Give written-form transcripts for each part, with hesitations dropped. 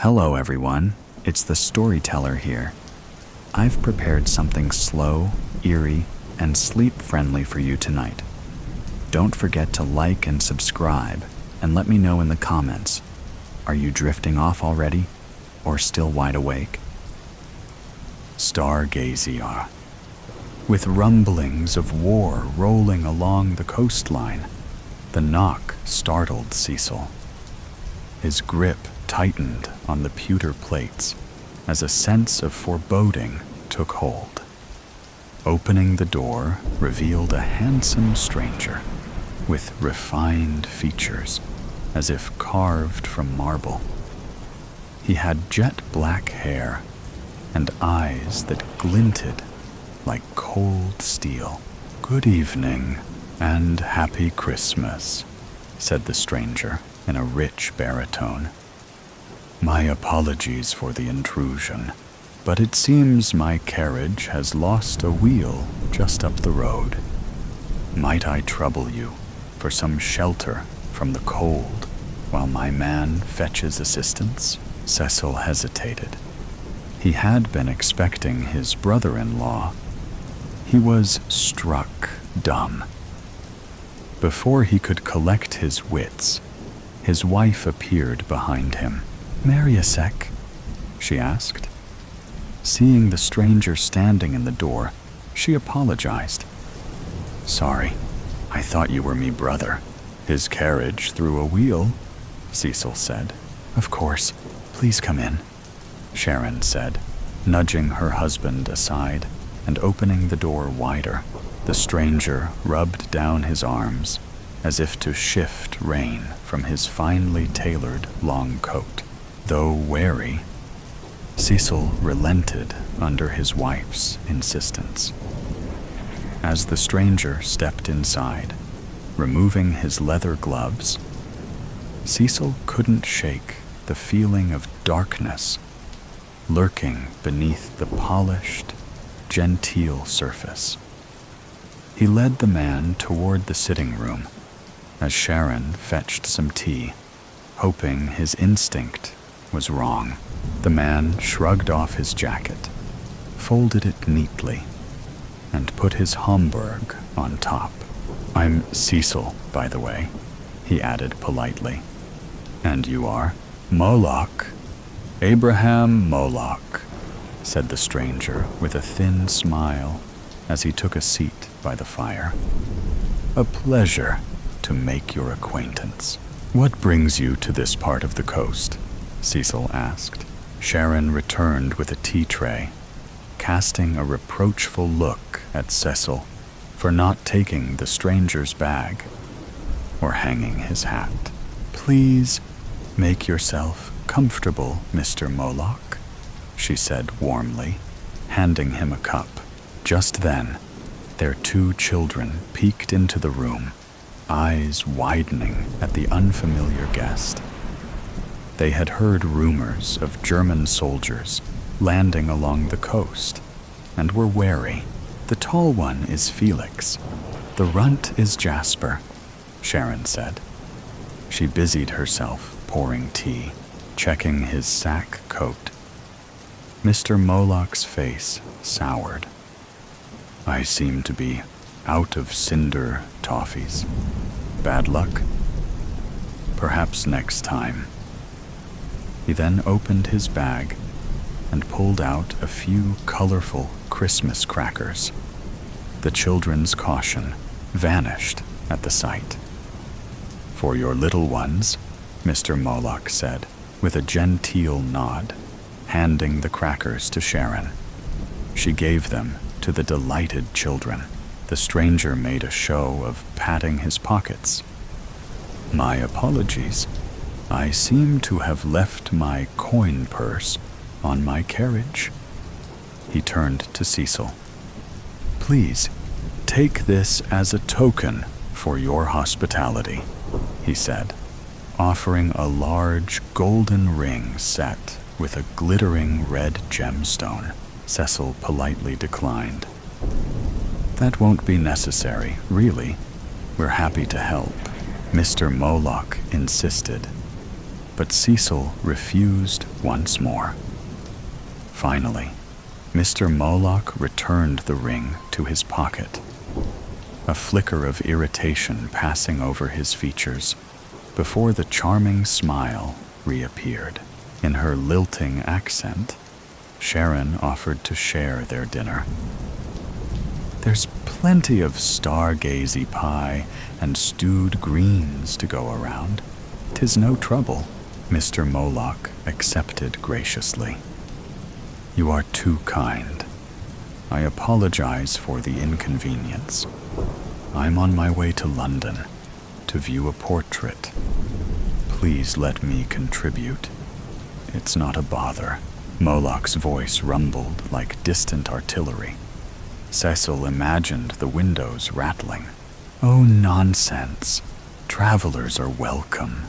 Hello everyone, it's the storyteller here. I've prepared something slow, eerie, and sleep-friendly for you tonight. Don't forget to like and subscribe, and let me know in the comments. Are you drifting off already, or still wide awake? Stargazy Pie. With rumblings of war rolling along the coastline, the knock startled Cecil. His grip tightened on the pewter plates as a sense of foreboding took hold. Opening the door revealed a handsome stranger with refined features as if carved from marble. He had jet black hair and eyes that glinted like cold steel. "Good evening and happy Christmas," said the stranger in a rich baritone. "My apologies for the intrusion, but it seems my carriage has lost a wheel just up the road. Might I trouble you for some shelter from the cold while my man fetches assistance?" Cecil hesitated. He had been expecting his brother-in-law. He was struck dumb. Before he could collect his wits, his wife appeared behind him. "Marry a sec?" she asked. Seeing the stranger standing in the door, she apologized. "Sorry, I thought you were me brother. His carriage threw a wheel," Cecil said. "Of course, please come in," Sharon said, nudging her husband aside and opening the door wider. The stranger rubbed down his arms as if to shift rain from his finely tailored long coat. Though wary, Cecil relented under his wife's insistence. As the stranger stepped inside, removing his leather gloves, Cecil couldn't shake the feeling of darkness lurking beneath the polished, genteel surface. He led the man toward the sitting room as Sharon fetched some tea, hoping his instinct was wrong. The man shrugged off his jacket, folded it neatly, and put his Homburg on top. "I'm Cecil, by the way," he added politely. "And you are?" "Moloch. Abraham Moloch," said the stranger with a thin smile as he took a seat by the fire. "A pleasure to make your acquaintance. What brings you to this part of the coast?" Cecil asked. Sharon returned with a tea tray, casting a reproachful look at Cecil for not taking the stranger's bag or hanging his hat. "Please make yourself comfortable, Mr. Moloch," she said warmly, handing him a cup. Just then, their two children peeked into the room, eyes widening at the unfamiliar guest. They had heard rumors of German soldiers landing along the coast and were wary. "The tall one is Felix. The runt is Jasper," Sharon said. She busied herself pouring tea, checking his sack coat. Mr. Moloch's face soured. "I seem to be out of cinder toffees. Bad luck? Perhaps next time." He then opened his bag and pulled out a few colorful Christmas crackers. The children's caution vanished at the sight. "For your little ones," Mr. Moloch said, with a genteel nod, handing the crackers to Sharon. She gave them to the delighted children. The stranger made a show of patting his pockets. "My apologies. I seem to have left my coin purse on my carriage." He turned to Cecil. "Please, take this as a token for your hospitality," he said, offering a large golden ring set with a glittering red gemstone. Cecil politely declined. "That won't be necessary, really. We're happy to help," Mr. Moloch insisted. but Cecil refused once more. Finally, Mr. Moloch returned the ring to his pocket, a flicker of irritation passing over his features before the charming smile reappeared. In her lilting accent, Sharon offered to share their dinner. "There's plenty of Stargazy Pie and stewed greens to go around. 'Tis no trouble," Mr. Moloch accepted graciously. "You are too kind. I apologize for the inconvenience. I'm on my way to London to view a portrait. Please let me contribute. It's not a bother." Moloch's voice rumbled like distant artillery. Cecil imagined the windows rattling. "Oh, nonsense. Travelers are welcome.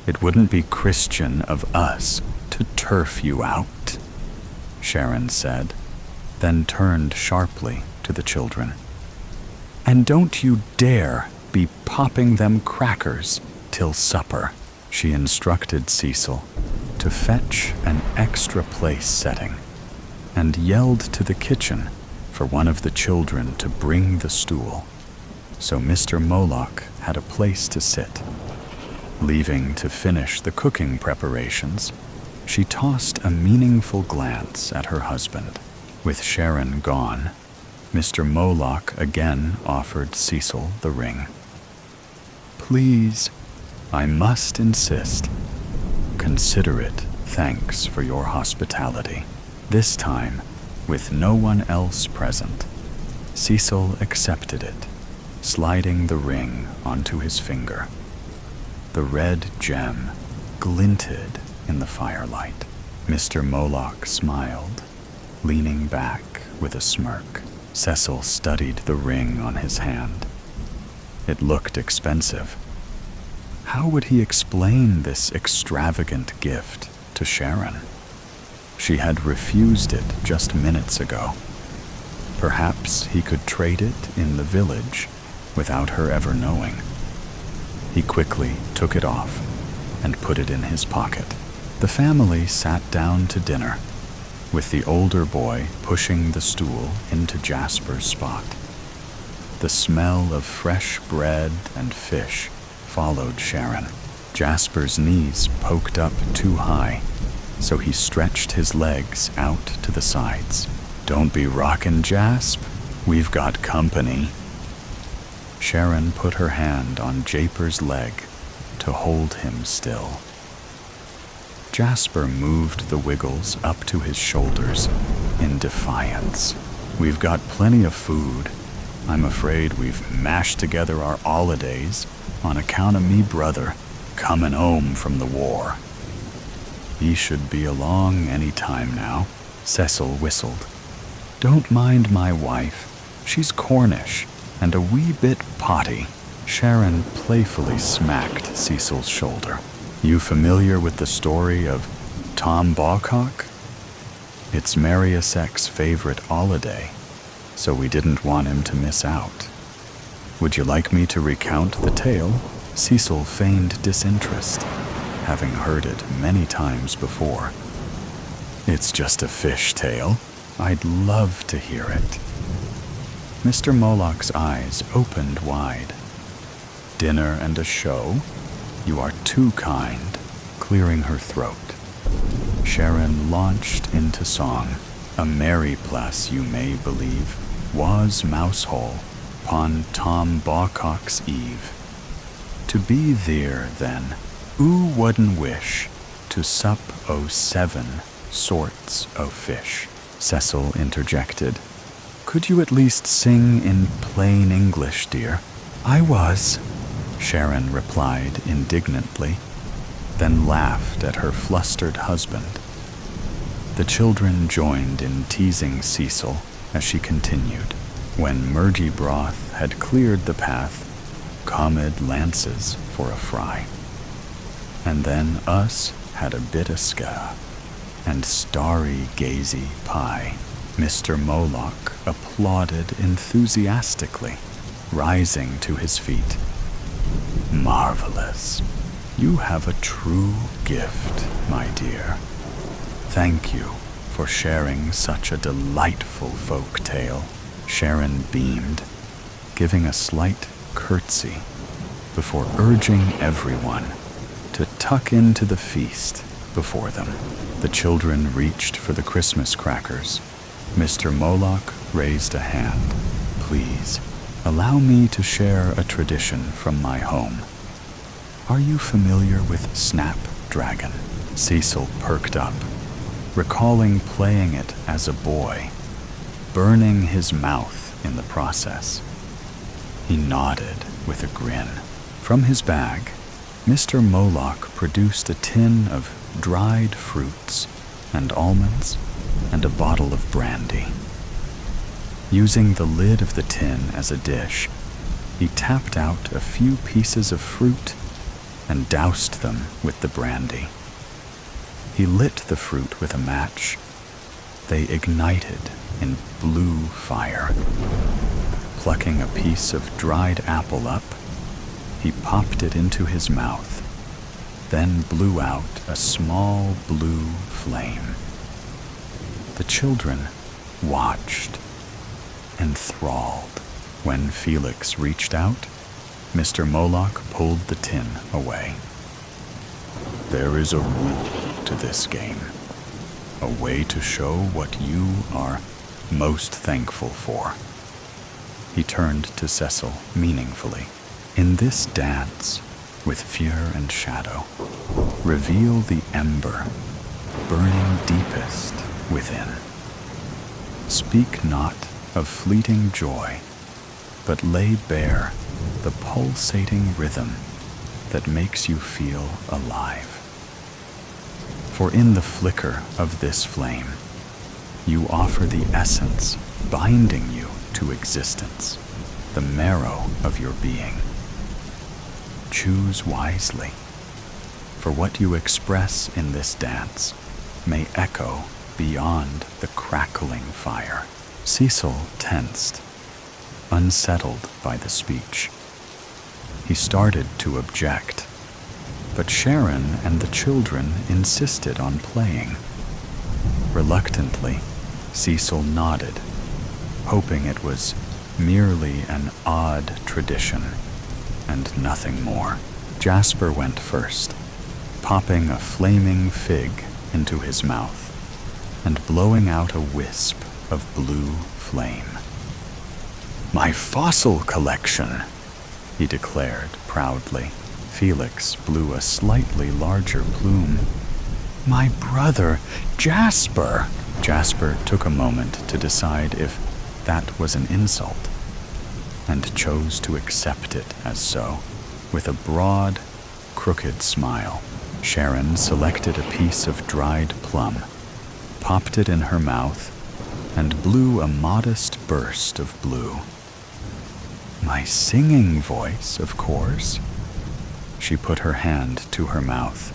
It wouldn't be Christian of us to turf you out," Sharon said, then turned sharply to the children. "And don't you dare be popping them crackers till supper," she instructed Cecil to fetch an extra place setting, and yelled to the kitchen for one of the children to bring the stool, so Mr. Moloch had a place to sit. Leaving to finish the cooking preparations, she tossed a meaningful glance at her husband. With Sharon gone, Mr. Moloch again offered Cecil the ring. "Please, I must insist. Consider it thanks for your hospitality." This time, with no one else present, Cecil accepted it, sliding the ring onto his finger. The red gem glinted in the firelight. Mr. Moloch smiled, leaning back with a smirk. Cecil studied the ring on his hand. It looked expensive. How would he explain this extravagant gift to Sharon? She had refused it just minutes ago. Perhaps he could trade it in the village without her ever knowing. He quickly took it off and put it in his pocket. The family sat down to dinner, with the older boy pushing the stool into Jasper's spot. The smell of fresh bread and fish followed Sharon. Jasper's knees poked up too high, so he stretched his legs out to the sides. "Don't be rockin', Jasp. We've got company." Sharon put her hand on Japer's leg to hold him still. Jasper moved the wiggles up to his shoulders in defiance. "We've got plenty of food. I'm afraid we've mashed together our holidays on account of me brother comin' home from the war. He should be along any time now." Cecil whistled. "Don't mind my wife. She's Cornish and a wee bit potty." Sharon playfully smacked Cecil's shoulder. "You familiar with the story of Tom Bawcock? It's Mariasek's favorite holiday, so we didn't want him to miss out. Would you like me to recount the tale?" Cecil feigned disinterest, having heard it many times before. "It's just a fish tale. I'd love to hear it." Mr. Moloch's eyes opened wide. "Dinner and a show? You are too kind," clearing her throat. Sharon launched into song. "A merry place, you may believe, was Mousehole, 'pon Tom Bawcock's eve. To be there, then, who wouldn't wish to sup o' 7 sorts o' fish?" Cecil interjected. "Could you at least sing in plain English, dear?" "I was," Sharon replied indignantly, then laughed at her flustered husband. The children joined in teasing Cecil as she continued. "When Murgy broth had cleared the path, comed lances for a fry. And then us had a bit o' ska, and Stargazy Pie." Mr. Moloch applauded enthusiastically, rising to his feet. "Marvelous. You have a true gift, my dear. Thank you for sharing such a delightful folk tale. Sharon beamed, giving a slight curtsy before urging everyone to tuck into the feast before them. The children reached for the Christmas crackers. Mr. Moloch raised a hand. Please, allow me to share a tradition from my home. Are you familiar with Snapdragon? Cecil perked up, recalling playing it as a boy, burning his mouth in the process. He nodded with a grin. From his bag, Mr. Moloch produced a tin of dried fruits and almonds and a bottle of brandy. Using the lid of the tin as a dish, he tapped out a few pieces of fruit and doused them with the brandy. He lit the fruit with a match. They ignited in blue fire. Plucking a piece of dried apple up, he popped it into his mouth, then blew out a small blue flame. The children watched, enthralled. When Felix reached out, Mr. Moloch pulled the tin away. There is a rule to this game, a way to show what you are most thankful for. He turned to Cecil meaningfully. In this dance, with fear and shadow, reveal the ember burning deepest within. Speak not of fleeting joy, but lay bare the pulsating rhythm that makes you feel alive. For in the flicker of this flame, you offer the essence binding you to existence, the marrow of your being. Choose wisely, for what you express in this dance may echo beyond the crackling fire. Cecil tensed, unsettled by the speech. He started to object, but Sharon and the children insisted on playing. Reluctantly, Cecil nodded, hoping it was merely an odd tradition and nothing more. Jasper went first, popping a flaming fig into his mouth and blowing out a wisp of blue flame. My fossil collection, he declared proudly. Felix blew a slightly larger plume. My brother, Jasper! Jasper took a moment to decide if that was an insult, and chose to accept it as so, with a broad, crooked smile. Sharon selected a piece of dried plum, popped it in her mouth, and blew a modest burst of blue. My singing voice, of course. She put her hand to her mouth.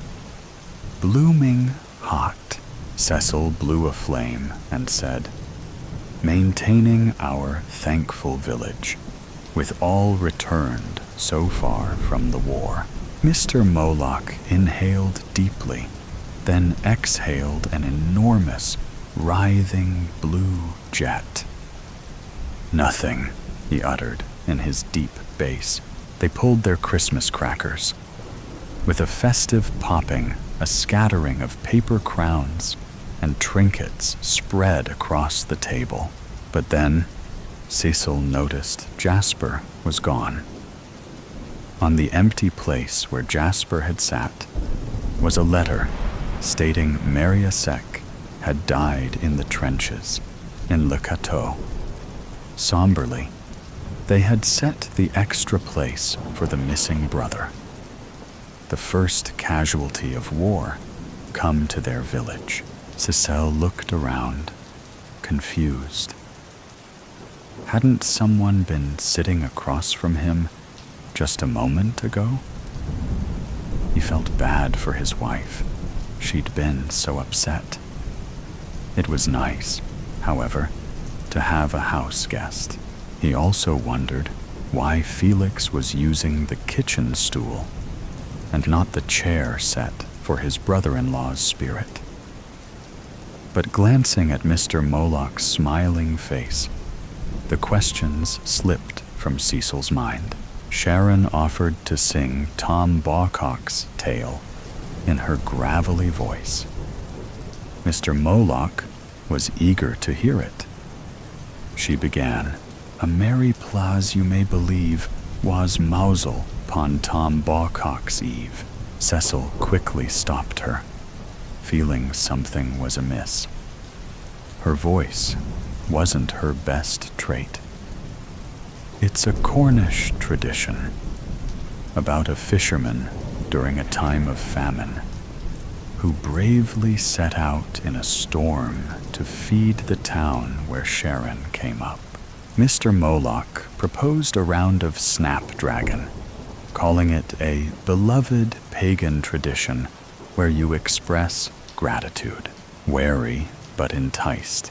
Blooming hot. Cecil blew a flame and said, maintaining our thankful village, with all returned so far from the war. Mr. Moloch inhaled deeply, then exhaled an enormous, writhing blue jet. Nothing, he uttered in his deep bass. They pulled their Christmas crackers. With a festive popping, a scattering of paper crowns and trinkets spread across the table. But then, Cecil noticed Jasper was gone. On the empty place where Jasper had sat was a letter stating Mariasek had died in the trenches in Le Cateau. Somberly, they had set the extra place for the missing brother, the first casualty of war come to their village. Cecil looked around, confused. Hadn't someone been sitting across from him just a moment ago? He felt bad for his wife. She'd been so upset. It was nice, however, to have a house guest. He also wondered why Felix was using the kitchen stool. and not the chair set for his brother-in-law's spirit. But glancing at Mr. Moloch's smiling face, the questions slipped from Cecil's mind. Sharon offered to sing Tom Bawcock's tale in her gravelly voice. Mr. Moloch was eager to hear it. She began, "A merry plaise you may believe was mousel upon Tom Bawcock's eve." Cecil quickly stopped her, feeling something was amiss. Her voice wasn't her best trait. "It's a Cornish tradition about a fisherman during a time of famine who bravely set out in a storm to feed the town where Sharon came up." Mr. Moloch proposed a round of snapdragon, calling it a beloved pagan tradition where you express gratitude. Wary but enticed,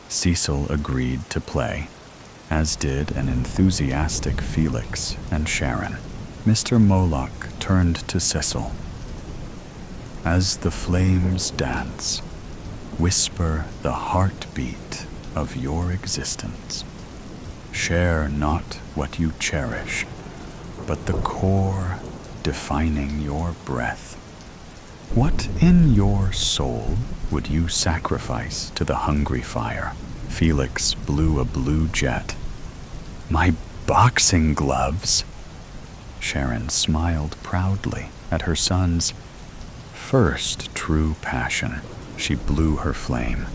Cecil agreed to play, as did an enthusiastic Felix and Sharon. Mr. Moloch turned to Cecil. "As the flames dance, whisper the heartbeat of your existence. Share not what you cherish, but the core defining your breath. What in your soul would you sacrifice to the hungry fire?" Felix blew a blue jet. "My boxing gloves!" Sharon smiled proudly at her son's first true passion. She blew her flame.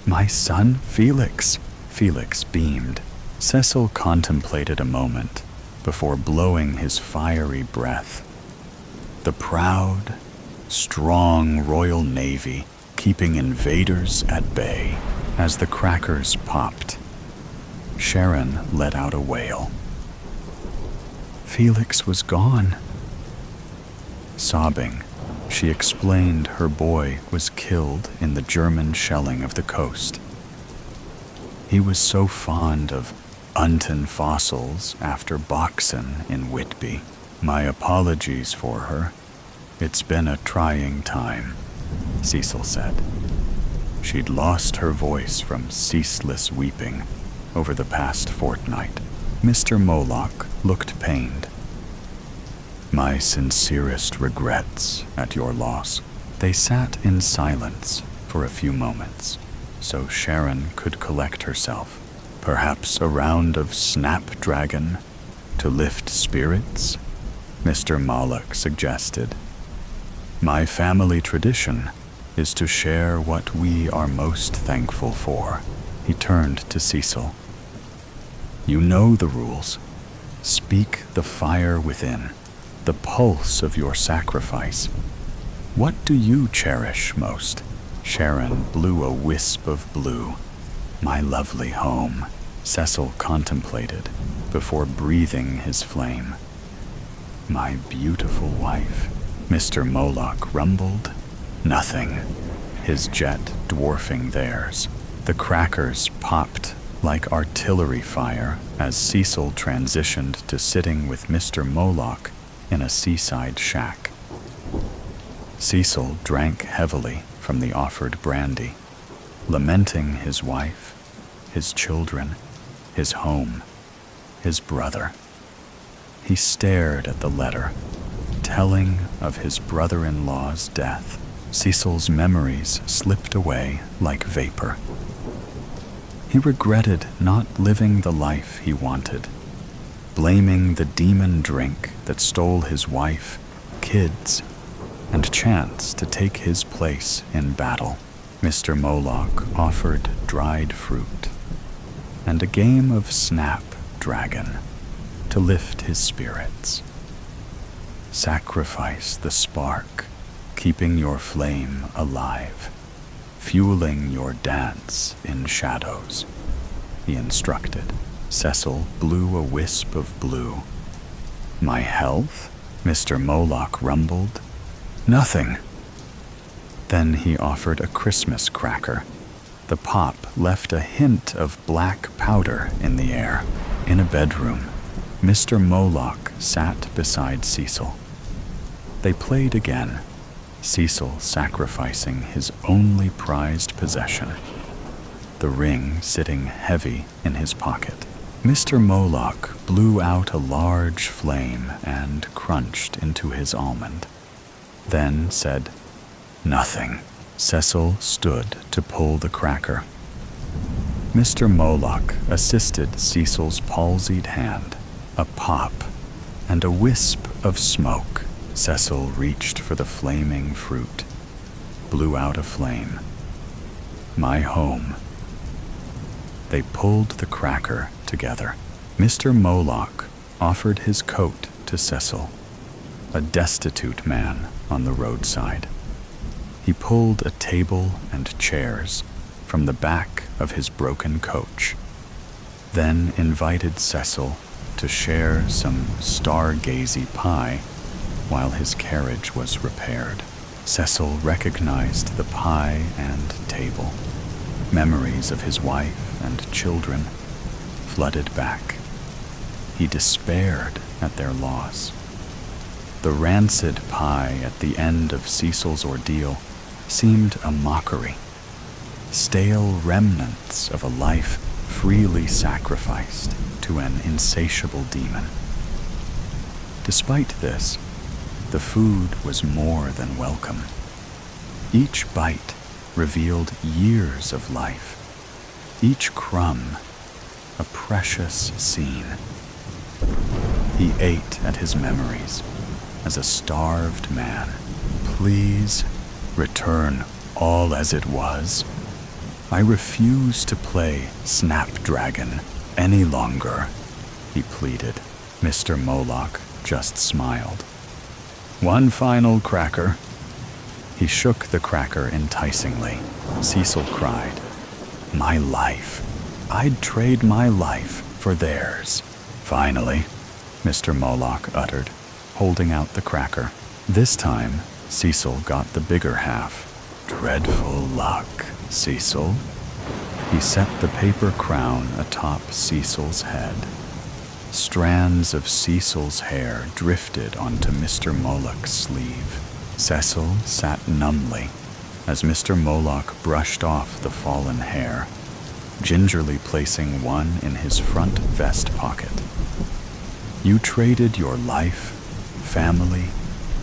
"My son Felix!" Felix beamed. Cecil contemplated a moment before blowing his fiery breath. The proud, strong Royal Navy keeping invaders at bay. As the crackers popped, Sharon let out a wail. Felix was gone. Sobbing, she explained her boy was killed in the German shelling of the coast. He was so fond of Unton fossils after boxin' in Whitby. My apologies for her. It's been a trying time, Cecil said. She'd lost her voice from ceaseless weeping over the past fortnight. Mr. Moloch looked pained. My sincerest regrets at your loss. They sat in silence for a few moments, so Sharon could collect herself. Perhaps a round of snapdragon to lift spirits? Mr. Moloch suggested. My family tradition is to share what we are most thankful for. He turned to Cecil. You know the rules. Speak the fire within, the pulse of your sacrifice. What do you cherish most? Sharon blew a wisp of blue. My lovely home, Cecil contemplated before breathing his flame. My beautiful wife, Mr. Moloch rumbled. Nothing, his jet dwarfing theirs. The crackers popped like artillery fire as Cecil transitioned to sitting with Mr. Moloch in a seaside shack. Cecil drank heavily from the offered brandy, lamenting his wife, his children, his home, his brother. He stared at the letter, telling of his brother-in-law's death. Cecil's memories slipped away like vapor. He regretted not living the life he wanted, blaming the demon drink that stole his wife, kids, and chance to take his place in battle. Mr. Moloch offered dried fruit and a game of snapdragon to lift his spirits. Sacrifice the spark, keeping your flame alive, fueling your dance in shadows, he instructed. Cecil blew a wisp of blue. My health? Mr. Moloch rumbled. Nothing. Then he offered a Christmas cracker. The pop left a hint of black powder in the air. In a bedroom, Mr. Moloch sat beside Cecil. They played again, Cecil sacrificing his only prized possession, the ring sitting heavy in his pocket. Mr. Moloch blew out a large flame and crunched into his almond, then said, "Nothing." Cecil stood to pull the cracker. Mr. Moloch assisted Cecil's palsied hand. A pop and a wisp of smoke. Cecil reached for the flaming fruit, blew out a flame. "My home." They pulled the cracker together. Mr. Moloch offered his coat to Cecil, a destitute man on the roadside. He pulled a table and chairs from the back of his broken coach, then invited Cecil to share some Stargazy Pie while his carriage was repaired. Cecil recognized the pie and table. Memories of his wife and children flooded back. He despaired at their loss. The rancid pie at the end of Cecil's ordeal seemed a mockery, stale remnants of a life freely sacrificed to an insatiable demon. Despite this, the food was more than welcome. Each bite revealed years of life, each crumb a precious scene. He ate at his memories as a starved man. "Please return all as it was. I refuse to play Snapdragon any longer," he pleaded. Mr. Moloch just smiled. "One final cracker." He shook the cracker enticingly. Cecil cried, "My life. I'd trade my life for theirs." "Finally," Mr. Moloch uttered, holding out the cracker. This time, Cecil got the bigger half. "Dreadful luck, Cecil." He set the paper crown atop Cecil's head. Strands of Cecil's hair drifted onto Mr. Moloch's sleeve. Cecil sat numbly as Mr. Moloch brushed off the fallen hair, gingerly placing one in his front vest pocket. "You traded your life, family,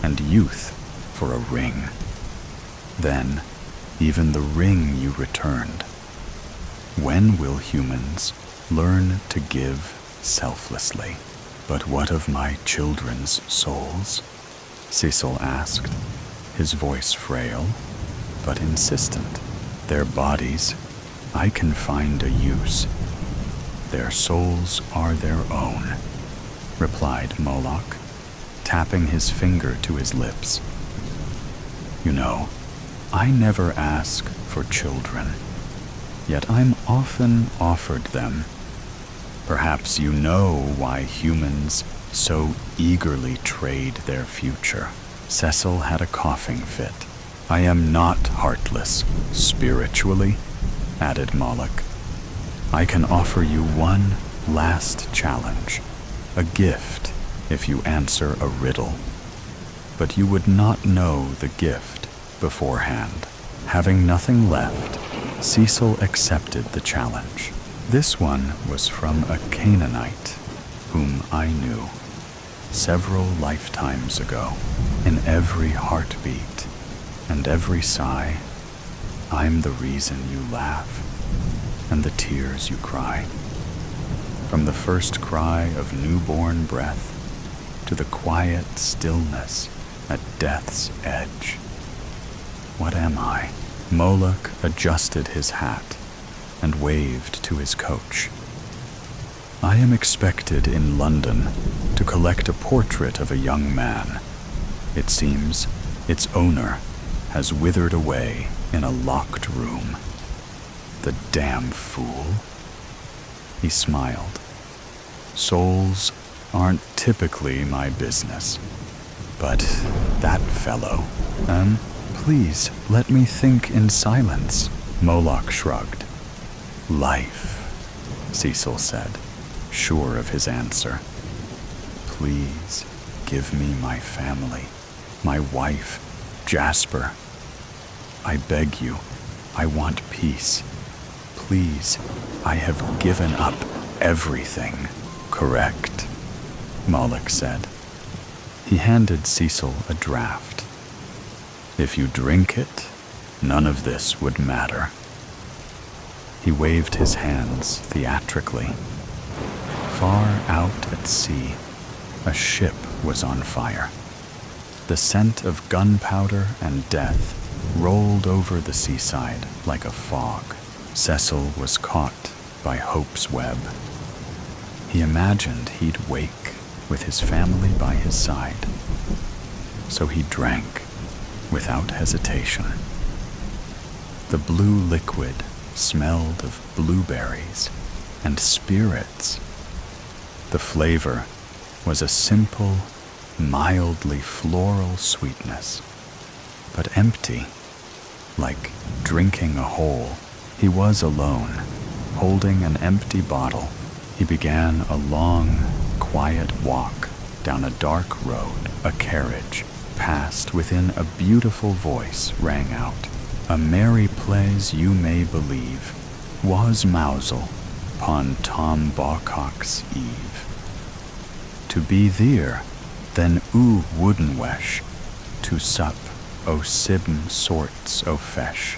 and youth for a ring. Then, even the ring you returned. When will humans learn to give selflessly?" "But what of my children's souls?" Cecil asked, his voice frail but insistent. "Their bodies, I can find a use. Their souls are their own," replied Moloch, tapping his finger to his lips. "You know, I never ask for children, yet I'm often offered them. Perhaps you know why humans so eagerly trade their future." Cecil had a coughing fit. "I am not heartless, spiritually," added Moloch. "I can offer you one last challenge, a gift if you answer a riddle. But you would not know the gift beforehand." Having nothing left, Cecil accepted the challenge. This one was from a Canaanite whom I knew several lifetimes ago. In every heartbeat and every sigh, I'm the reason you laugh and the tears you cry. From the first cry of newborn breath to the quiet stillness at death's edge. What am I? Moloch adjusted his hat and waved to his coach. "I am expected in London to collect a portrait of a young man. It seems its owner has withered away in a locked room. The damn fool." He smiled. "Souls aren't typically my business, but that fellow..." Please let me think in silence," Moloch shrugged. "Life," Cecil said, sure of his answer. "Please give me my family my wife, Jasper. I beg you, I want peace. Please, I have given up everything." "Correct," Moloch said. He handed Cecil a draft. "If you drink it, none of this would matter." He waved his hands theatrically. Far out at sea, a ship was on fire. The scent of gunpowder and death rolled over the seaside like a fog. Cecil was caught by hope's web. He imagined he'd wake with his family by his side. So he drank without hesitation. The blue liquid smelled of blueberries and spirits. The flavor was a simple, mildly floral sweetness, but empty, like drinking a hole. He was alone, holding an empty bottle. He began a long, quiet walk down a dark road. A carriage passed within a beautiful voice rang out. "A merry plays you may believe, was mousel upon Tom Bawcock's eve. To be there, then oo wooden wesh, to sup o sibm sorts o fesh.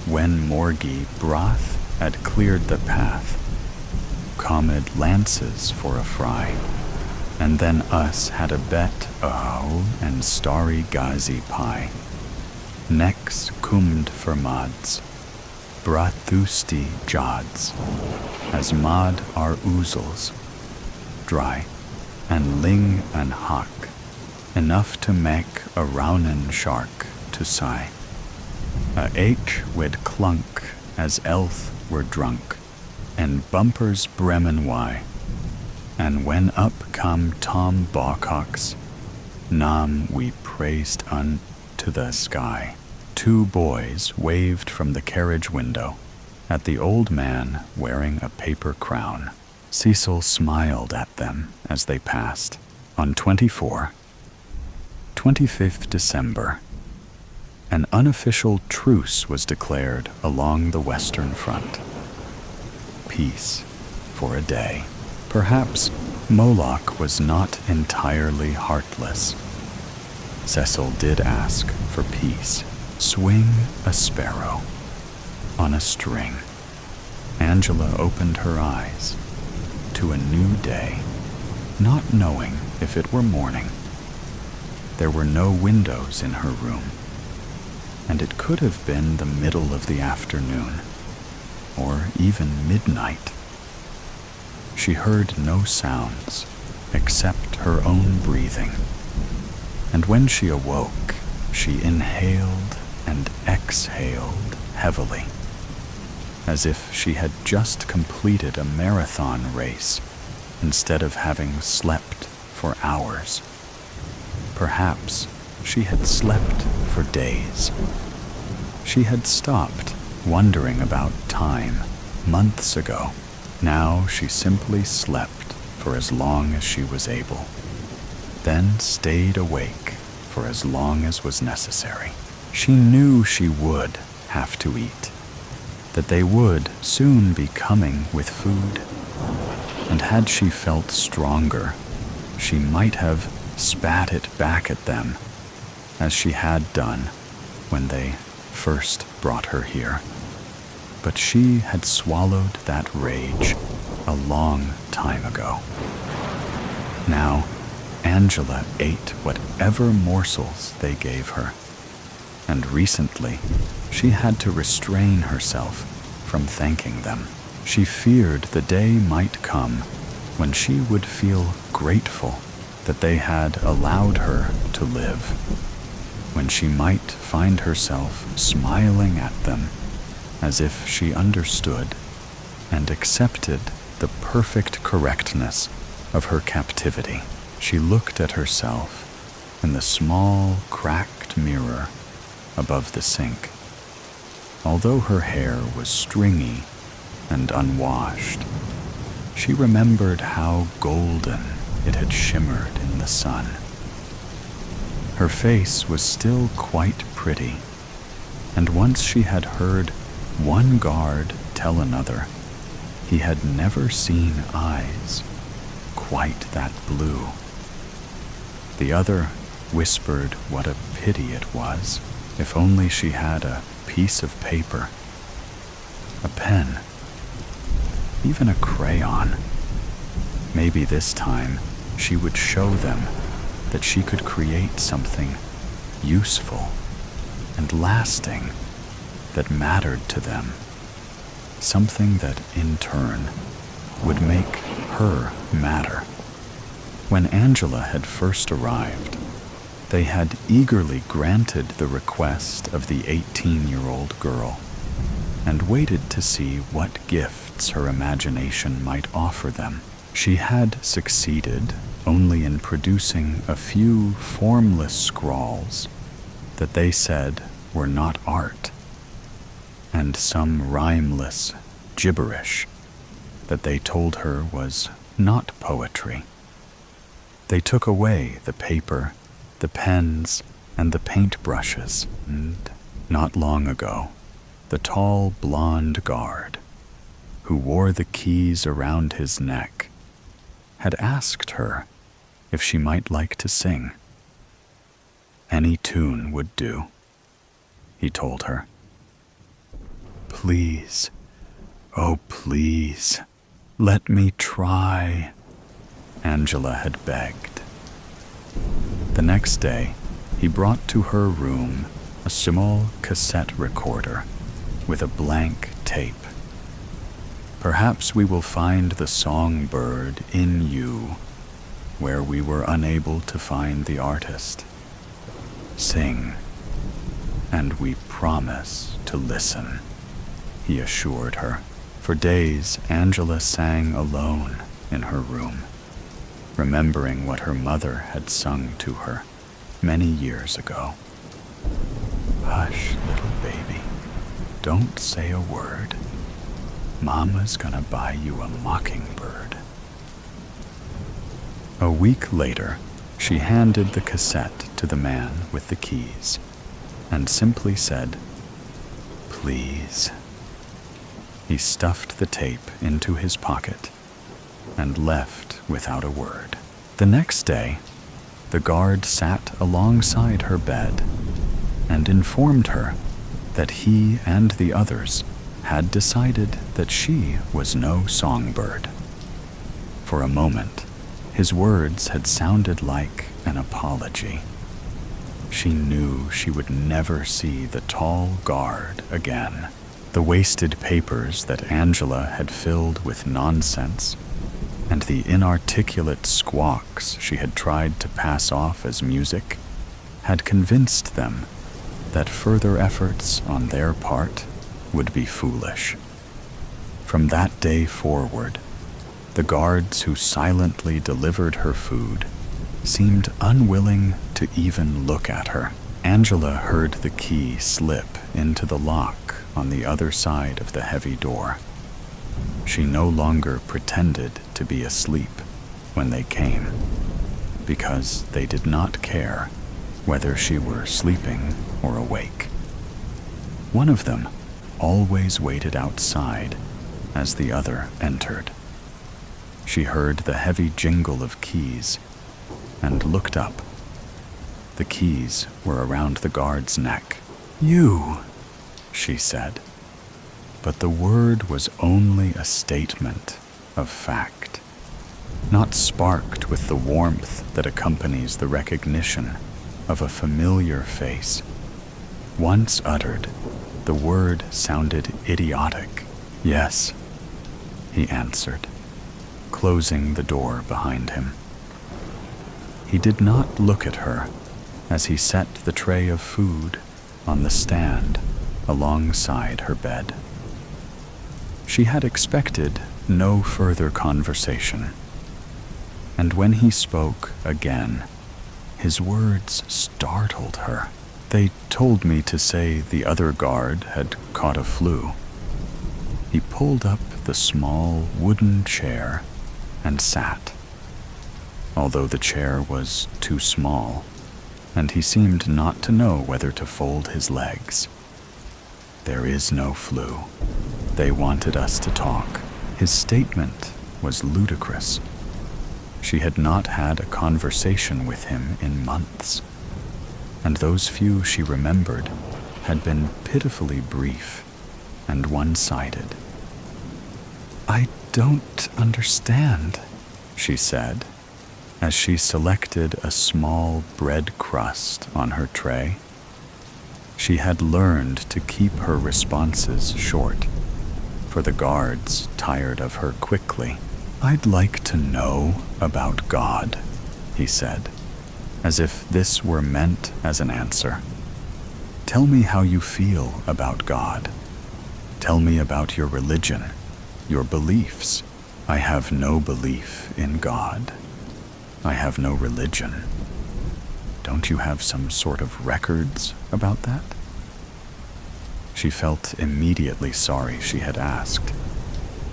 When Morgie broth had cleared the path, comed lances for a fry, and then us had a bet o and Stargazy Pie. Next cummed for mods, brathusti jods, as mod our oozels, dry, and ling and hock, enough to make a raunen shark to sigh. A H wid clunk as elth were drunk, and bumpers bremen why. And when up come Tom Bawcock's, nam we praised unto the sky." Two boys waved from the carriage window at the old man wearing a paper crown. Cecil smiled at them as they passed. On 25th December, an unofficial truce was declared along the Western Front. Peace for a day. Perhaps Moloch was not entirely heartless. Cecil did ask for peace. Swing a sparrow on a string. Angela opened her eyes to a new day, not knowing if it were morning. There were no windows in her room, and it could have been the middle of the afternoon, or even midnight. She heard no sounds except her own breathing, and when she awoke, she inhaled and exhaled heavily, as if she had just completed a marathon race instead of having slept for hours. Perhaps she had slept for days. She had stopped wondering about time months ago. Now she simply slept for as long as she was able, then stayed awake for as long as was necessary. She knew she would have to eat, that they would soon be coming with food, and had she felt stronger, she might have spat it back at them, as she had done when they first brought her here. But she had swallowed that rage a long time ago. Now, Angela ate whatever morsels they gave her, and recently she had to restrain herself from thanking them. She feared the day might come when she would feel grateful that they had allowed her to live, when she might find herself smiling at them as if she understood and accepted the perfect correctness of her captivity. She looked at herself in the small, cracked mirror above the sink. Although her hair was stringy and unwashed, she remembered how golden it had shimmered in the sun. Her face was still quite pretty, and once she had heard one guard tell another he had never seen eyes quite that blue. The other whispered what a pity it was if only she had a piece of paper, a pen, even a crayon. Maybe this time she would show them that she could create something useful and lasting that mattered to them, something that in turn would make her matter. When Angela had first arrived, they had eagerly granted the request of the 18-year-old girl and waited to see what gifts her imagination might offer them. She had succeeded only in producing a few formless scrawls that they said were not art, and some rhymeless gibberish that they told her was not poetry. They took away the paper, the pens, and the paintbrushes, and not long ago, the tall blonde guard, who wore the keys around his neck, had asked her if she might like to sing. Any tune would do, he told her. Please, oh please, let me try, Angela had begged. The next day, he brought to her room a small cassette recorder with a blank tape. Perhaps we will find the songbird in you where we were unable to find the artist. Sing, and we promise to listen, he assured her. For days, Angela sang alone in her room, remembering what her mother had sung to her many years ago. Hush, little baby, don't say a word. Mama's gonna buy you a mockingbird. A week later, she handed the cassette to the man with the keys and simply said, "Please." He stuffed the tape into his pocket and left without a word. The next day, the guard sat alongside her bed and informed her that he and the others had decided that she was no songbird. For a moment, his words had sounded like an apology. She knew she would never see the tall guard again. The wasted papers that Angela had filled with nonsense, and the inarticulate squawks she had tried to pass off as music, had convinced them that further efforts on their part would be foolish. From that day forward, the guards who silently delivered her food seemed unwilling to even look at her. Angela heard the key slip into the lock on the other side of the heavy door. She no longer pretended to be asleep when they came, because they did not care whether she were sleeping or awake. One of them always waited outside as the other entered. She heard the heavy jingle of keys and looked up. The keys were around the guard's neck. "You," she said, but the word was only a statement of fact, not sparked with the warmth that accompanies the recognition of a familiar face. Once uttered, the word sounded idiotic. "Yes," he answered, closing the door behind him. He did not look at her as he set the tray of food on the stand alongside her bed. She had expected no further conversation, and when he spoke again, his words startled her. "They told me to say the other guard had caught a flu." He pulled up the small wooden chair and sat. Although the chair was too small, and he seemed not to know whether to fold his legs. There is no flu. They wanted us to talk. His statement was ludicrous. She had not had a conversation with him in months, and those few she remembered had been pitifully brief and one-sided. "I don't understand," she said, as she selected a small bread crust on her tray. She had learned to keep her responses short, for the guards tired of her quickly. "I'd like to know about God," he said, as if this were meant as an answer. "Tell me how you feel about God. Tell me about your religion, your beliefs." "I have no belief in God. I have no religion." "Don't you have some sort of records about that?" She felt immediately sorry she had asked,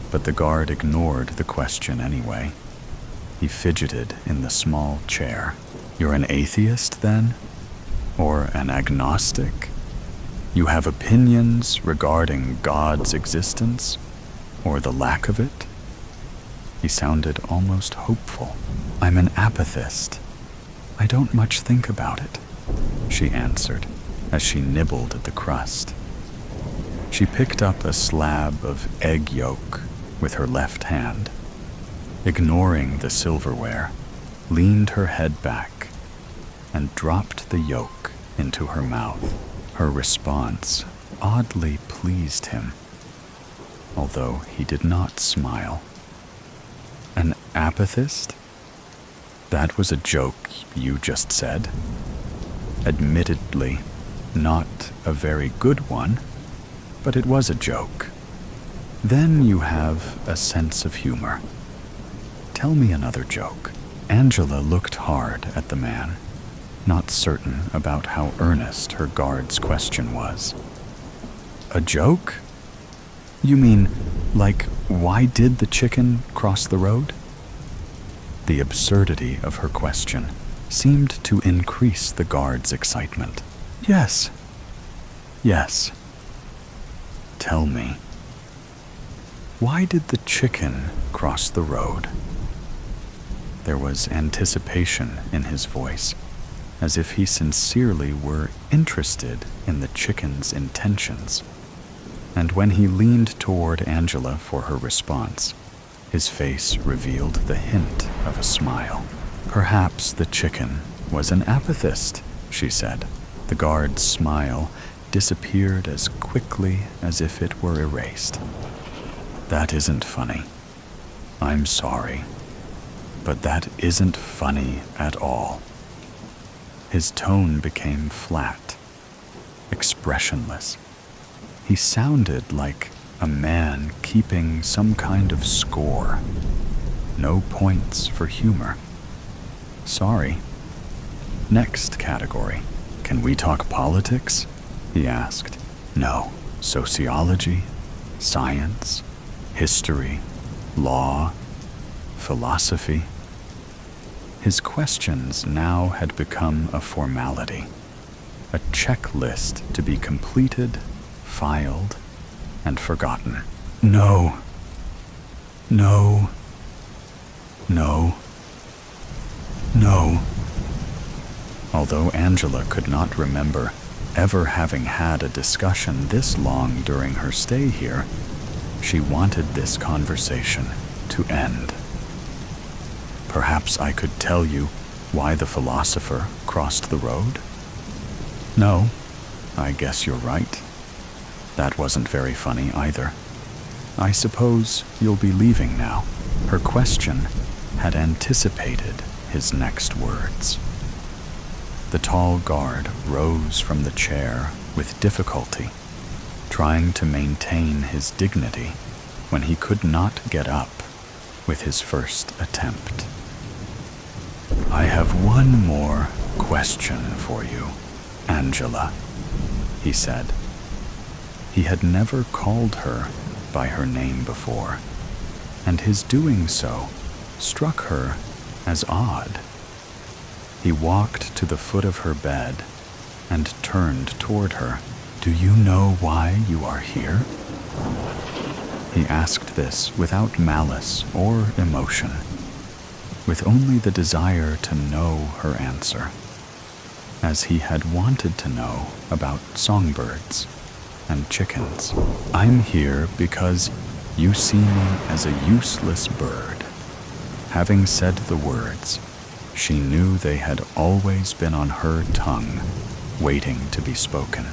but the guard ignored the question anyway. He fidgeted in the small chair. "You're an atheist, then? Or an agnostic? You have opinions regarding God's existence, or the lack of it?" He sounded almost hopeful. "I'm an apathist. I don't much think about it," she answered as she nibbled at the crust. She picked up a slab of egg yolk with her left hand, ignoring the silverware, leaned her head back, and dropped the yolk into her mouth. Her response oddly pleased him, although he did not smile. "An apathist? That was a joke you just said. Admittedly, not a very good one, but it was a joke. Then you have a sense of humor. Tell me another joke." Angela looked hard at the man, not certain about how earnest her guard's question was. "A joke? You mean, like, why did the chicken cross the road?" The absurdity of her question seemed to increase the guard's excitement. "Yes. Yes. Tell me, why did the chicken cross the road?" There was anticipation in his voice, as if he sincerely were interested in the chicken's intentions. And when he leaned toward Angela for her response, his face revealed the hint of a smile. "Perhaps the chicken was an apathist," she said. The guard's smile disappeared as quickly as if it were erased. "That isn't funny. I'm sorry, but that isn't funny at all." His tone became flat, expressionless. He sounded like a man keeping some kind of score. No points for humor. "Sorry. Next category. Can we talk politics?" he asked. "No. Sociology, science, history, law, philosophy." His questions now had become a formality, a checklist to be completed, filed, and forgotten. "No. No. No. No." Although Angela could not remember ever having had a discussion this long during her stay here, she wanted this conversation to end. "Perhaps I could tell you why the philosopher crossed the road?" "No, I guess you're right. That wasn't very funny either. I suppose you'll be leaving now." Her question had anticipated his next words. The tall guard rose from the chair with difficulty, trying to maintain his dignity when he could not get up with his first attempt. "I have one more question for you, Angela," he said. He had never called her by her name before, and his doing so struck her as odd. He walked to the foot of her bed and turned toward her. "Do you know why you are here?" He asked this without malice or emotion, with only the desire to know her answer, as he had wanted to know about songbirds and chickens. "I'm here because you see me as a useless bird." Having said the words, she knew they had always been on her tongue, waiting to be spoken.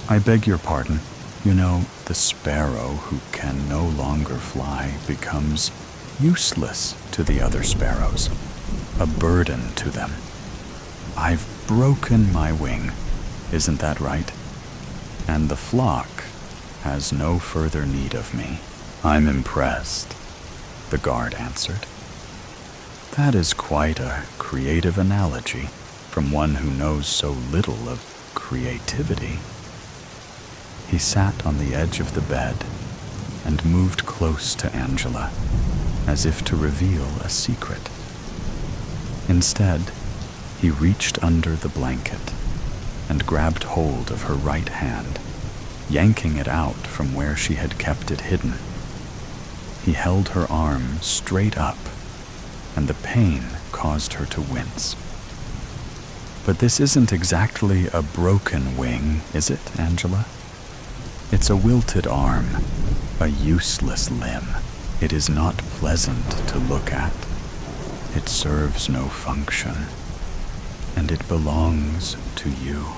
"I beg your pardon. You know, the sparrow who can no longer fly becomes useless to the other sparrows, a burden to them. I've broken my wing, isn't that right? And the flock has no further need of me." "I'm impressed," the guard answered. "That is quite a creative analogy from one who knows so little of creativity." He sat on the edge of the bed and moved close to Angela, as if to reveal a secret. Instead, he reached under the blanket and grabbed hold of her right hand, yanking it out from where she had kept it hidden. He held her arm straight up, and the pain caused her to wince. "But this isn't exactly a broken wing, is it, Angela? It's a wilted arm, a useless limb. It is not pleasant to look at. It serves no function, and it belongs to you.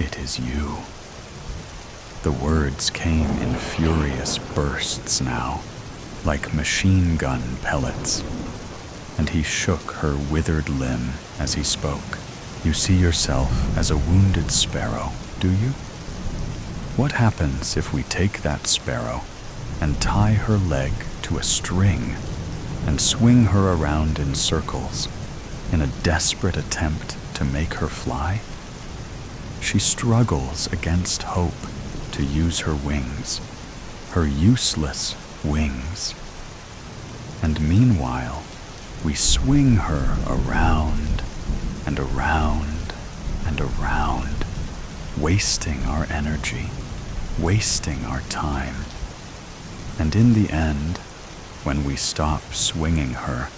It is you." The words came in furious bursts now, like machine gun pellets, and he shook her withered limb as he spoke. "You see yourself as a wounded sparrow, do you? What happens if we take that sparrow and tie her leg to a string and swing her around in circles in a desperate attempt to make her fly? She struggles against hope to use her wings, her useless wings. And meanwhile, we swing her around and around and around, wasting our energy, wasting our time. And in the end, when we stop swinging her,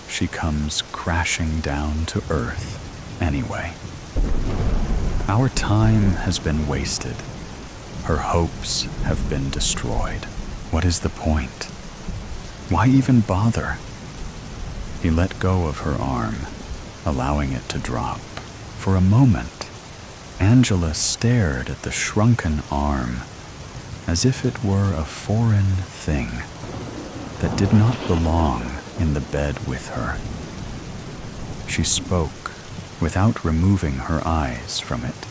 she comes crashing down to earth anyway. Our time has been wasted. Her hopes have been destroyed. What is the point? Why even bother?" He let go of her arm, allowing it to drop. For a moment, Angela stared at the shrunken arm as if it were a foreign thing that did not belong in the bed with her. She spoke without removing her eyes from it.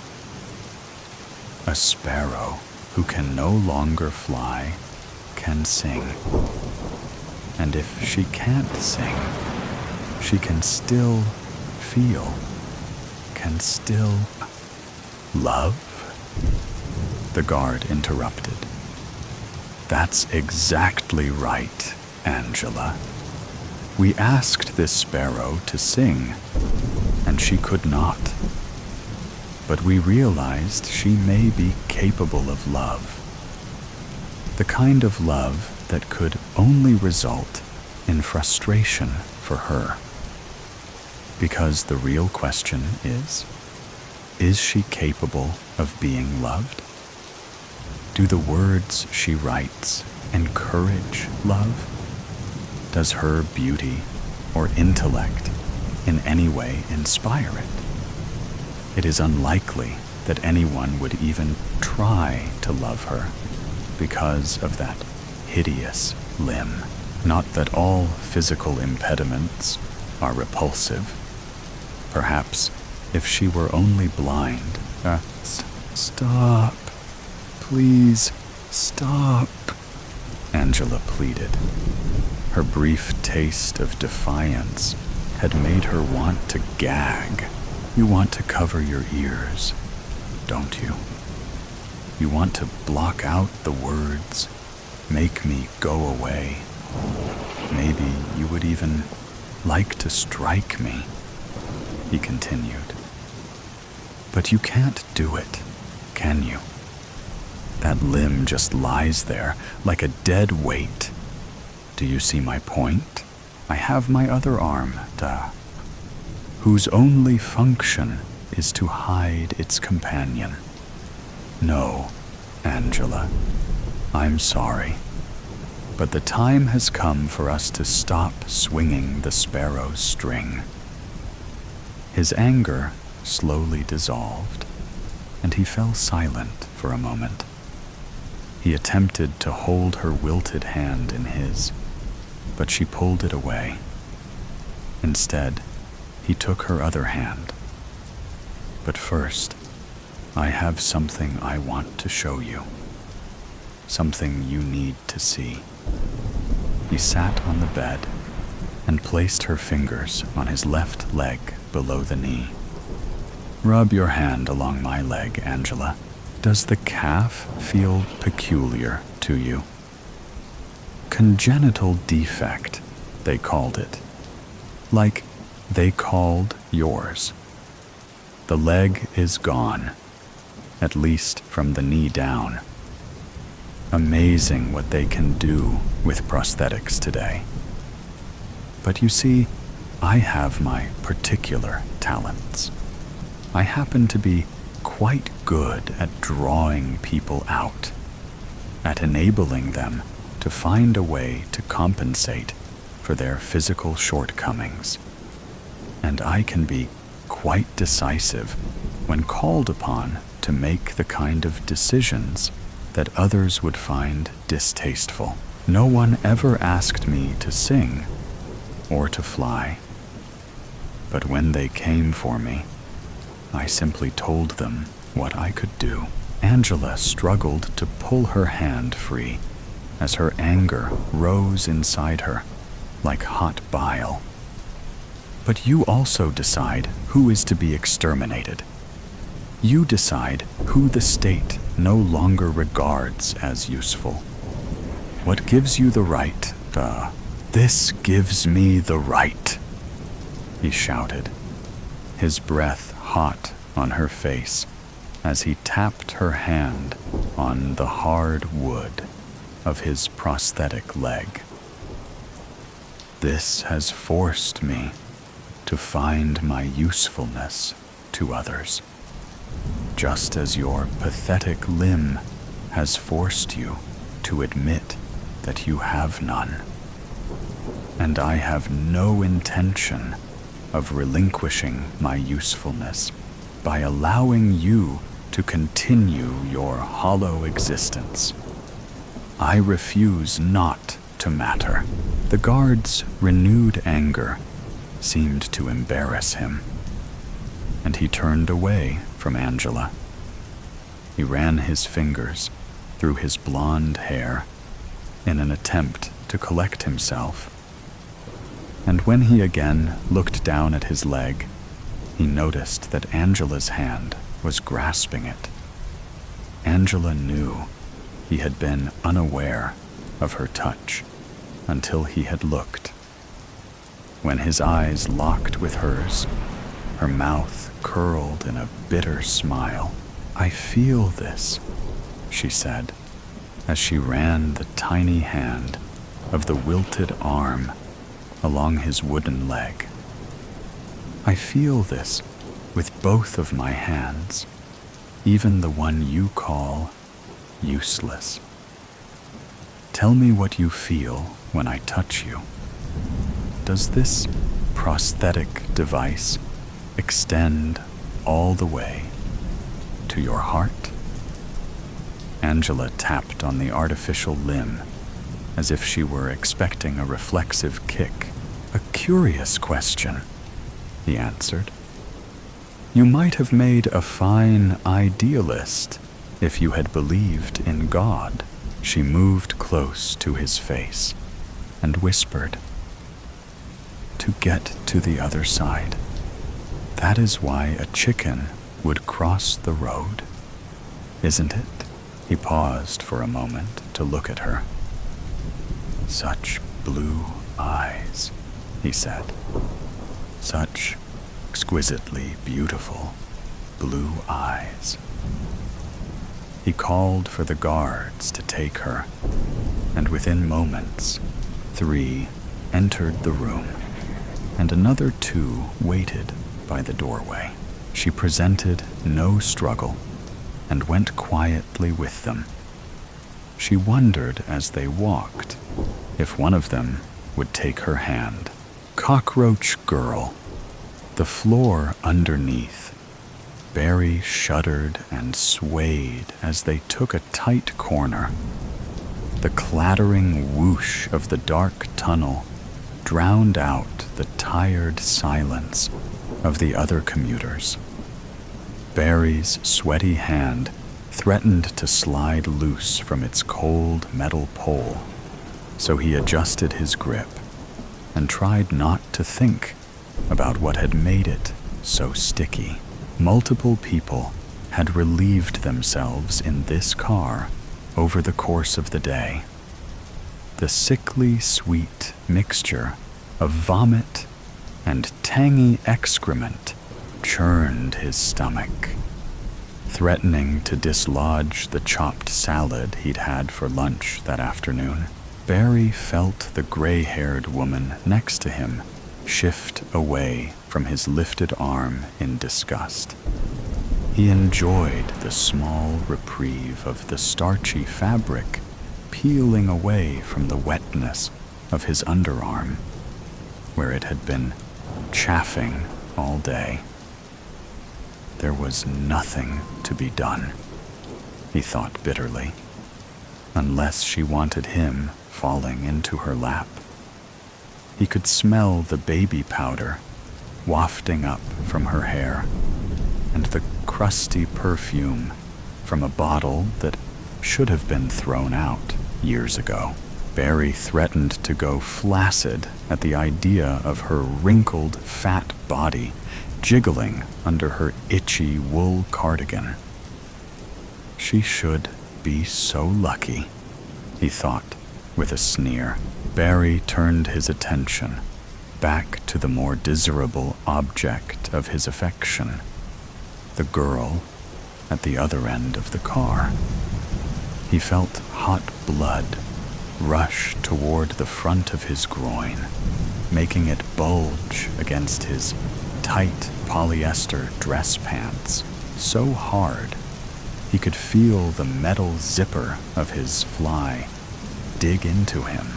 "A sparrow who can no longer fly can sing. And if she can't sing, she can still feel, can still love?" The guard interrupted. "That's exactly right, Angela. We asked this sparrow to sing, and she could not. But we realized she may be capable of love. The kind of love that could only result in frustration for her. Because the real question is she capable of being loved? Do the words she writes encourage love? Does her beauty or intellect in any way inspire it? It is unlikely that anyone would even try to love her because of that hideous limb. Not that all physical impediments are repulsive. Perhaps if she were only blind. Stop. Please, stop. Angela pleaded. Her brief taste of defiance had made her want to gag. You want to cover your ears, don't you? You want to block out the words, make me go away. Maybe you would even like to strike me he continued. But you can't do it, can you? That limb just lies there like a dead weight. Do you see my point? I have my other arm, whose only function is to hide its companion. No, Angela, I'm sorry, but the time has come for us to stop swinging the sparrow's string. His anger slowly dissolved, and he fell silent for a moment. He attempted to hold her wilted hand in his, but she pulled it away. Instead, he took her other hand. But first, I have something I want to show you. Something you need to see. He sat on the bed and placed her fingers on his left leg below the knee. Rub your hand along my leg, Angela. Does the calf feel peculiar to you? Congenital defect, they called it. Like they called yours. The leg is gone, at least from the knee down. Amazing what they can do with prosthetics today. But you see, I have my particular talents. I happen to be quite good at drawing people out, at enabling them to find a way to compensate for their physical shortcomings. And I can be quite decisive when called upon to make the kind of decisions that others would find distasteful. No one ever asked me to sing or to fly. But when they came for me, I simply told them what I could do. Angela struggled to pull her hand free as her anger rose inside her like hot bile. But you also decide who is to be exterminated. You decide who the state no longer regards as useful. What gives you the right? This gives me the right, he shouted, his breath hot on her face as he tapped her hand on the hard wood of his prosthetic leg. This has forced me to find my usefulness to others, just as your pathetic limb has forced you to admit that you have none. And I have no intention of relinquishing my usefulness by allowing you to continue your hollow existence. I refuse not to matter. The guard's renewed anger seemed to embarrass him, and he turned away from Angela. He ran his fingers through his blonde hair in an attempt to collect himself. And when he again looked down at his leg, he noticed that Angela's hand was grasping it. Angela knew he had been unaware of her touch until he had looked. When his eyes locked with hers, her mouth curled in a bitter smile. I feel this, she said, as she ran the tiny hand of the wilted arm along his wooden leg. I feel this with both of my hands, even the one you call useless. Tell me what you feel when I touch you. Does this prosthetic device extend all the way to your heart? Angela tapped on the artificial limb as if she were expecting a reflexive kick. A curious question, he answered. You might have made a fine idealist if you had believed in God. She moved close to his face and whispered, to get to the other side. That is why a chicken would cross the road, isn't it? He paused for a moment to look at her. Such blue eyes, he said. Such exquisitely beautiful blue eyes. He called for the guards to take her, and within moments, 3 entered the room, and another 2 waited by the doorway. She presented no struggle and went quietly with them. She wondered as they walked if one of them would take her hand. Cockroach Girl. The floor underneath. Barry shuddered and swayed as they took a tight corner. The clattering whoosh of the dark tunnel drowned out the tired silence of the other commuters. Barry's sweaty hand threatened to slide loose from its cold metal pole, so he adjusted his grip and tried not to think about what had made it so sticky. Multiple people had relieved themselves in this car over the course of the day. The sickly sweet mixture of vomit and tangy excrement churned his stomach, threatening to dislodge the chopped salad he'd had for lunch that afternoon. Barry felt the gray-haired woman next to him shift away from his lifted arm in disgust. He enjoyed the small reprieve of the starchy fabric peeling away from the wetness of his underarm, where it had been chafing all day. There was nothing to be done, he thought bitterly, unless she wanted him falling into her lap. He could smell the baby powder wafting up from her hair, and the crusty perfume from a bottle that should have been thrown out years ago. Barry threatened to go flaccid at the idea of her wrinkled, fat body jiggling under her itchy wool cardigan. She should be so lucky, he thought with a sneer. Barry turned his attention back to the more desirable object of his affection, the girl at the other end of the car. He felt hot blood rush toward the front of his groin, making it bulge against his tight polyester dress pants so hard he could feel the metal zipper of his fly dig into him.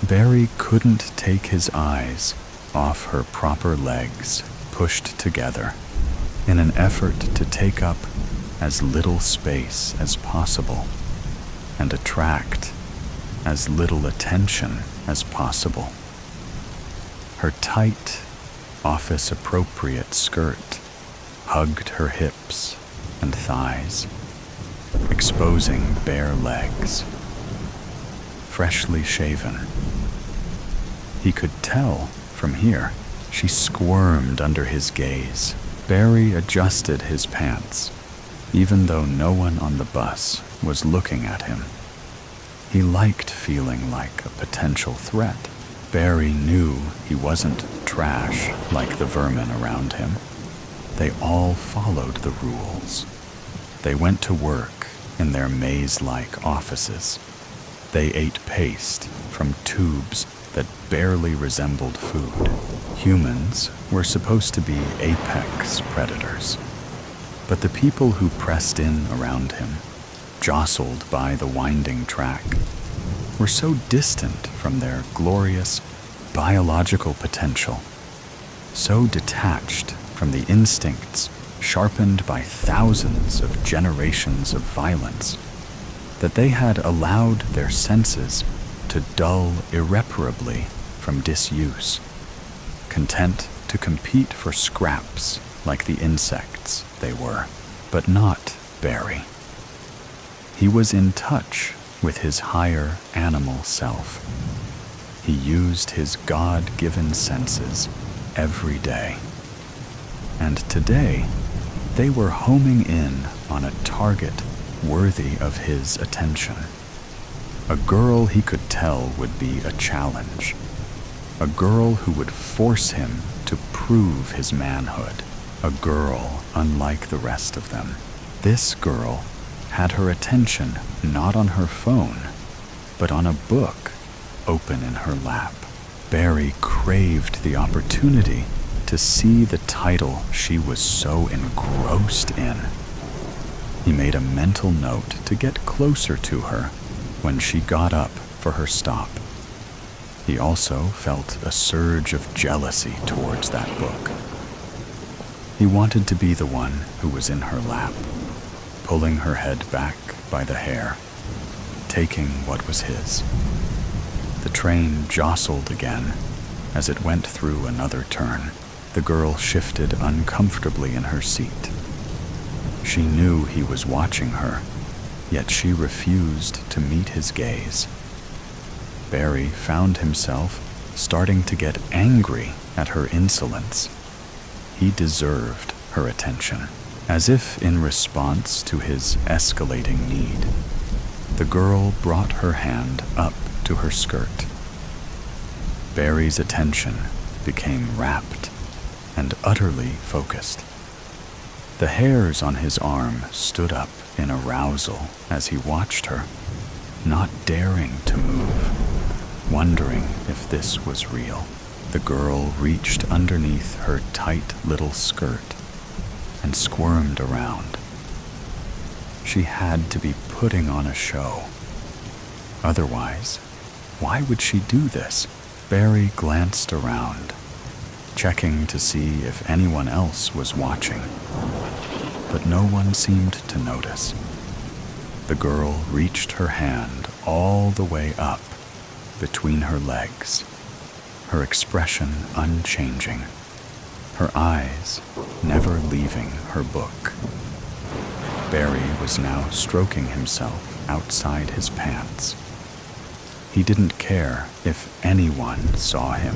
Barry couldn't take his eyes off her proper legs pushed together in an effort to take up as little space as possible and attract as little attention as possible. Her tight, office-appropriate skirt hugged her hips and thighs, exposing bare legs, freshly shaven. He could tell from here. She squirmed under his gaze. Barry adjusted his pants, even though no one on the bus was looking at him. He liked feeling like a potential threat. Barry knew he wasn't trash like the vermin around him. They all followed the rules. They went to work in their maze-like offices. They ate paste from tubes that barely resembled food. Humans were supposed to be apex predators, but the people who pressed in around him, jostled by the winding track, were so distant from their glorious biological potential, so detached from the instincts sharpened by thousands of generations of violence, that they had allowed their senses to dull irreparably from disuse, content to compete for scraps like the insects they were. But not Barry. He was in touch with his higher animal self. He used his God-given senses every day. And today, they were homing in on a target worthy of his attention. A girl he could tell would be a challenge. A girl who would force him to prove his manhood. A girl unlike the rest of them. This girl had her attention not on her phone, but on a book open in her lap. Barry craved the opportunity to see the title she was so engrossed in. He made a mental note to get closer to her when she got up for her stop. He also felt a surge of jealousy towards that book. He wanted to be the one who was in her lap, pulling her head back by the hair, taking what was his. The train jostled again as it went through another turn. The girl shifted uncomfortably in her seat. She knew he was watching her, yet she refused to meet his gaze. Barry found himself starting to get angry at her insolence. He deserved her attention. As if in response to his escalating need, the girl brought her hand up to her skirt. Barry's attention became rapt and utterly focused. The hairs on his arm stood up in arousal as he watched her, not daring to move, wondering if this was real. The girl reached underneath her tight little skirt and squirmed around. She had to be putting on a show. Otherwise, why would she do this? Barry glanced around, checking to see if anyone else was watching, but no one seemed to notice. The girl reached her hand all the way up between her legs, her expression unchanging, her eyes never leaving her book. Barry was now stroking himself outside his pants. He didn't care if anyone saw him.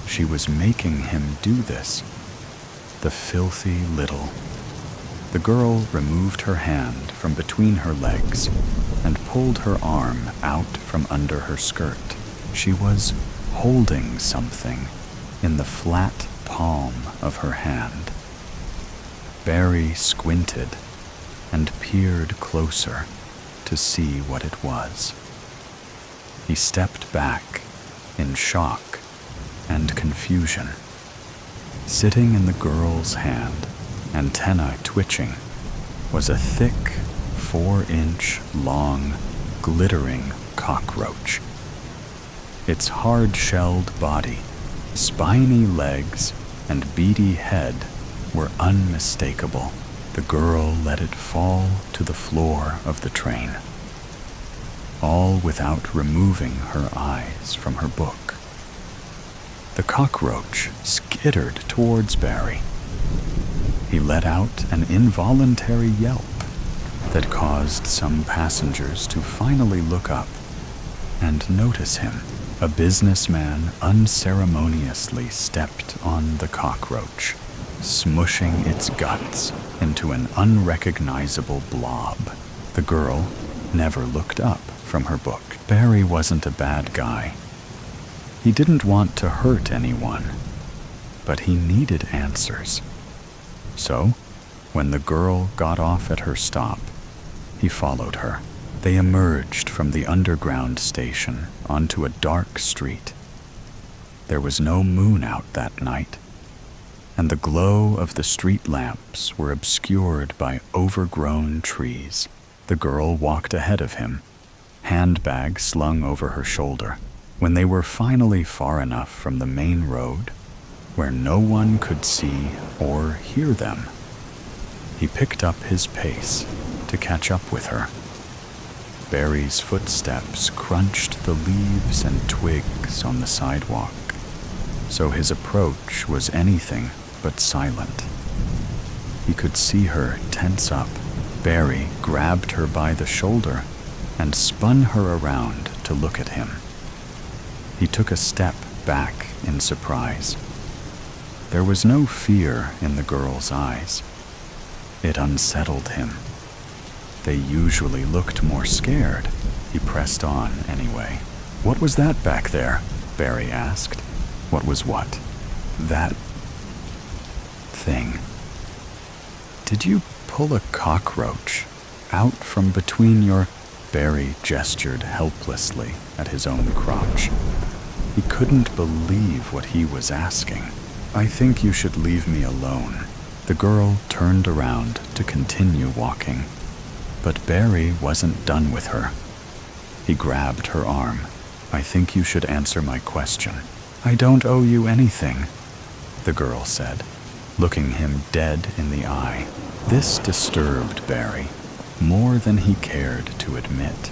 She was making him do this. The filthy little. The girl removed her hand from between her legs and pulled her arm out from under her skirt. She was holding something in the flat palm of her hand. Barry squinted and peered closer to see what it was. He stepped back in shock and confusion. Sitting in the girl's hand, antennae twitching, was a thick, 4-inch long, glittering cockroach. Its hard-shelled body, spiny legs, and beady head were unmistakable. The girl let it fall to the floor of the train, all without removing her eyes from her book. The cockroach skittered towards Barry. He let out an involuntary yelp that caused some passengers to finally look up and notice him. A businessman unceremoniously stepped on the cockroach, smushing its guts into an unrecognizable blob. The girl never looked up from her book. Barry wasn't a bad guy. He didn't want to hurt anyone, but he needed answers. So, when the girl got off at her stop, he followed her. They emerged from the underground station onto a dark street. There was no moon out that night, and the glow of the street lamps were obscured by overgrown trees. The girl walked ahead of him, handbag slung over her shoulder. When they were finally far enough from the main road, where no one could see or hear them, he picked up his pace to catch up with her. Barry's footsteps crunched the leaves and twigs on the sidewalk, so his approach was anything but silent. He could see her tense up. Barry grabbed her by the shoulder and spun her around to look at him. He took a step back in surprise. There was no fear in the girl's eyes. It unsettled him. They usually looked more scared. He pressed on anyway. "What was that back there?" Barry asked. "What was what?" "That thing. Did you pull a cockroach out from between your... Barry gestured helplessly at his own crotch. He couldn't believe what he was asking. I think you should leave me alone. The girl turned around to continue walking, but Barry wasn't done with her. He grabbed her arm. I think you should answer my question. I don't owe you anything, the girl said, looking him dead in the eye. This disturbed Barry more than he cared to admit.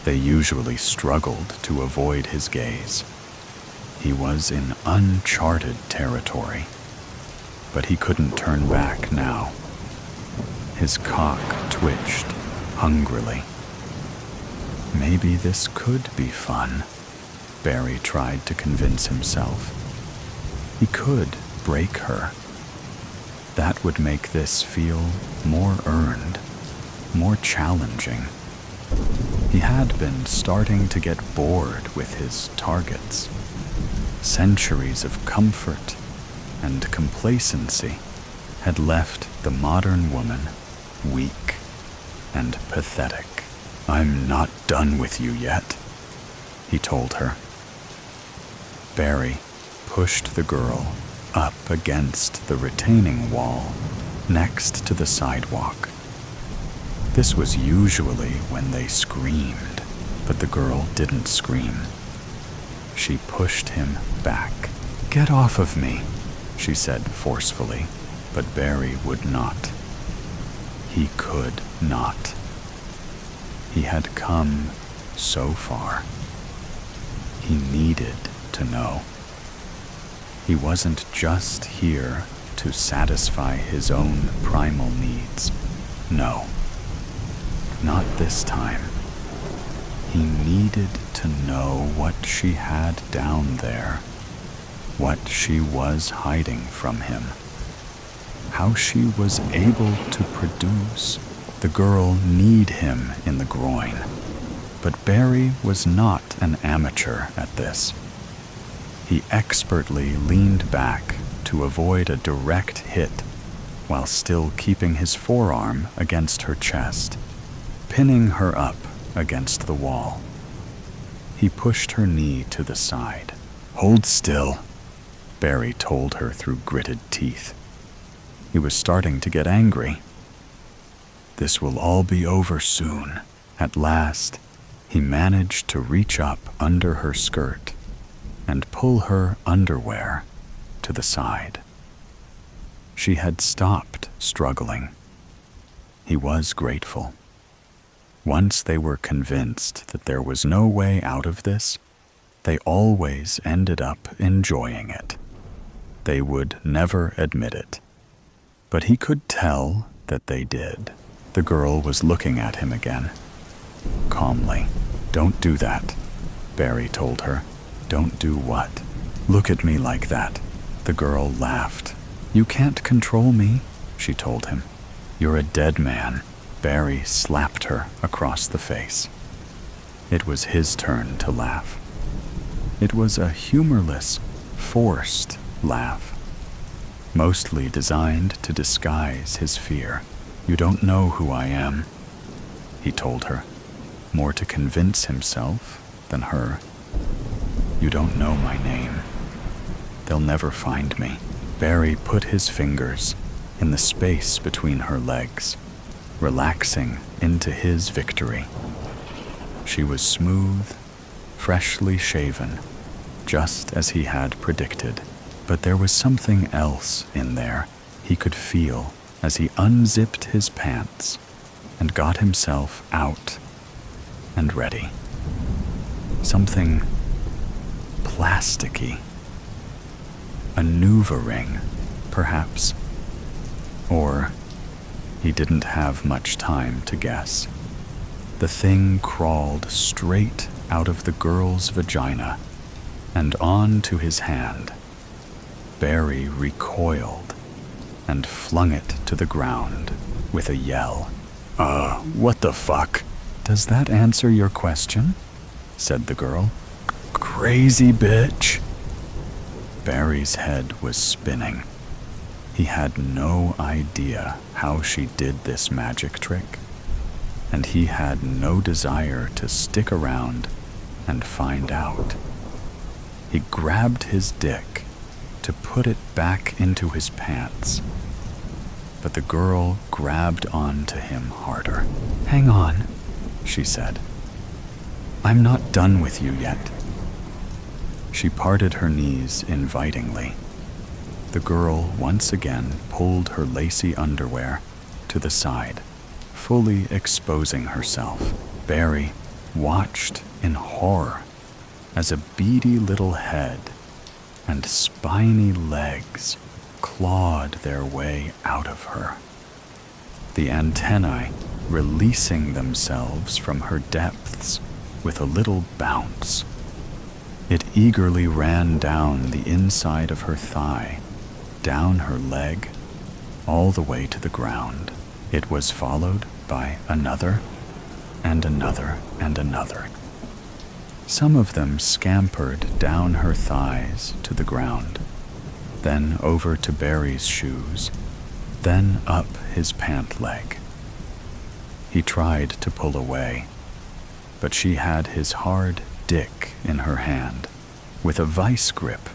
They usually struggled to avoid his gaze. He was in uncharted territory, but he couldn't turn back now. His cock twitched hungrily. Maybe this could be fun, Barry tried to convince himself. He could break her. That would make this feel more earned, more challenging. He had been starting to get bored with his targets. Centuries of comfort and complacency had left the modern woman weak and pathetic. I'm not done with you yet, he told her. Barry pushed the girl up against the retaining wall next to the sidewalk. This was usually when they screamed, but the girl didn't scream. She pushed him back. Get off of me, she said forcefully, but Barry would not. He could not. He had come so far. He needed to know. He wasn't just here to satisfy his own primal needs. No, not this time. He needed to know what she had down there, what she was hiding from him, how she was able to produce. The girl kneed him in the groin, but Barry was not an amateur at this. He expertly leaned back to avoid a direct hit while still keeping his forearm against her chest, pinning her up against the wall. He pushed her knee to the side. Hold still, Barry told her through gritted teeth. He was starting to get angry. This will all be over soon. At last, he managed to reach up under her skirt and pull her underwear to the side. She had stopped struggling. He was grateful. Once they were convinced that there was no way out of this, they always ended up enjoying it. They would never admit it, but he could tell that they did. The girl was looking at him again, calmly. Don't do that, Barry told her. Don't do what? Look at me like that. The girl laughed. You can't control me, she told him. You're a dead man. Barry slapped her across the face. It was his turn to laugh. It was a humorless, forced laugh, mostly designed to disguise his fear. You don't know who I am, he told her, more to convince himself than her. You don't know my name. They'll never find me. Barry put his fingers in the space between her legs, relaxing into his victory. She was smooth, freshly shaven, just as he had predicted. But there was something else in there he could feel as he unzipped his pants and got himself out and ready. Something plasticky. A Nuva ring, perhaps. Or he didn't have much time to guess. The thing crawled straight out of the girl's vagina and onto his hand. Barry recoiled and flung it to the ground with a yell. What the fuck? Does that answer your question? Said the girl. Crazy bitch. Barry's head was spinning. He had no idea how she did this magic trick, and he had no desire to stick around and find out. He grabbed his dick to put it back into his pants, but the girl grabbed onto him harder. "Hang on," she said. "I'm not done with you yet." She parted her knees invitingly. The girl once again pulled her lacy underwear to the side, fully exposing herself. Barry watched in horror as a beady little head and spiny legs clawed their way out of her, the antennae releasing themselves from her depths with a little bounce. It eagerly ran down the inside of her thigh, down her leg, all the way to the ground. It was followed by another and another and another. Some of them scampered down her thighs to the ground, then over to Barry's shoes, then up his pant leg. He tried to pull away, but she had his hard dick in her hand with a vice grip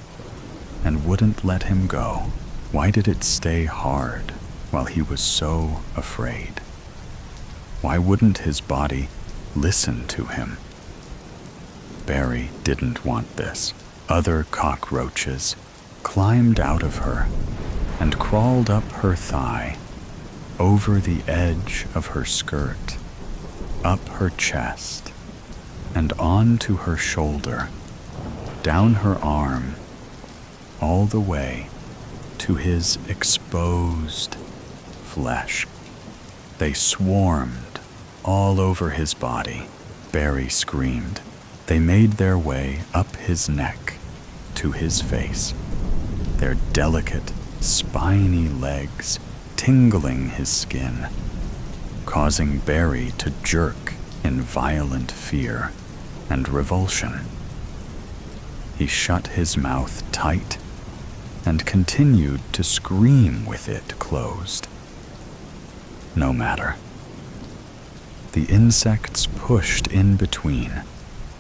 and wouldn't let him go. Why did it stay hard while he was so afraid? Why wouldn't his body listen to him? Barry didn't want this. Other cockroaches climbed out of her and crawled up her thigh, over the edge of her skirt, up her chest, and onto her shoulder, down her arm, all the way to his exposed flesh. They swarmed all over his body. Barry screamed. They made their way up his neck to his face, their delicate, spiny legs tingling his skin, causing Barry to jerk in violent fear and revulsion. He shut his mouth tight and continued to scream with it closed. No matter. The insects pushed in between,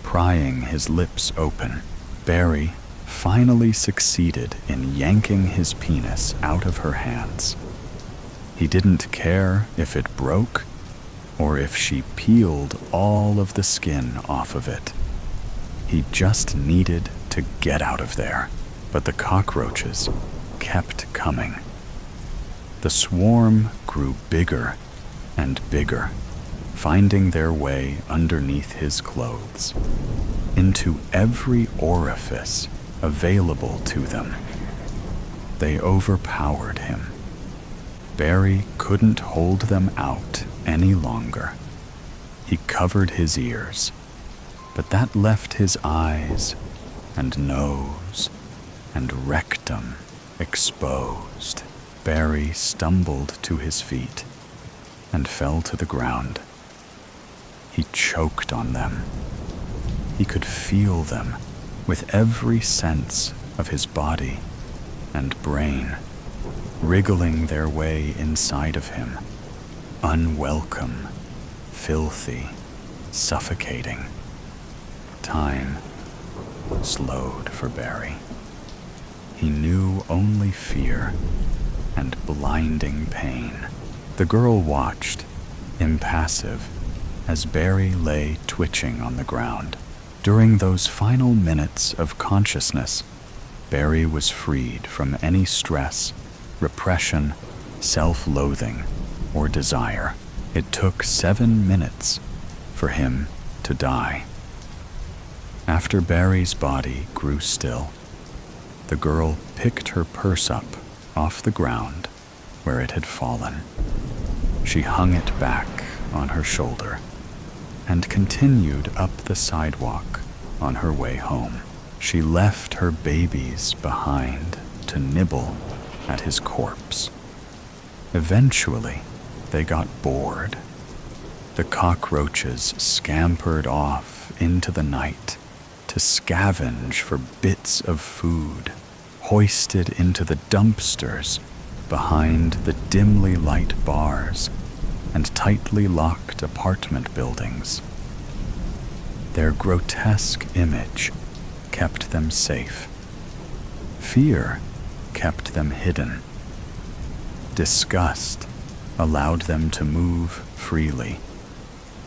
prying his lips open. Barry finally succeeded in yanking his penis out of her hands. He didn't care if it broke or if she peeled all of the skin off of it. He just needed to get out of there. But the cockroaches kept coming. The swarm grew bigger and bigger, finding their way underneath his clothes, into every orifice available to them. They overpowered him. Barry couldn't hold them out any longer. He covered his ears, but that left his eyes and nose and rectum exposed. Barry stumbled to his feet and fell to the ground. He choked on them. He could feel them with every sense of his body and brain, wriggling their way inside of him, unwelcome, filthy, suffocating. Time slowed for Barry. He knew only fear and blinding pain. The girl watched, impassive, as Barry lay twitching on the ground. During those final minutes of consciousness, Barry was freed from any stress, repression, self-loathing, or desire. It took 7 minutes for him to die. After Barry's body grew still, the girl picked her purse up off the ground where it had fallen. She hung it back on her shoulder and continued up the sidewalk on her way home. She left her babies behind to nibble at his corpse. Eventually, they got bored. The cockroaches scampered off into the night to scavenge for bits of food, hoisted into the dumpsters behind the dimly lit bars and tightly locked apartment buildings. Their grotesque image kept them safe. Fear kept them hidden. Disgust allowed them to move freely,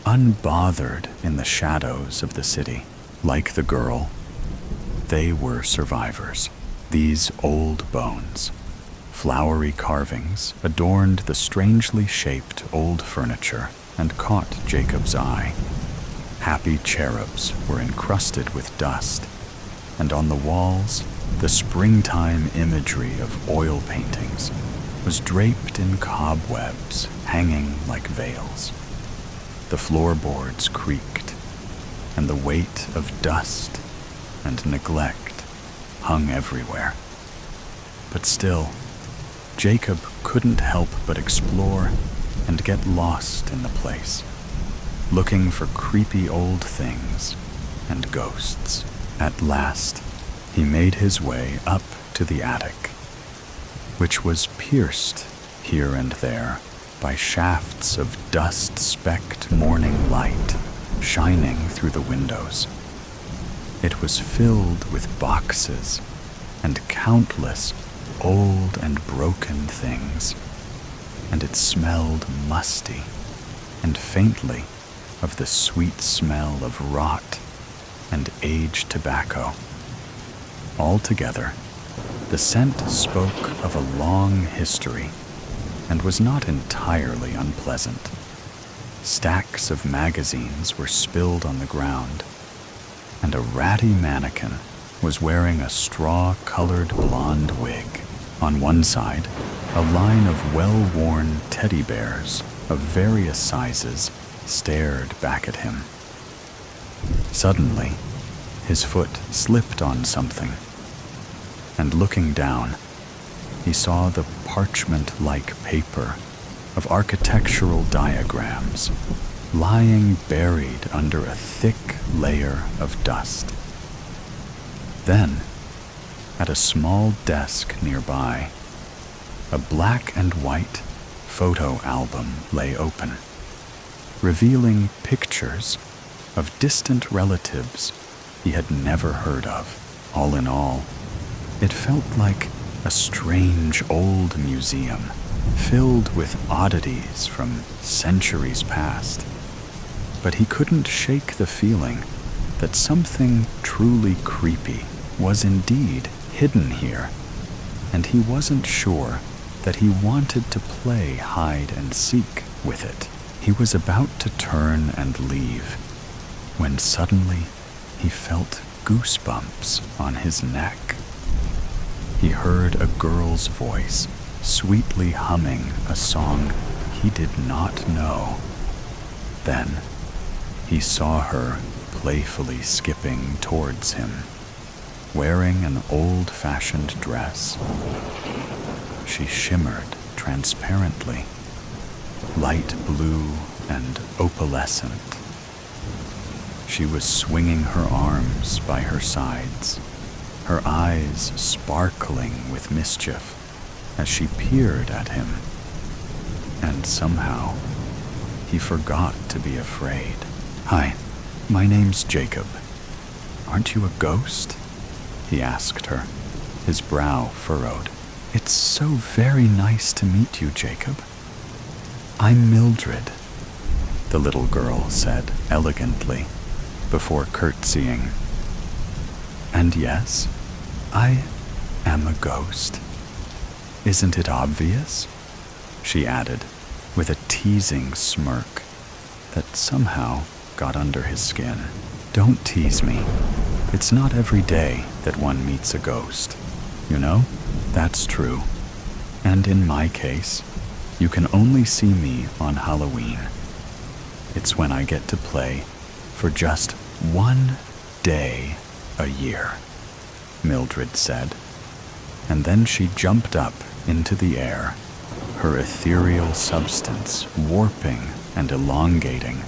unbothered in the shadows of the city. Like the girl, they were survivors. These old bones, flowery carvings, adorned the strangely shaped old furniture and caught Jacob's eye. Happy cherubs were encrusted with dust, and on the walls, the springtime imagery of oil paintings was draped in cobwebs, hanging like veils. The floorboards creaked, and the weight of dust and neglect hung everywhere. But still, Jacob couldn't help but explore and get lost in the place, looking for creepy old things and ghosts. At last, he made his way up to the attic, which was pierced here and there by shafts of dust-specked morning light shining through the windows. It was filled with boxes and countless old and broken things, and it smelled musty and faintly of the sweet smell of rot and aged tobacco. Altogether, the scent spoke of a long history and was not entirely unpleasant. Stacks of magazines were spilled on the ground, and a ratty mannequin was wearing a straw-colored blonde wig. On one side, a line of well-worn teddy bears of various sizes stared back at him. Suddenly, his foot slipped on something, and looking down, he saw the parchment-like paper of architectural diagrams lying buried under a thick layer of dust. Then, at a small desk nearby, a black and white photo album lay open, revealing pictures of distant relatives he had never heard of. All in all, it felt like a strange old museum filled with oddities from centuries past. But he couldn't shake the feeling that something truly creepy was indeed hidden here, and he wasn't sure that he wanted to play hide and seek with it. He was about to turn and leave when suddenly he felt goosebumps on his neck. He heard a girl's voice sweetly humming a song he did not know. Then he saw her playfully skipping towards him, wearing an old-fashioned dress. She shimmered transparently, light blue and opalescent. She was swinging her arms by her sides, her eyes sparkling with mischief as she peered at him. And somehow, he forgot to be afraid. "Hi, my name's Jacob. Aren't you a ghost?" he asked her, his brow furrowed. "It's so very nice to meet you, Jacob. I'm Mildred," the little girl said elegantly, before curtsying. "And yes, I am a ghost. Isn't it obvious?" she added, with a teasing smirk that somehow got under his skin. "Don't tease me. It's not every day that one meets a ghost. You know, that's true. And in my case, you can only see me on Halloween. It's when I get to play for just one day a year," Mildred said. And then she jumped up into the air, her ethereal substance warping and elongating,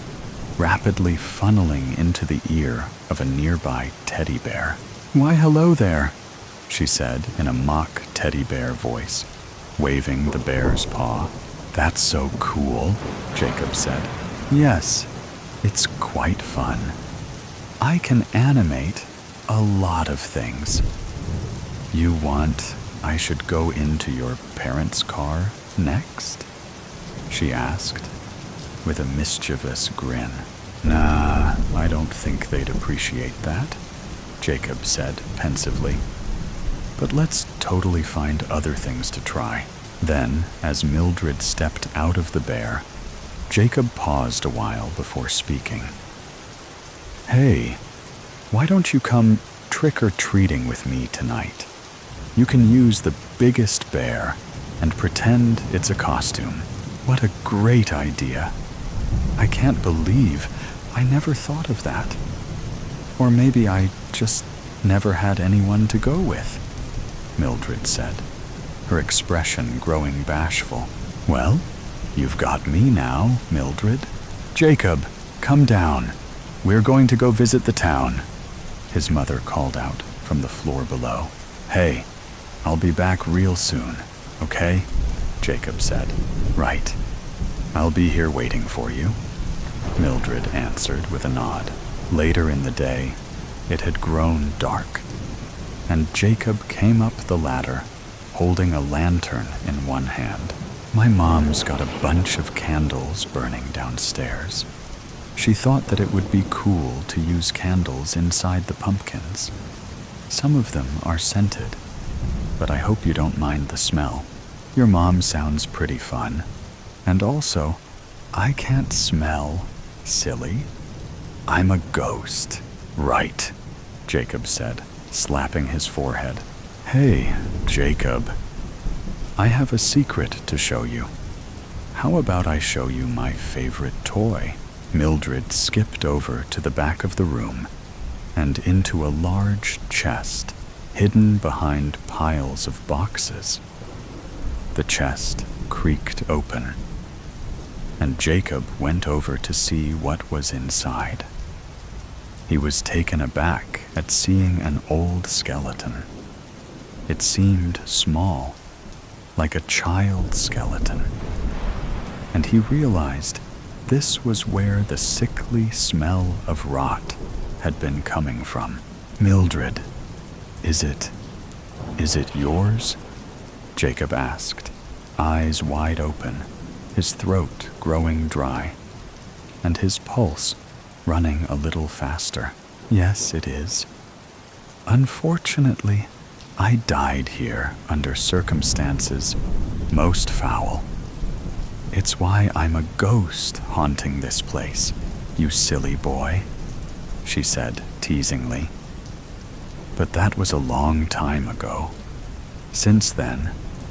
rapidly funneling into the ear of a nearby teddy bear. "Why, hello there," she said in a mock teddy bear voice. waving the bear's paw. "That's so cool," Jacob said. "Yes, it's quite fun. I can animate a lot of things." "You want I should go into your parents' car next?" she asked, with a mischievous grin. "Nah, I don't think they'd appreciate that," Jacob said pensively. "But let's totally find other things to try." Then, as Mildred stepped out of the bear, Jacob paused a while before speaking. "Hey, why don't you come trick-or-treating with me tonight? You can use the biggest bear and pretend it's a costume." "What a great idea. I can't believe I never thought of that. Or maybe I just never had anyone to go with," Mildred said, her expression growing bashful. "Well, you've got me now, Mildred. Jacob, come down. We're going to go visit the town," his mother called out from the floor below. "Hey, I'll be back real soon, okay?" Jacob said. "Right. I'll be here waiting for you," Mildred answered with a nod. Later in the day, it had grown dark, and Jacob came up the ladder, holding a lantern in one hand. "My mom's got a bunch of candles burning downstairs. She thought that it would be cool to use candles inside the pumpkins. Some of them are scented, but I hope you don't mind the smell. Your mom sounds pretty fun. And also, I can't smell, silly. I'm a ghost." "Right," Jacob said, slapping his forehead. "Hey, Jacob, I have a secret to show you. How about I show you my favorite toy?" Mildred skipped over to the back of the room and into a large chest hidden behind piles of boxes. The chest creaked open, and Jacob went over to see what was inside. He was taken aback at seeing an old skeleton. It seemed small, like a child's skeleton, and he realized this was where the sickly smell of rot had been coming from. "Mildred, is it yours?" Jacob asked, eyes wide open, his throat growing dry, and his pulse running a little faster. "Yes, it is. Unfortunately, I died here under circumstances most foul. It's why I'm a ghost haunting this place, you silly boy," she said teasingly. "But that was a long time ago. Since then,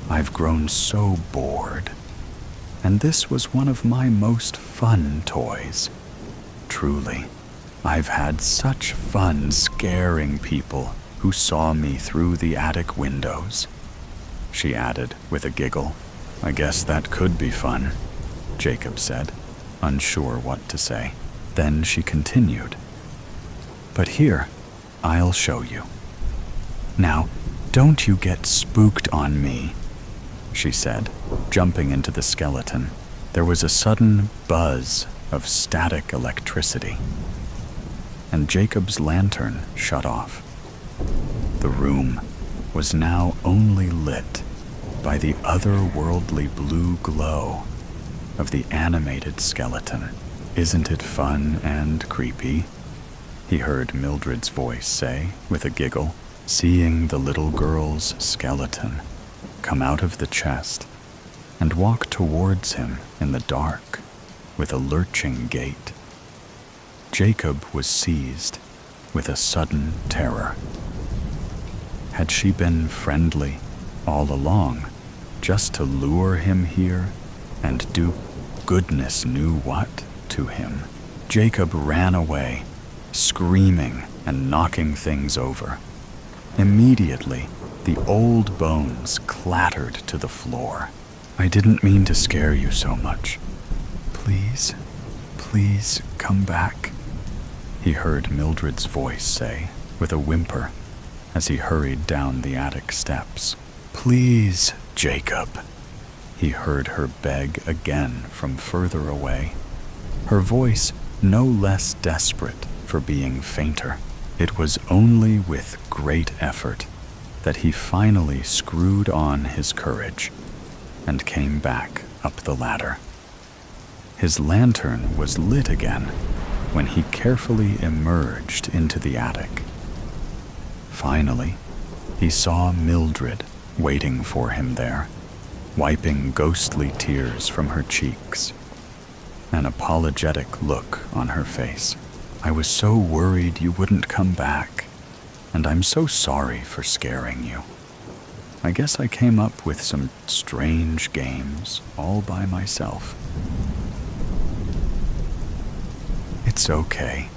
I've grown so bored, and this was one of my most fun toys. Truly, I've had such fun scaring people who saw me through the attic windows," she added with a giggle. "I guess that could be fun," Jacob said, unsure what to say. Then she continued, "But here, I'll show you. Now, don't you get spooked on me," she said, jumping into the skeleton. There was a sudden buzz of static electricity, and Jacob's lantern shut off. The room was now only lit by the otherworldly blue glow of the animated skeleton. "Isn't it fun and creepy?" he heard Mildred's voice say with a giggle, seeing the little girl's skeleton come out of the chest and walk towards him in the dark with a lurching gait. Jacob was seized with a sudden terror. Had she been friendly all along, just to lure him here and do goodness knew what to him? Jacob ran away, screaming and knocking things over. Immediately, the old bones clattered to the floor. "I didn't mean to scare you so much. Please, please come back," he heard Mildred's voice say with a whimper as he hurried down the attic steps. "Please, Jacob," He heard her beg again from further away, her voice no less desperate for being fainter. It was only with great effort that he finally screwed on his courage and came back up the ladder. His lantern was lit again when he carefully emerged into the attic. Finally, he saw Mildred waiting for him there, wiping ghostly tears from her cheeks, an apologetic look on her face. "I was so worried you wouldn't come back, and I'm so sorry for scaring you. I guess I came up with some strange games all by myself." "It's okay,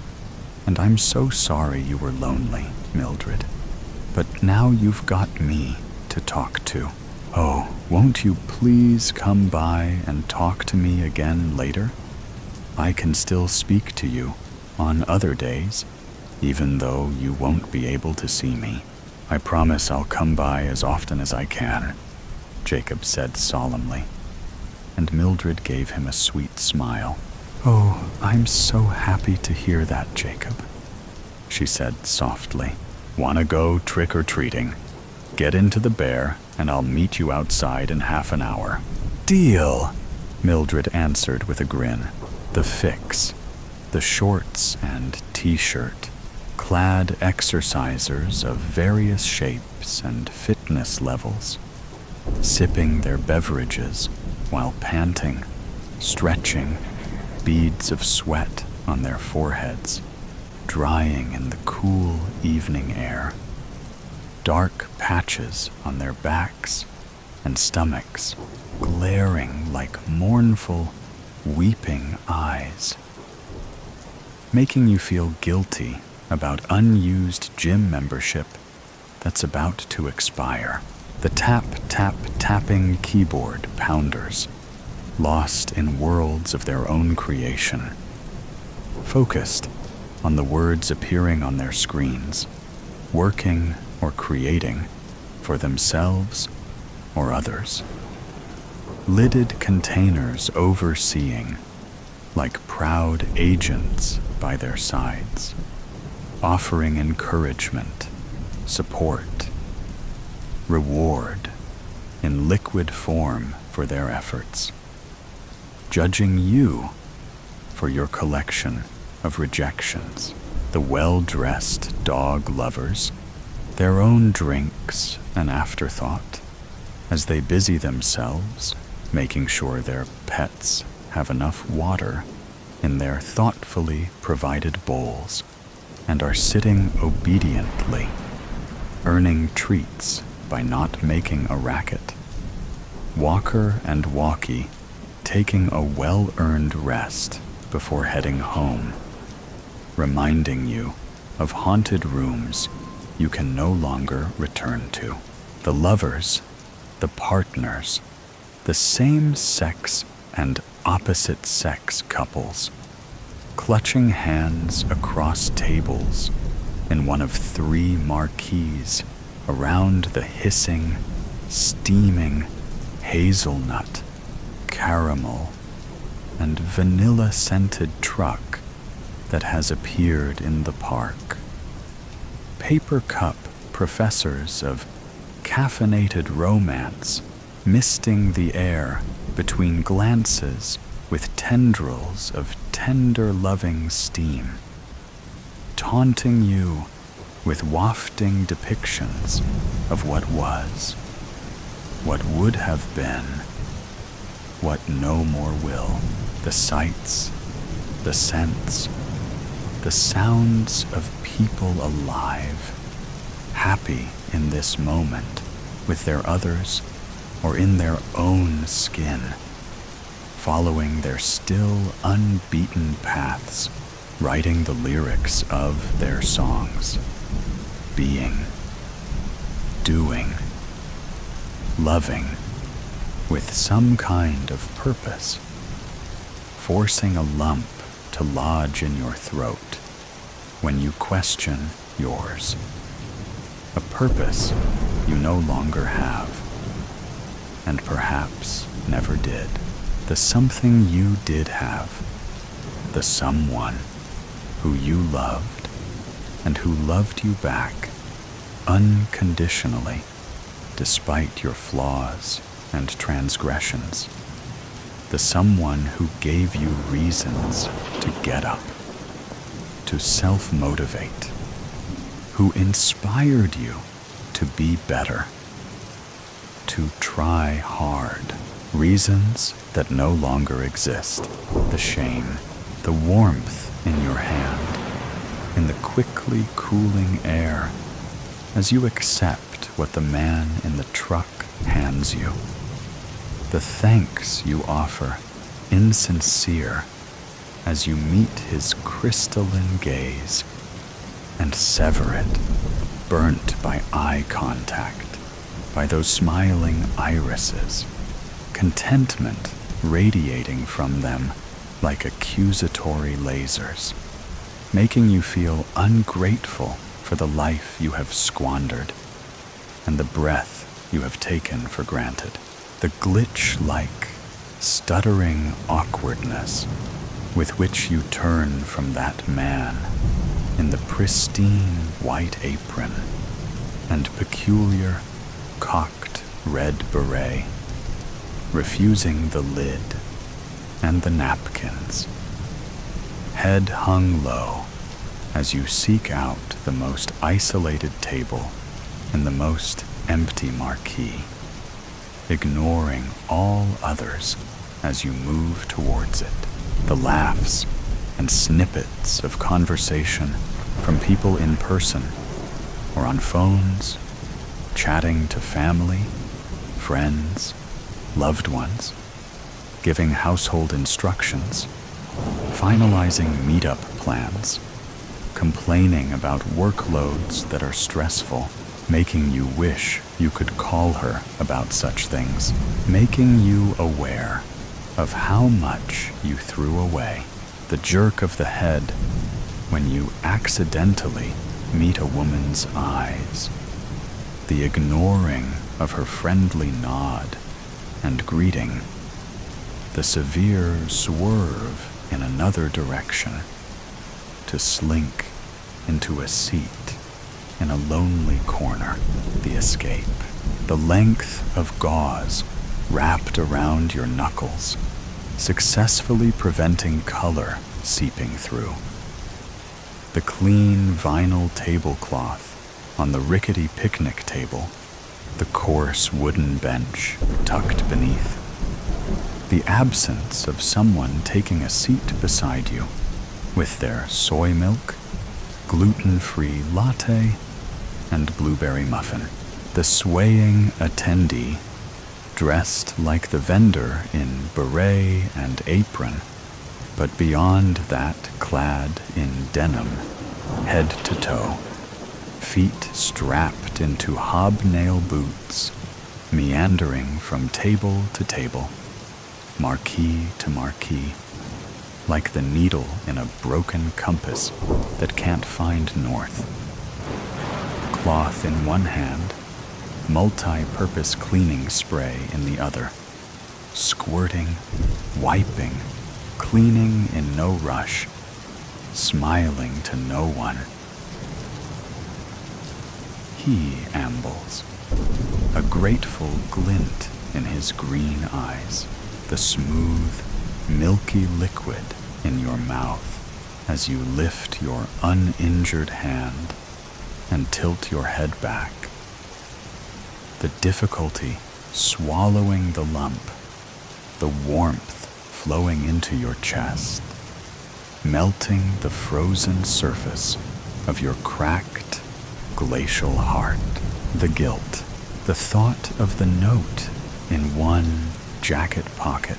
and I'm so sorry you were lonely, Mildred. But now you've got me to talk to. Oh, won't you please come by and talk to me again later? I can still speak to you on other days, even though you won't be able to see me. I promise I'll come by as often as I can," Jacob said solemnly, and Mildred gave him a sweet smile. "Oh, I'm so happy to hear that, Jacob," she said softly. "Wanna go trick-or-treating? Get into the bear, and I'll meet you outside in half an hour." "Deal," Mildred answered with a grin. The fix, the shorts and t-shirt, clad exercisers of various shapes and fitness levels, sipping their beverages while panting, stretching, beads of sweat on their foreheads, drying in the cool evening air, dark patches on their backs and stomachs, glaring like mournful, weeping eyes, making you feel guilty about unused gym membership that's about to expire. The tap-tap-tapping keyboard pounders, lost in worlds of their own creation, focused on the words appearing on their screens, working or creating for themselves or others. Lidded containers overseeing, like proud agents by their sides, offering encouragement, support, reward in liquid form for their efforts, judging you for your collection of rejections. The well-dressed dog lovers, their own drinks an afterthought, as they busy themselves making sure their pets have enough water in their thoughtfully provided bowls and are sitting obediently, earning treats by not making a racket. Walker and walkie taking a well-earned rest before heading home, reminding you of haunted rooms you can no longer return to. The lovers, the partners, the same-sex and opposite-sex couples, clutching hands across tables in one of 3 marquees around the hissing, steaming hazelnut, caramel, and vanilla-scented truck that has appeared in the park. Paper cup professors of caffeinated romance misting the air between glances with tendrils of tender loving steam, taunting you with wafting depictions of what was, what would have been, what no more will. The sights, the scents, the sounds of people alive, happy in this moment with their others or in their own skin, following their still unbeaten paths, writing the lyrics of their songs, being, doing, loving with some kind of purpose, forcing a lump to lodge in your throat when you question yours, a purpose you no longer have, and perhaps never did. The something you did have. The someone who you loved and who loved you back unconditionally, despite your flaws and transgressions. The someone who gave you reasons to get up, to self-motivate, who inspired you to be better, to try hard. Reasons that no longer exist. The shame, the warmth in your hand, in the quickly cooling air, as you accept what the man in the truck hands you. The thanks you offer, insincere, as you meet his crystalline gaze and sever it, burnt by eye contact, by those smiling irises, contentment radiating from them like accusatory lasers, making you feel ungrateful for the life you have squandered and the breath you have taken for granted. The glitch-like, stuttering awkwardness with which you turn from that man in the pristine white apron and peculiar cocked red beret, refusing the lid and the napkins, head hung low as you seek out the most isolated table and the most empty marquee, ignoring all others as you move towards it. The laughs and snippets of conversation from people in person or on phones, chatting to family, friends, loved ones, giving household instructions, finalizing meetup plans, complaining about workloads that are stressful, making you wish you could call her about such things, making you aware of how much you threw away, the jerk of the head when you accidentally meet a woman's eyes, the ignoring of her friendly nod and greeting, the severe swerve in another direction, to slink into a seat in a lonely corner, the escape, the length of gauze wrapped around your knuckles, successfully preventing color seeping through, the clean vinyl tablecloth on the rickety picnic table, the coarse wooden bench tucked beneath, the absence of someone taking a seat beside you with their soy milk, gluten-free latte, and blueberry muffin, the swaying attendee dressed like the vendor in beret and apron, but beyond that clad in denim, head to toe, feet strapped into hobnail boots, meandering from table to table, marquee to marquee, like the needle in a broken compass that can't find north. Cloth in one hand, multi-purpose cleaning spray in the other, squirting, wiping, cleaning in no rush, smiling to no one. He ambles, a grateful glint in his green eyes, the smooth, milky liquid in your mouth as you lift your uninjured hand and tilt your head back. The difficulty swallowing the lump, the warmth flowing into your chest, melting the frozen surface of your cracked, glacial heart, the guilt, the thought of the note in one jacket pocket,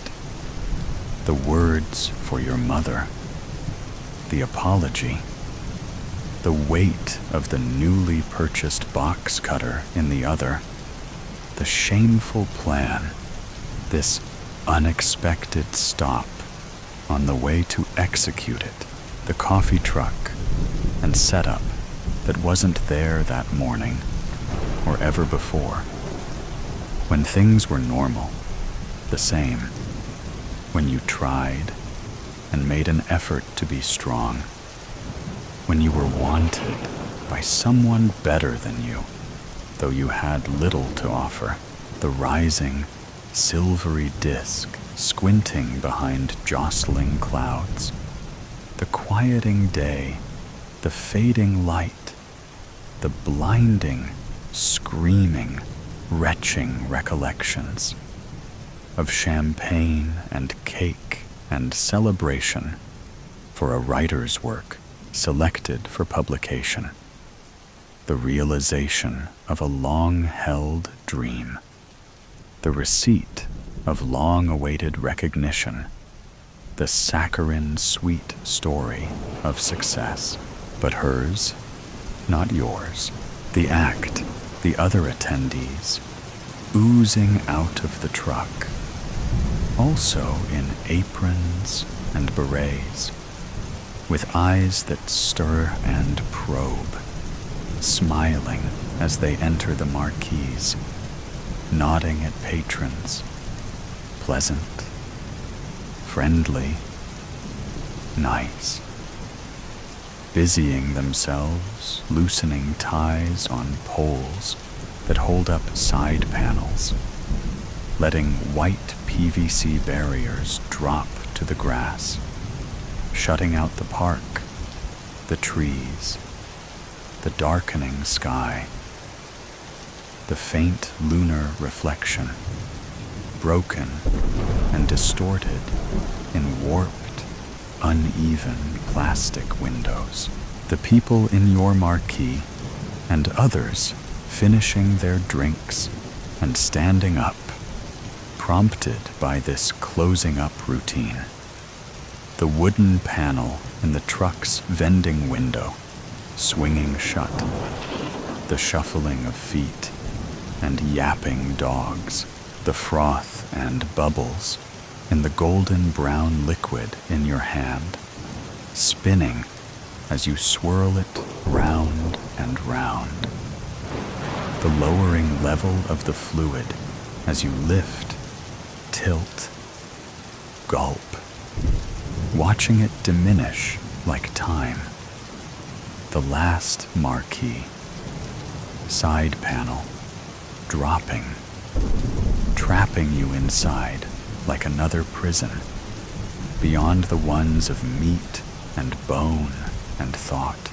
the words for your mother, the apology, the weight of the newly purchased box cutter in the other, the shameful plan, this unexpected stop on the way to execute it, the coffee truck and setup that wasn't there that morning or ever before, when things were normal, the same. When you tried and made an effort to be strong. When you were wanted by someone better than you, though you had little to offer. The rising, silvery disk squinting behind jostling clouds. The quieting day, the fading light, the blinding, screaming, retching recollections of champagne and cake and celebration for a writer's work selected for publication. The realization of a long-held dream. The receipt of long-awaited recognition. The saccharine sweet story of success. But hers, not yours. The act, the other attendees, oozing out of the truck. Also in aprons and berets, with eyes that stir and probe, smiling as they enter the marquees, nodding at patrons, pleasant, friendly, nice, busying themselves, loosening ties on poles that hold up side panels, letting white PVC barriers drop to the grass, shutting out the park, the trees, the darkening sky, the faint lunar reflection, broken and distorted in warped, uneven plastic windows. The people in your marquee and others finishing their drinks and standing up, prompted by this closing up routine. The wooden panel in the truck's vending window swinging shut, the shuffling of feet and yapping dogs, the froth and bubbles in the golden brown liquid in your hand, spinning as you swirl it round and round. The lowering level of the fluid as you lift, tilt, gulp, watching it diminish like time. The last marquee, side panel, dropping, trapping you inside like another prison, beyond the ones of meat and bone and thought.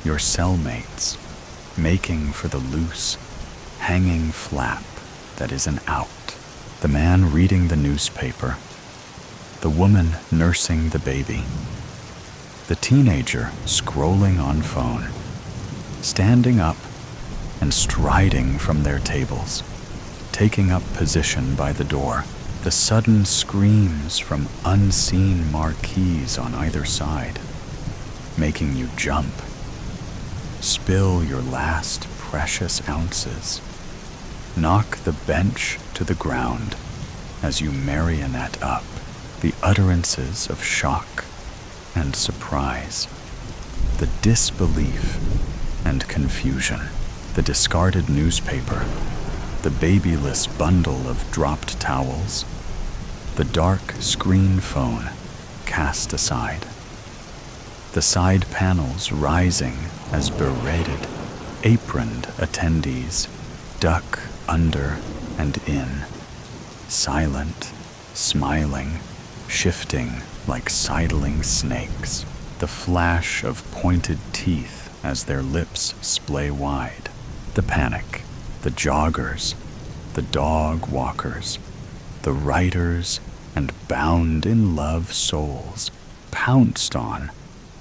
Your cellmates, making for the loose, hanging flap that is an out. The man reading the newspaper, the woman nursing the baby, the teenager scrolling on phone, standing up and striding from their tables, taking up position by the door, the sudden screams from unseen marquees on either side, making you jump, spill your last precious ounces, knock the bench to the ground as you marionette up the utterances of shock and surprise, the disbelief and confusion, the discarded newspaper, the babyless bundle of dropped towels, the dark screen phone cast aside, the side panels rising as berated, aproned attendees duck under and in, silent, smiling, shifting like sidling snakes, the flash of pointed teeth as their lips splay wide, the panic, the joggers, the dog walkers, the writers and bound in love souls, pounced on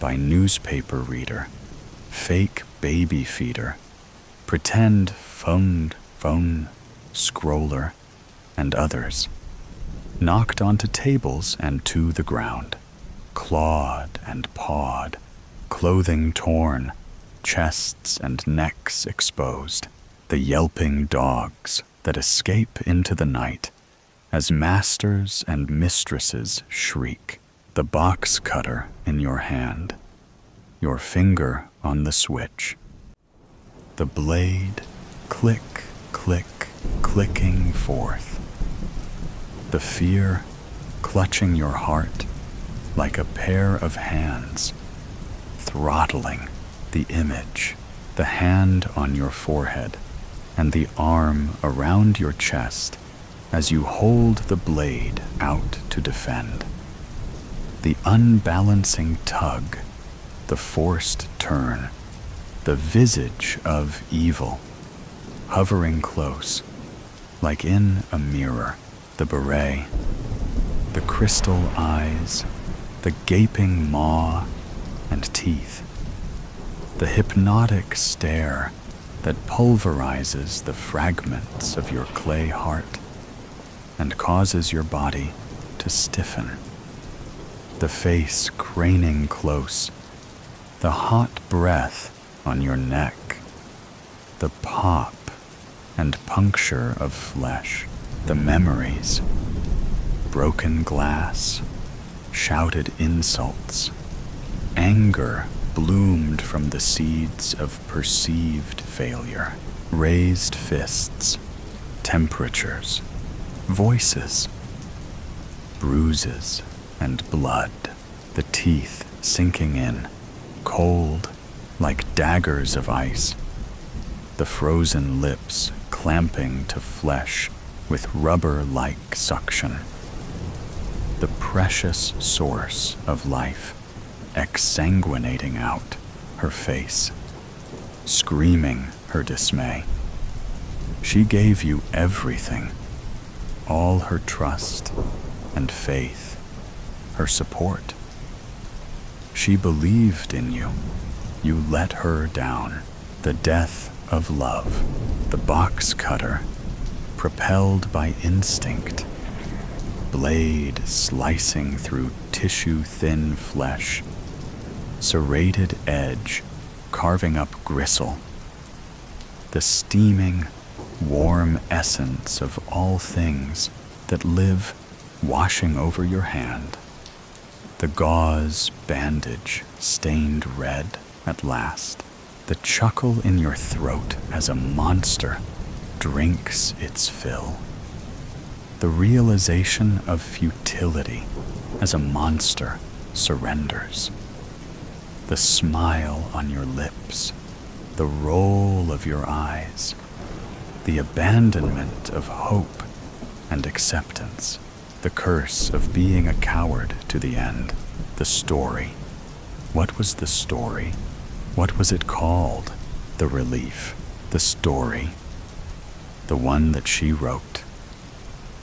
by newspaper reader, fake baby feeder, pretend phone, scroller, and others, knocked onto tables and to the ground, clawed and pawed, clothing torn, chests and necks exposed, the yelping dogs that escape into the night as masters and mistresses shriek, the box cutter in your hand, your finger on the switch, the blade click, click, clicking forth, the fear clutching your heart like a pair of hands, throttling the image, the hand on your forehead and the arm around your chest as you hold the blade out to defend. The unbalancing tug, the forced turn, the visage of evil, hovering close, like in a mirror, the beret, the crystal eyes, the gaping maw and teeth, the hypnotic stare that pulverizes the fragments of your clay heart and causes your body to stiffen. The face craning close, the hot breath on your neck, the pop and puncture of flesh, the memories, broken glass, shouted insults, anger bloomed from the seeds of perceived failure, raised fists, temperatures, voices, bruises and blood, the teeth sinking in, cold like daggers of ice, the frozen lips clamping to flesh with rubber-like suction, the precious source of life exsanguinating out her face, screaming her dismay. She gave you everything, all her trust and faith, her support. She believed in you. You let her down. The death of love, the box cutter, propelled by instinct, blade slicing through tissue-thin flesh, serrated edge carving up gristle, the steaming, warm essence of all things that live washing over your hand, the gauze bandage stained red at last, the chuckle in your throat as a monster drinks its fill, the realization of futility as a monster surrenders, the smile on your lips, the roll of your eyes, the abandonment of hope and acceptance, the curse of being a coward to the end, the story. What was the story? What was it called? The relief, the story, the one that she wrote,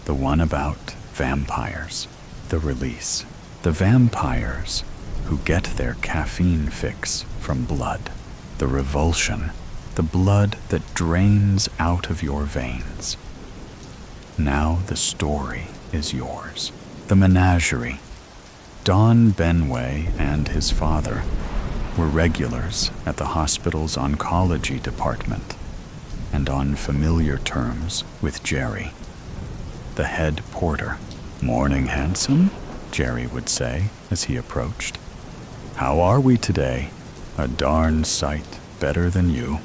the one about vampires, the release, the vampires who get their caffeine fix from blood, the revulsion, the blood that drains out of your veins. Now the story is yours. The Menagerie. Don Benway and his father were regulars at the hospital's oncology department and on familiar terms with Jerry, the head porter. "Morning, handsome," Jerry would say as he approached. "How are we today?" "A darn sight better than you,"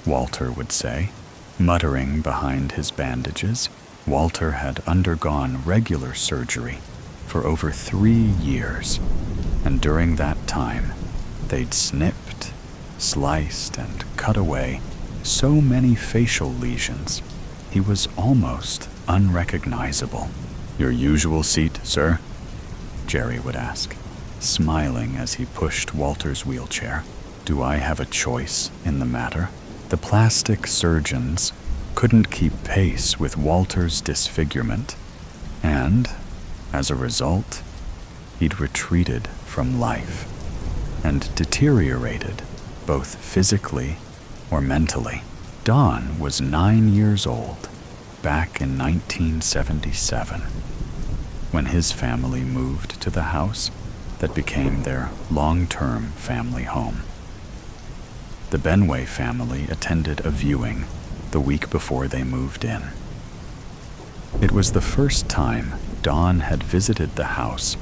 Walter would say, muttering behind his bandages. Walter had undergone regular surgery for over 3 years, and during that time, they'd snipped, sliced, and cut away so many facial lesions, he was almost unrecognizable. "Your usual seat, sir?" Jerry would ask, smiling as he pushed Walter's wheelchair. Do I have a choice in the matter? The plastic surgeons couldn't keep pace with Walter's disfigurement, and, as a result, he'd retreated from life and deteriorated both physically or mentally. Don was 9 years old back in 1977 when his family moved to the house that became their long-term family home. The Benway family attended a viewing the week before they moved in. It was the first time Don had visited the house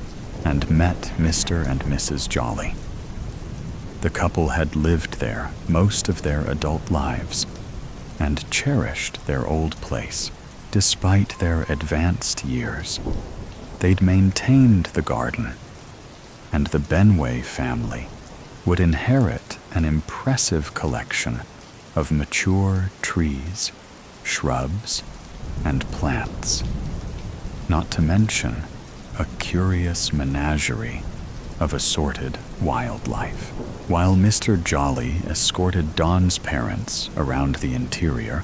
and met Mr. and Mrs. Jolly. The couple had lived there most of their adult lives and cherished their old place Despite their advanced years, they'd maintained the garden, and the Benway family would inherit an impressive collection of mature trees, shrubs, and plants, not to mention a curious menagerie of assorted wildlife. While Mr. Jolly escorted Don's parents around the interior,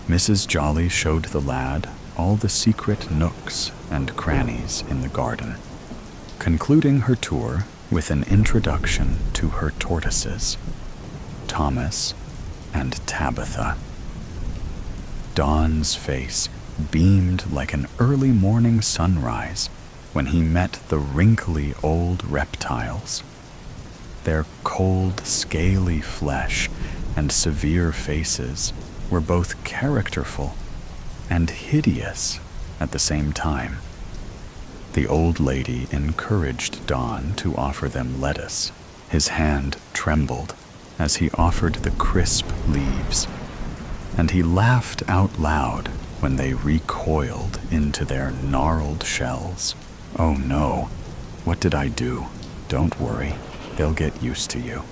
Mrs. Jolly showed the lad all the secret nooks and crannies in the garden, concluding her tour with an introduction to her tortoises, Thomas and Tabitha. Don's face beamed like an early morning sunrise when he met the wrinkly old reptiles. Their cold, scaly flesh and severe faces were both characterful and hideous at the same time. The old lady encouraged Don to offer them lettuce. His hand trembled as he offered the crisp leaves, and he laughed out loud when they recoiled into their gnarled shells. "Oh no, what did I do? Don't worry, they'll get used to you.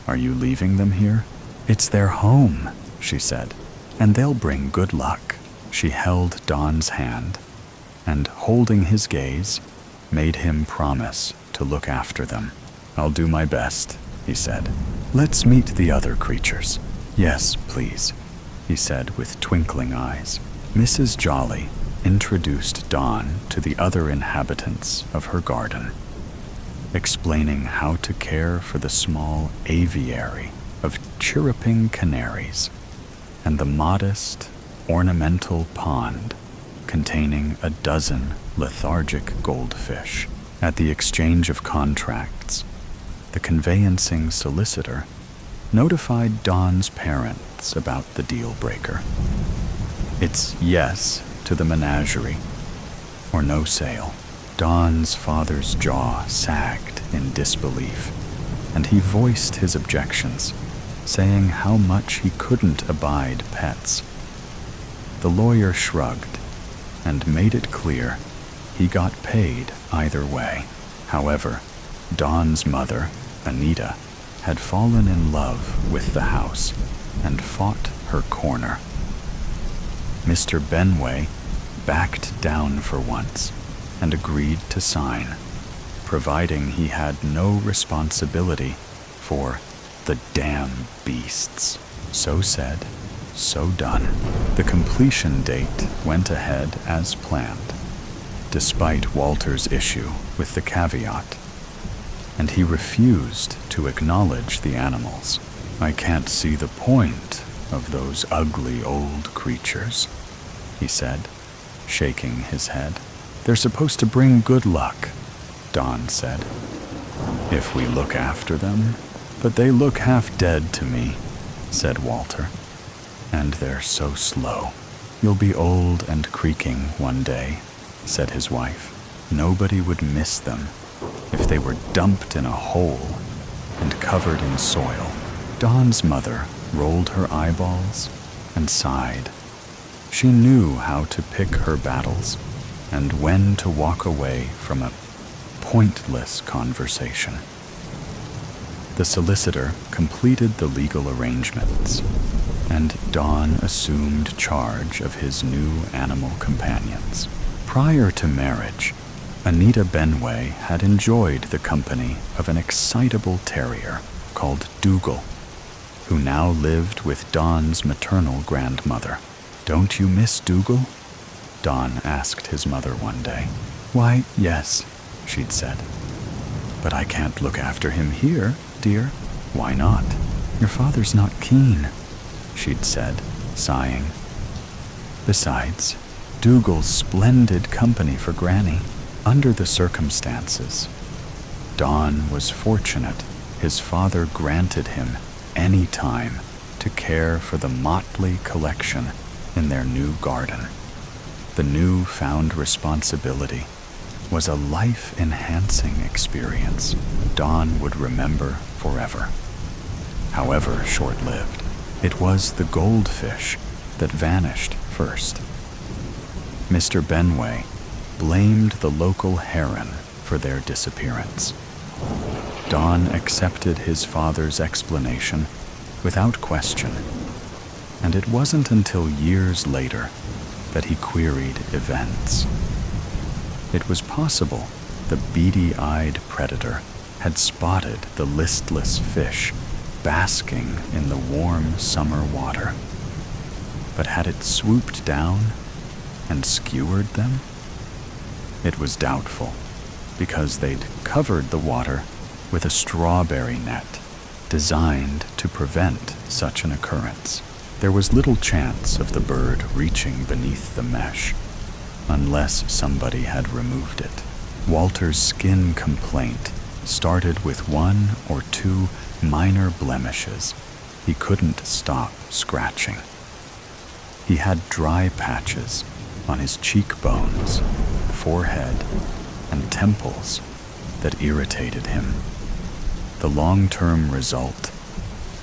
Are you leaving them here?" "It's their home," she said, "and they'll bring good luck." She held Don's hand, and holding his gaze, made him promise to look after them. "I'll do my best," he said. "Let's meet the other creatures." "Yes, please," he said with twinkling eyes. Mrs. Jolly introduced Don to the other inhabitants of her garden, explaining how to care for the small aviary of chirruping canaries and the modest, ornamental pond containing a dozen lethargic goldfish. At the exchange of contracts, the conveyancing solicitor notified Don's parents about the deal breaker. It's yes to the menagerie, or no sale. Don's father's jaw sagged in disbelief, and he voiced his objections, saying how much he couldn't abide pets. The lawyer shrugged and made it clear he got paid either way. However, Don's mother, Anita, had fallen in love with the house and fought her corner. Mr. Benway backed down for once and agreed to sign, providing he had no responsibility for the damn beasts. So said, so done. The completion date went ahead as planned, despite Walter's issue with the caveat, and he refused to acknowledge the animals. "I can't see the point of those ugly old creatures," he said, shaking his head. "They're supposed to bring good luck," Don said, "if we look after them. But they look half dead to me," said Walter. "And they're so slow." "You'll be old and creaking one day," said his wife. "Nobody would miss them if they were dumped in a hole and covered in soil." Don's mother rolled her eyeballs and sighed. She knew how to pick her battles and when to walk away from a pointless conversation. The solicitor completed the legal arrangements, and Don assumed charge of his new animal companions. Prior to marriage, Anita Benway had enjoyed the company of an excitable terrier called Dougal, who now lived with Don's maternal grandmother. "Don't you miss Dougal?" Don asked his mother one day. "Why, yes," she'd said. "But I can't look after him here, dear." "Why not?" "Your father's not keen," she'd said, sighing. Besides, Dougal's splendid company for Granny. Under the circumstances, Don was fortunate his father granted him any time to care for the motley collection in their new garden. The new-found responsibility was a life-enhancing experience Don would remember forever. However short-lived, it was the goldfish that vanished first. Mr. Benway blamed the local heron for their disappearance. Don accepted his father's explanation without question, and it wasn't until years later that he queried events. It was possible the beady-eyed predator had spotted the listless fish basking in the warm summer water. But had it swooped down and skewered them? It was doubtful, because they'd covered the water with a strawberry net designed to prevent such an occurrence. There was little chance of the bird reaching beneath the mesh, unless somebody had removed it. Walter's skin complaint started with 1 or 2 minor blemishes. He couldn't stop scratching. He had dry patches on his cheekbones, forehead, and temples that irritated him. The long-term result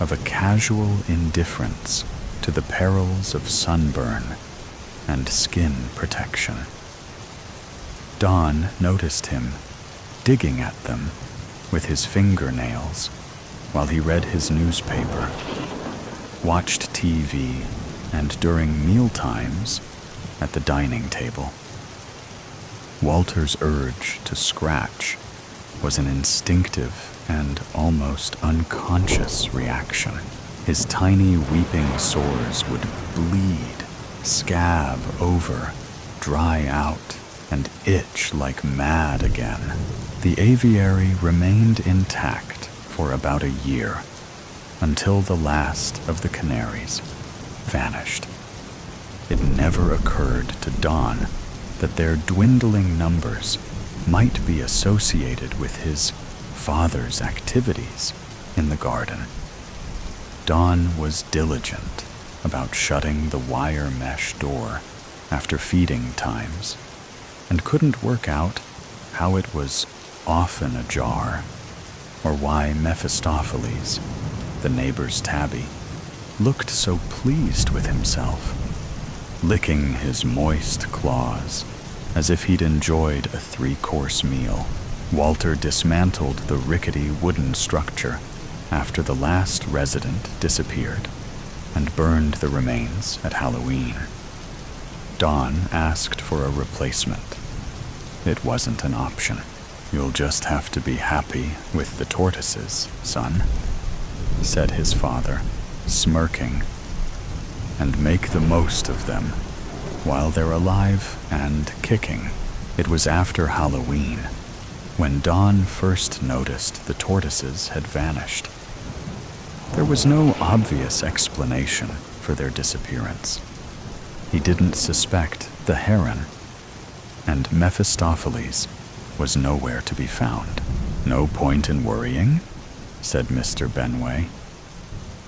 of a casual indifference to the perils of sunburn and skin protection. Don noticed him digging at them with his fingernails while he read his newspaper, watched TV, and during meal times at the dining table. Walter's urge to scratch was an instinctive and almost unconscious reaction. His tiny weeping sores would bleed, scab over, dry out, and itch like mad again. The aviary remained intact for about a year, until the last of the canaries vanished. It never occurred to Don that their dwindling numbers might be associated with his father's activities in the garden. Don was diligent about shutting the wire mesh door after feeding times, and couldn't work out how it was often ajar, or why Mephistopheles, the neighbor's tabby, looked so pleased with himself, licking his moist claws as if he'd enjoyed a 3-course meal. Walter dismantled the rickety wooden structure after the last resident disappeared and burned the remains at Halloween. Don asked for a replacement. It wasn't an option. "You'll just have to be happy with the tortoises, son," said his father, smirking, "and make the most of them while they're alive and kicking." It was after Halloween when Don first noticed the tortoises had vanished. There was no obvious explanation for their disappearance. He didn't suspect the heron, and Mephistopheles was nowhere to be found. "No point in worrying," said Mr. Benway.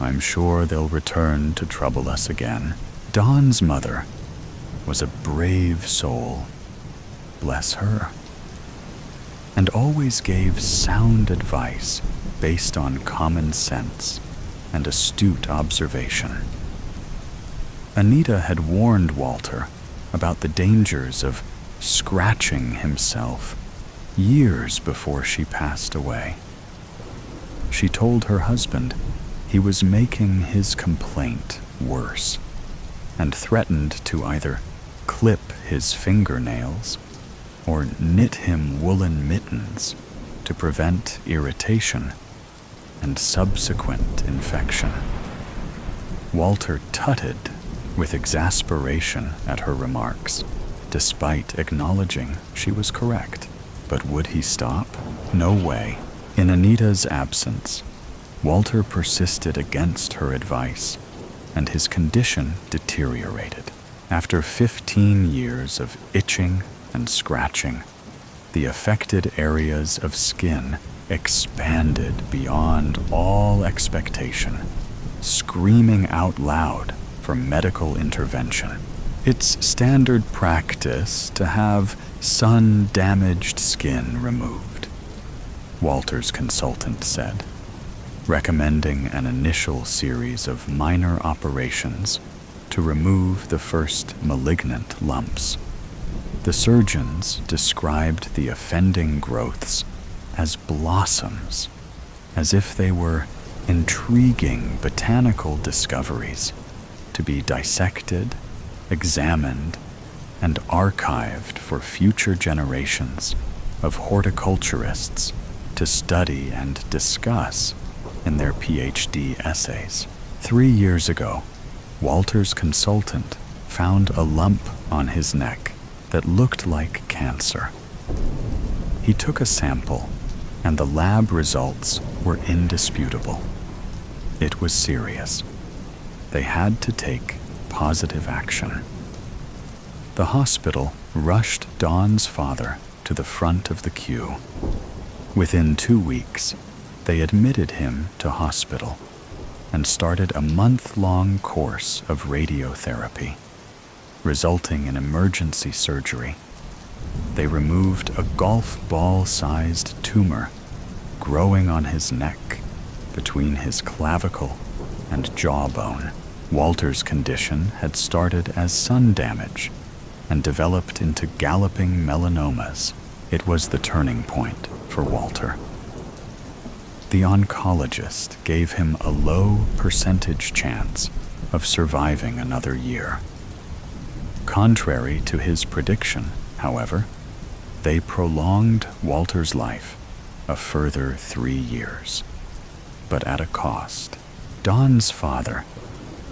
"I'm sure they'll return to trouble us again." Don's mother was a brave soul, bless her, and always gave sound advice based on common sense and astute observation. Anita had warned Walter about the dangers of scratching himself years before she passed away. She told her husband he was making his complaint worse, and threatened to either clip his fingernails or knit him woolen mittens to prevent irritation and subsequent infection. Walter tutted with exasperation at her remarks, despite acknowledging she was correct. But would he stop? No way. In Anita's absence, Walter persisted against her advice, and his condition deteriorated. After 15 years of itching and scratching, the affected areas of skin expanded beyond all expectation, screaming out loud for medical intervention. It's standard practice to have sun-damaged skin removed, Walter's consultant said, recommending an initial series of minor operations to remove the first malignant lumps. The surgeons described the offending growths as blossoms, as if they were intriguing botanical discoveries to be dissected, examined, and archived for future generations of horticulturists to study and discuss in their PhD essays. 3 years ago, Walter's consultant found a lump on his neck that looked like cancer. He took a sample, and the lab results were indisputable. It was serious. They had to take positive action. The hospital rushed Don's father to the front of the queue. Within 2 weeks, they admitted him to hospital and started a month-long course of radiotherapy, resulting in emergency surgery. They removed a golf ball-sized tumor growing on his neck between his clavicle and jawbone. Walter's condition had started as sun damage and developed into galloping melanomas. It was the turning point for Walter. The oncologist gave him a low percentage chance of surviving another year. Contrary to his prediction, however, they prolonged Walter's life a further 3 years, but at a cost. Don's father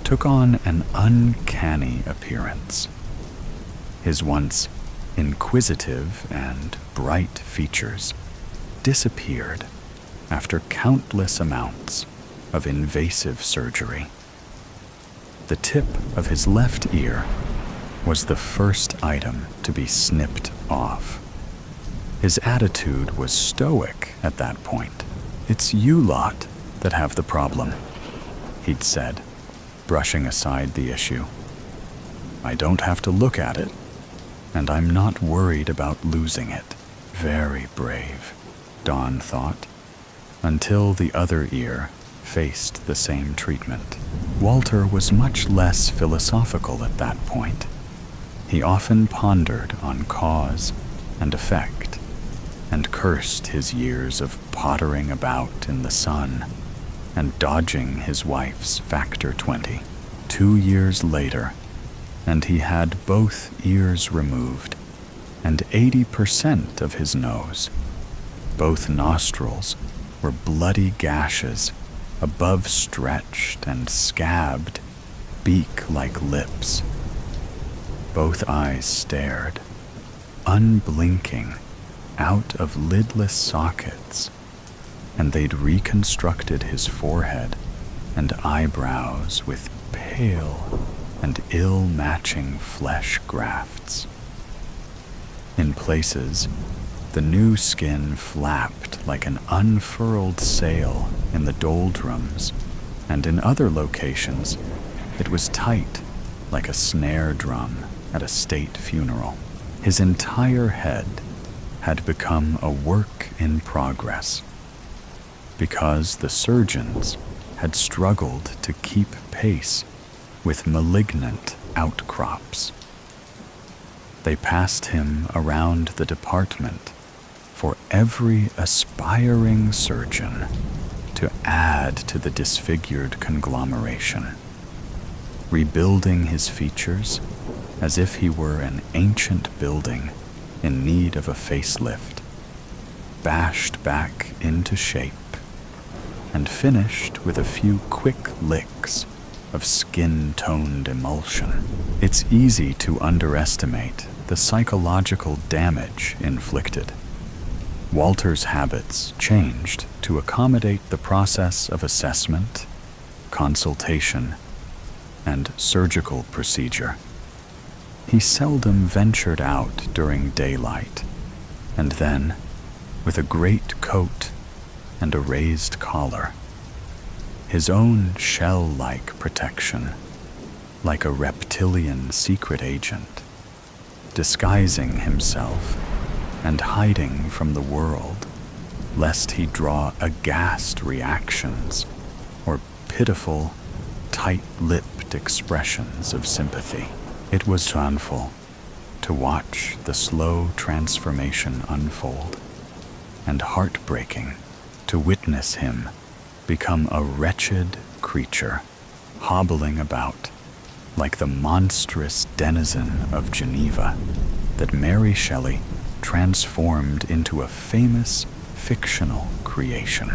took on an uncanny appearance. His once inquisitive and bright features disappeared after countless amounts of invasive surgery. The tip of his left ear was the first item to be snipped off. His attitude was stoic at that point. "It's you lot that have the problem," he'd said, brushing aside the issue. "I don't have to look at it, and I'm not worried about losing it." Very brave, Don thought, until the other ear faced the same treatment. Walter was much less philosophical at that point. He often pondered on cause and effect, and cursed his years of pottering about in the sun and dodging his wife's Factor 20. 2 years later, and he had both ears removed and 80% of his nose. Both nostrils were bloody gashes, above stretched and scabbed, beak-like lips. Both eyes stared, unblinking, out of lidless sockets, and they'd reconstructed his forehead and eyebrows with pale and ill-matching flesh grafts. In places, the new skin flapped like an unfurled sail in the doldrums, and in other locations, it was tight like a snare drum at a state funeral. His entire head had become a work in progress because the surgeons had struggled to keep pace with malignant outcrops. They passed him around the department for every aspiring surgeon to add to the disfigured conglomeration, rebuilding his features as if he were an ancient building in need of a facelift, bashed back into shape, and finished with a few quick licks of skin-toned emulsion. It's easy to underestimate the psychological damage inflicted. Walter's habits changed to accommodate the process of assessment, consultation, and surgical procedure. He seldom ventured out during daylight, and then, with a great coat and a raised collar, his own shell-like protection, like a reptilian secret agent, disguising himself and hiding from the world, lest he draw aghast reactions or pitiful, tight-lipped expressions of sympathy. It was painful, to watch the slow transformation unfold, and heartbreaking to witness him become a wretched creature, hobbling about like the monstrous denizen of Geneva that Mary Shelley transformed into a famous fictional creation,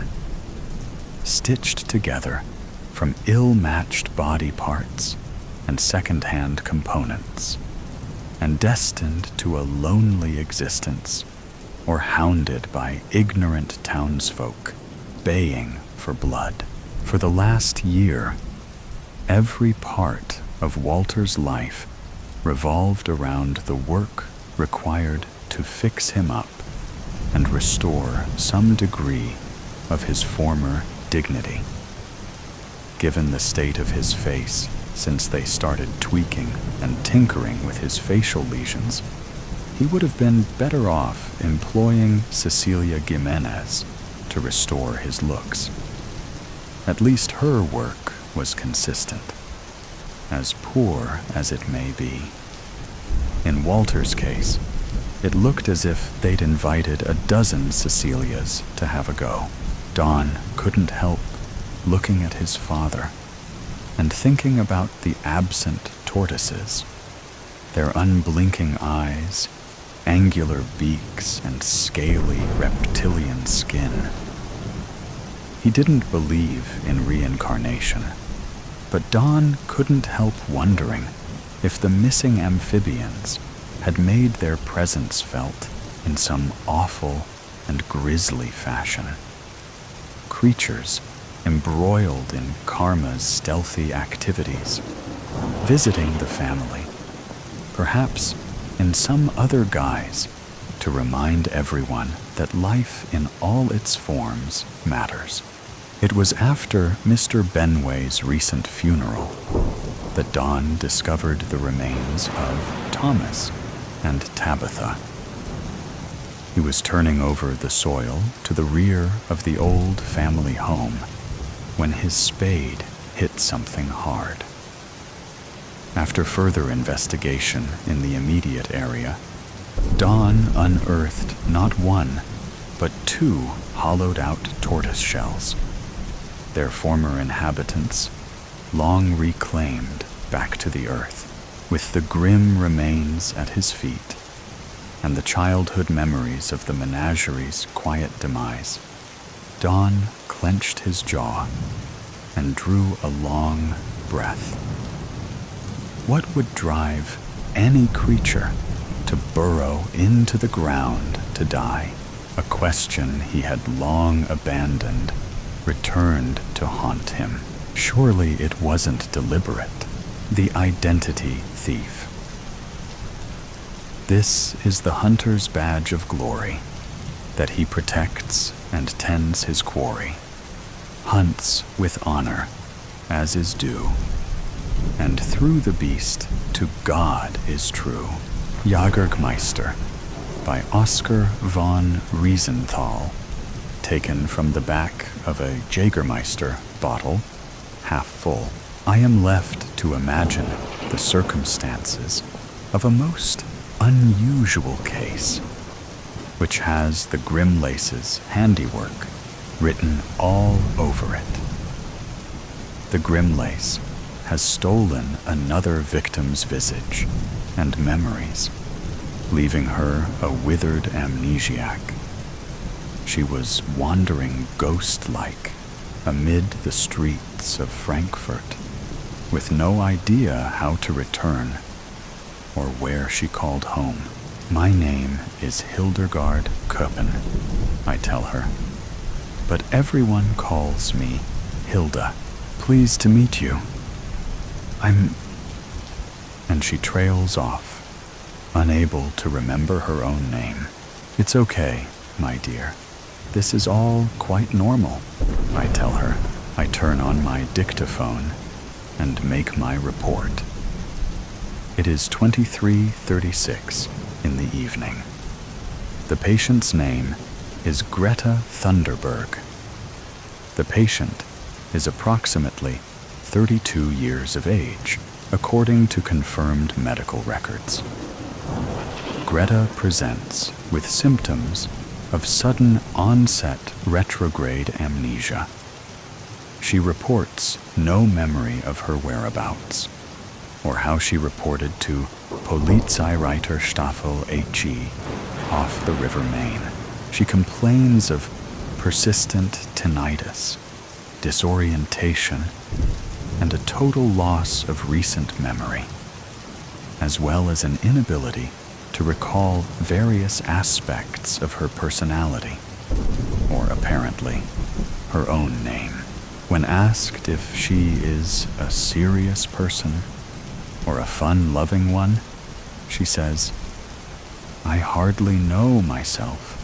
stitched together from ill-matched body parts and second-hand components, and destined to a lonely existence, or hounded by ignorant townsfolk baying for blood. For the last year, every part of Walter's life revolved around the work required to fix him up and restore some degree of his former dignity. Given the state of his face since they started tweaking and tinkering with his facial lesions, he would have been better off employing Cecilia Jimenez to restore his looks. At least her work was consistent, as poor as it may be. In Walter's case, it looked as if they'd invited a dozen Cecilias to have a go. Don couldn't help looking at his father and thinking about the absent tortoises, their unblinking eyes, angular beaks, and scaly reptilian skin. He didn't believe in reincarnation, but Don couldn't help wondering if the missing amphibians had made their presence felt in some awful and grisly fashion. Creatures embroiled in karma's stealthy activities, visiting the family, perhaps in some other guise, to remind everyone that life in all its forms matters. It was after Mr. Benway's recent funeral that Don discovered the remains of Thomas and Tabitha. He was turning over the soil to the rear of the old family home when his spade hit something hard. After further investigation in the immediate area, Don unearthed not one, but two hollowed-out tortoise shells, their former inhabitants long reclaimed back to the earth, with the grim remains at his feet and the childhood memories of the menagerie's quiet demise. Don clenched his jaw and drew a long breath. What would drive any creature to burrow into the ground to die? A question he had long abandoned returned to haunt him. Surely it wasn't deliberate. The identity thief. This is the hunter's badge of glory, that he protects and tends his quarry, hunts with honor, as is due, and through the beast to God is true. Jagermeister by Oscar von Riesenthal, taken from the back of a Jägermeister bottle, half full. I am left to imagine the circumstances of a most unusual case, which has the Grimlace's handiwork written all over it. The Grimlace has stolen another victim's visage and memories, leaving her a withered amnesiac. She was wandering ghost-like amid the streets of Frankfurt, with no idea how to return or where she called home. My name is Hildegard Köppen, I tell her, but everyone calls me Hilda. Pleased to meet you. And she trails off, unable to remember her own name. It's okay, my dear. This is all quite normal, I tell her. I turn on my dictaphone and make my report. It is 23:36 in the evening. The patient's name is Greta Thunderberg. The patient is approximately 32 years of age, according to confirmed medical records. Greta presents with symptoms of sudden onset retrograde amnesia. She reports no memory of her whereabouts, or how she reported to Polizeireiterstaffel HE off the River Main. She complains of persistent tinnitus, disorientation, and a total loss of recent memory, as well as an inability to recall various aspects of her personality, or apparently her own name. When asked if she is a serious person or a fun-loving one, she says, "I hardly know myself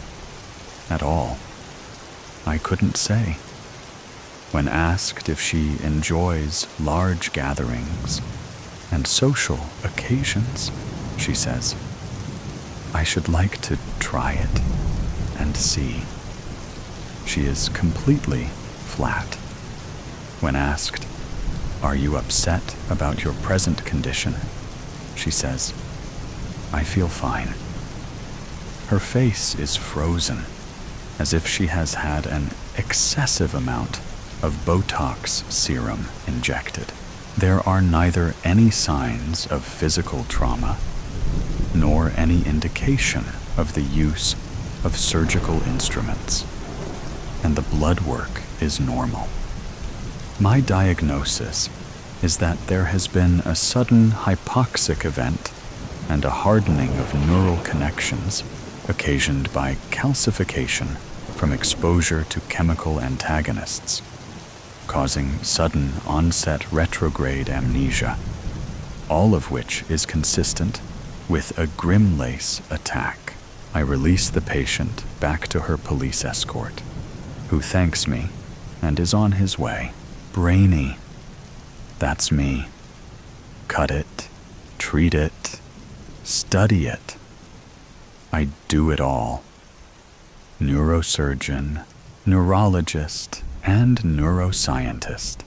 at all. I couldn't say." When asked if she enjoys large gatherings and social occasions, she says, "I should like to try it and see." She is completely flat. When asked, "Are you upset about your present condition?" she says, "I feel fine." Her face is frozen, as if she has had an excessive amount of Botox serum injected. There are neither any signs of physical trauma nor any indication of the use of surgical instruments, and the blood work is normal. My diagnosis is that there has been a sudden hypoxic event and a hardening of neural connections occasioned by calcification from exposure to chemical antagonists, causing sudden onset retrograde amnesia, all of which is consistent with a Grimlace attack. I release the patient back to her police escort, who thanks me and is on his way. Brainy. That's me. Cut it, treat it, study it. I do it all. Neurosurgeon, neurologist, and neuroscientist.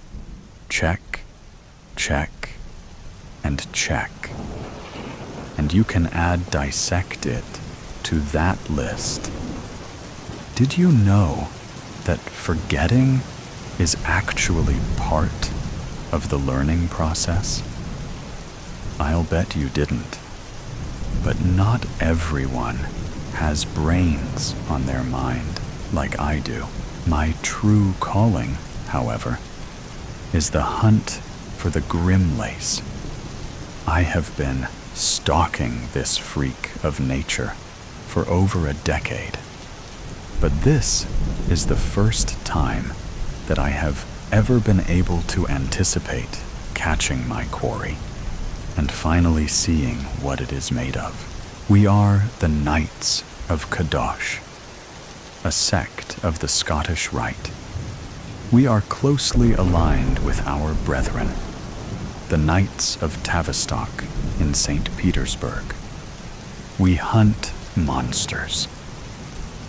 Check, check, and check. And you can add dissect it to that list. Did you know that forgetting is actually part of the learning process? I'll bet you didn't. But not everyone has brains on their mind like I do. My true calling, however, is the hunt for the Grimlace. I have been stalking this freak of nature for over a decade. But this is the first time that I have ever been able to anticipate catching my quarry and finally seeing what it is made of. We are the Knights of Kadosh, a sect of the Scottish Rite. We are closely aligned with our brethren, the Knights of Tavistock in St. Petersburg. We hunt monsters.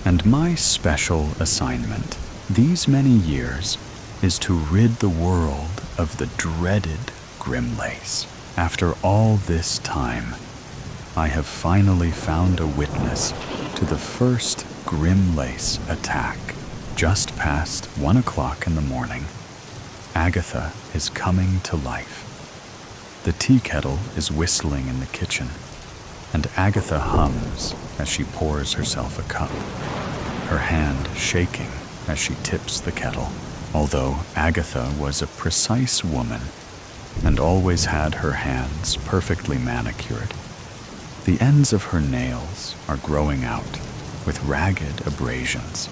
And my special assignment these many years is to rid the world of the dreaded Grimlace. After all this time, I have finally found a witness to the first Grimlace attack. Just past 1 o'clock in the morning, Agatha is coming to life. The tea kettle is whistling in the kitchen, and Agatha hums as she pours herself a cup, her hand shaking as she tips the kettle. Although Agatha was a precise woman and always had her hands perfectly manicured, the ends of her nails are growing out with ragged abrasions,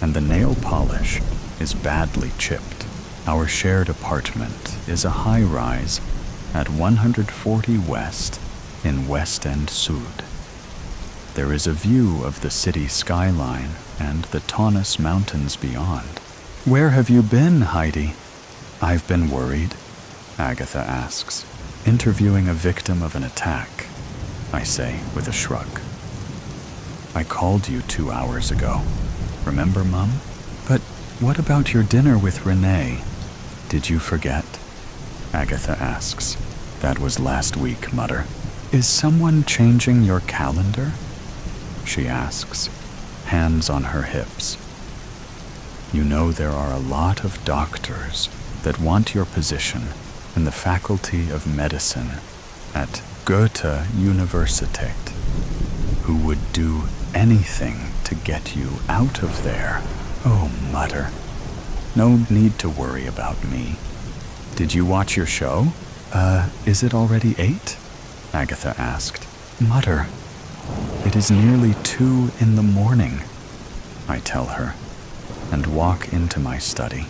and the nail polish is badly chipped. Our shared apartment is a high-rise at 140 West in West End Sud. There is a view of the city skyline and the Taunus Mountains beyond. "Where have you been, Heidi?" "I've been worried," Agatha asks. "Interviewing a victim of an attack," I say with a shrug. "I called you 2 hours ago. Remember, Mum? But what about your dinner with Renee? Did you forget?" Agatha asks. "That was last week, Mother. Is someone changing your calendar? She asks, hands on her hips. You know there are a lot of doctors that want your position in the Faculty of Medicine at Goethe Universität, who would do anything to get you out of there. Oh, Mutter. No need to worry about me. Did you watch your show? Is it already 8? Agatha asked. Mutter. It is nearly 2 in the morning, I tell her, and walk into my study.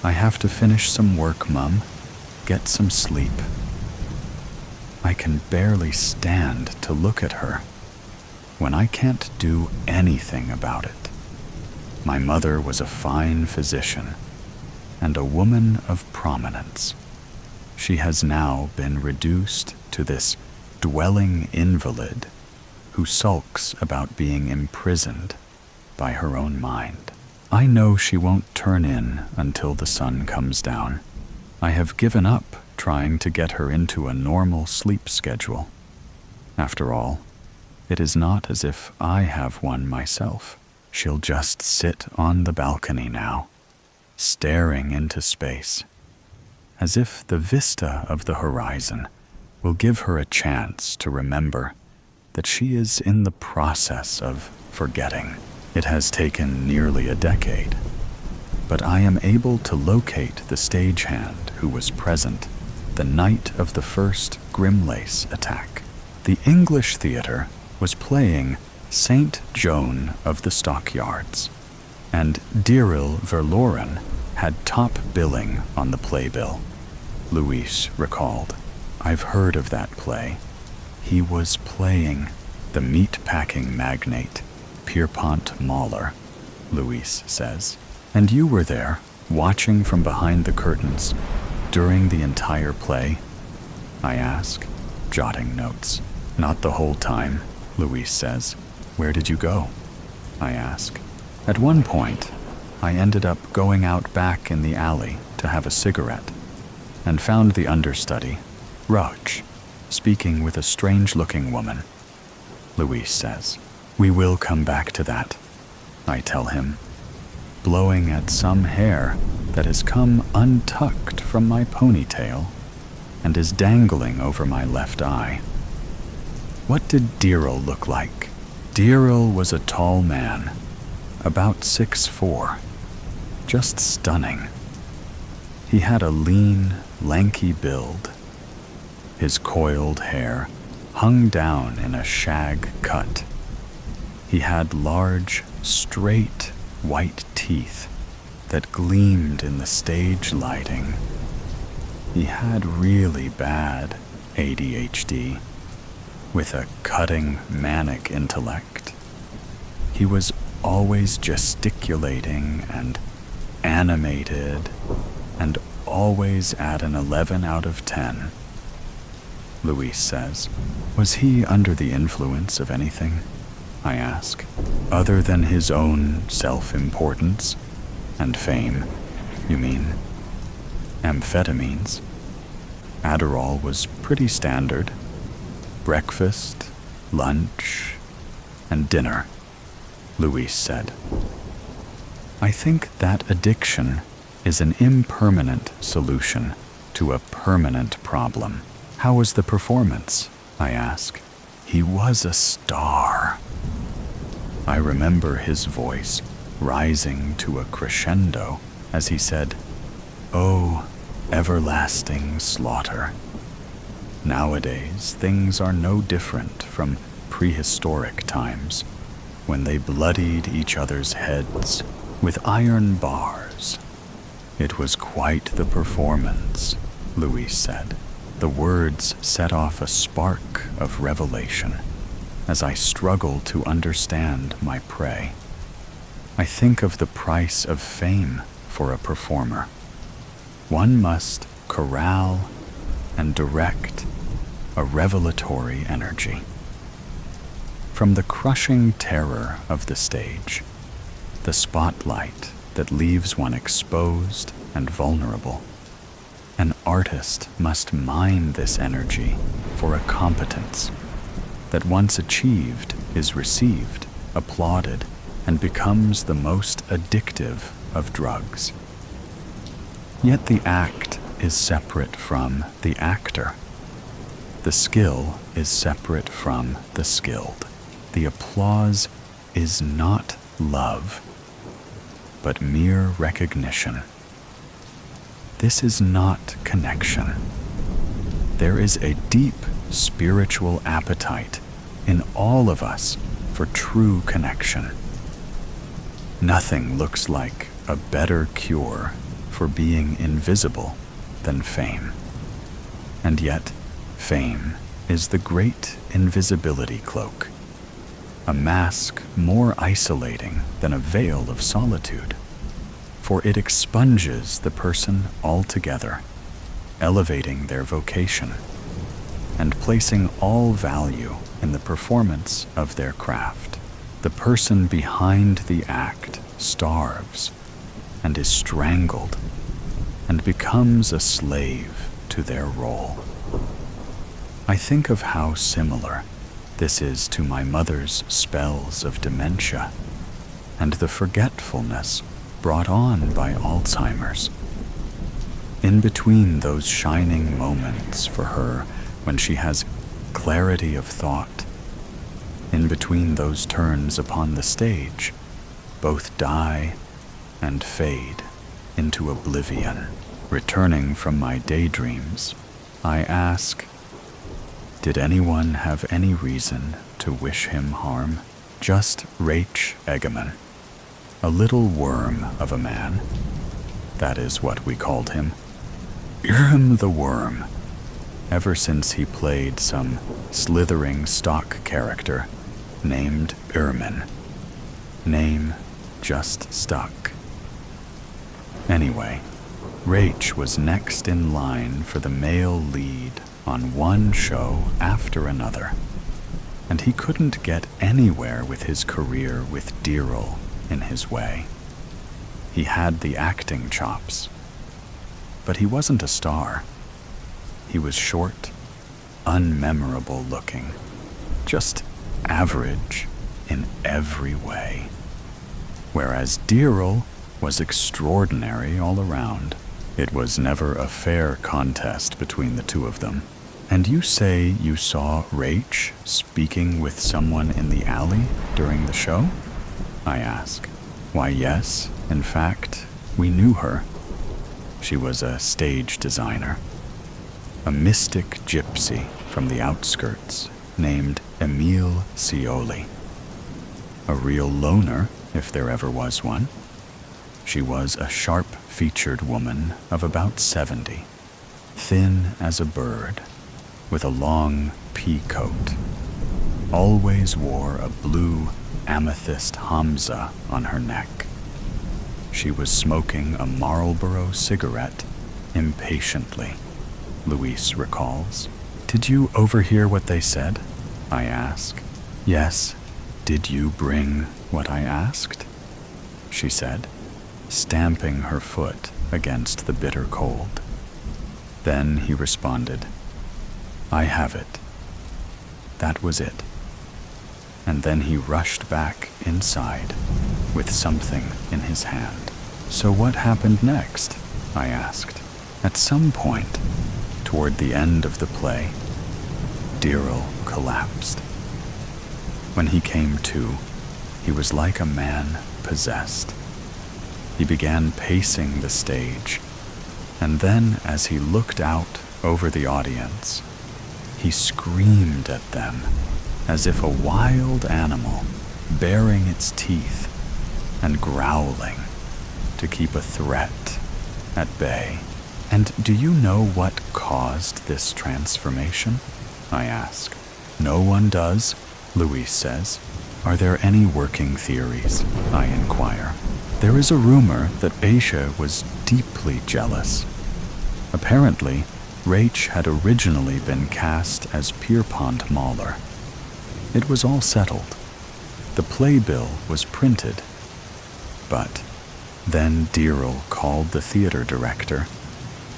I have to finish some work, Mum. Get some sleep. I can barely stand to look at her when I can't do anything about it. My mother was a fine physician and a woman of prominence. She has now been reduced to this dwelling invalid who sulks about being imprisoned by her own mind. I know she won't turn in until the sun comes down. I have given up trying to get her into a normal sleep schedule. After all, it is not as if I have one myself. She'll just sit on the balcony now, staring into space, as if the vista of the horizon will give her a chance to remember that she is in the process of forgetting. It has taken nearly a decade, but I am able to locate the stagehand who was present the night of the first Grimlace attack. The English theater was playing Saint Joan of the Stockyards, and Diril Verloren had top billing on the playbill, Louise recalled. I've heard of that play. He was playing the meat-packing magnate, Pierpont Mauler, Louise says. And you were there, watching from behind the curtains, during the entire play? I ask, jotting notes. Not the whole time, Louise says. Where did you go? I ask. At one point, I ended up going out back in the alley to have a cigarette, and found the understudy, Roach, speaking with a strange-looking woman. Louise says. We will come back to that, I tell him, blowing at some hair that has come untucked from my ponytail and is dangling over my left eye. What did Diril look like? Diril was a tall man, about 6'4", just stunning. He had a lean, lanky build. His coiled hair hung down in a shag cut. He had large, straight, white teeth that gleamed in the stage lighting. He had really bad ADHD, with a cutting, manic intellect. He was always gesticulating and animated, and always at an 11 out of 10. Louise says. Was he under the influence of anything? I ask. Other than his own self-importance and fame, you mean? Amphetamines. Adderall was pretty standard. Breakfast, lunch, and dinner, Louise said. I think that addiction is an impermanent solution to a permanent problem. How was the performance? I ask. He was a star. I remember his voice rising to a crescendo as he said, "Oh, everlasting slaughter." Nowadays, things are no different from prehistoric times, when they bloodied each other's heads with iron bars. It was quite the performance, Louise said. The words set off a spark of revelation as I struggle to understand my prey. I think of the price of fame for a performer. One must corral and direct a revelatory energy. From the crushing terror of the stage, the spotlight that leaves one exposed and vulnerable, An artist must mine this energy for a competence that once achieved is received, applauded, and becomes the most addictive of drugs. Yet the act is separate from the actor. The skill is separate from the skilled. The applause is not love, but mere recognition. This is not connection. There is a deep spiritual appetite in all of us for true connection. Nothing looks like a better cure for being invisible than fame. And yet, fame is the great invisibility cloak, a mask more isolating than a veil of solitude, for it expunges the person altogether, elevating their vocation and placing all value in the performance of their craft. The person behind the act starves and is strangled and becomes a slave to their role. I think of how similar this is to my mother's spells of dementia and the forgetfulness brought on by Alzheimer's. In between those shining moments for her when she has clarity of thought, in between those turns upon the stage, both die and fade into oblivion. Returning from my daydreams, I ask, did anyone have any reason to wish him harm? Just Rach Egeman, a little worm of a man. That is what we called him. Irm the Worm, ever since he played some slithering stock character named Irmin. Name just stuck. Anyway, Rach was next in line for the male lead on one show after another, and he couldn't get anywhere with his career with Deerl in his way. He had the acting chops, but he wasn't a star. He was short, unmemorable looking, just average in every way, whereas Deerl was extraordinary all around. It was never a fair contest between the two of them. And you say you saw Rach speaking with someone in the alley during the show? I ask. Why, yes, in fact, we knew her. She was a stage designer, a mystic gypsy from the outskirts named Emile Scioli. A real loner, if there ever was one. She was a sharp-featured woman of about 70, thin as a bird, with a long pea coat. Always wore a blue amethyst Hamza on her neck. She was smoking a Marlboro cigarette impatiently, Luis recalls. Did you overhear what they said? I ask. Yes. Did you bring what I asked? She said, stamping her foot against the bitter cold. Then he responded, I have it. That was it. And then he rushed back inside with something in his hand. So what happened next? I asked. At some point, toward the end of the play, Deerl collapsed. When he came to, he was like a man possessed. He began pacing the stage, and then as he looked out over the audience, he screamed at them as if a wild animal baring its teeth and growling to keep a threat at bay. And do you know what caused this transformation? I ask. No one does, Luis says. Are there any working theories? I inquire. There is a rumor that Aisha was deeply jealous. Apparently, Rach had originally been cast as Pierpont Mahler. It was all settled. The playbill was printed. But then Deerl called the theater director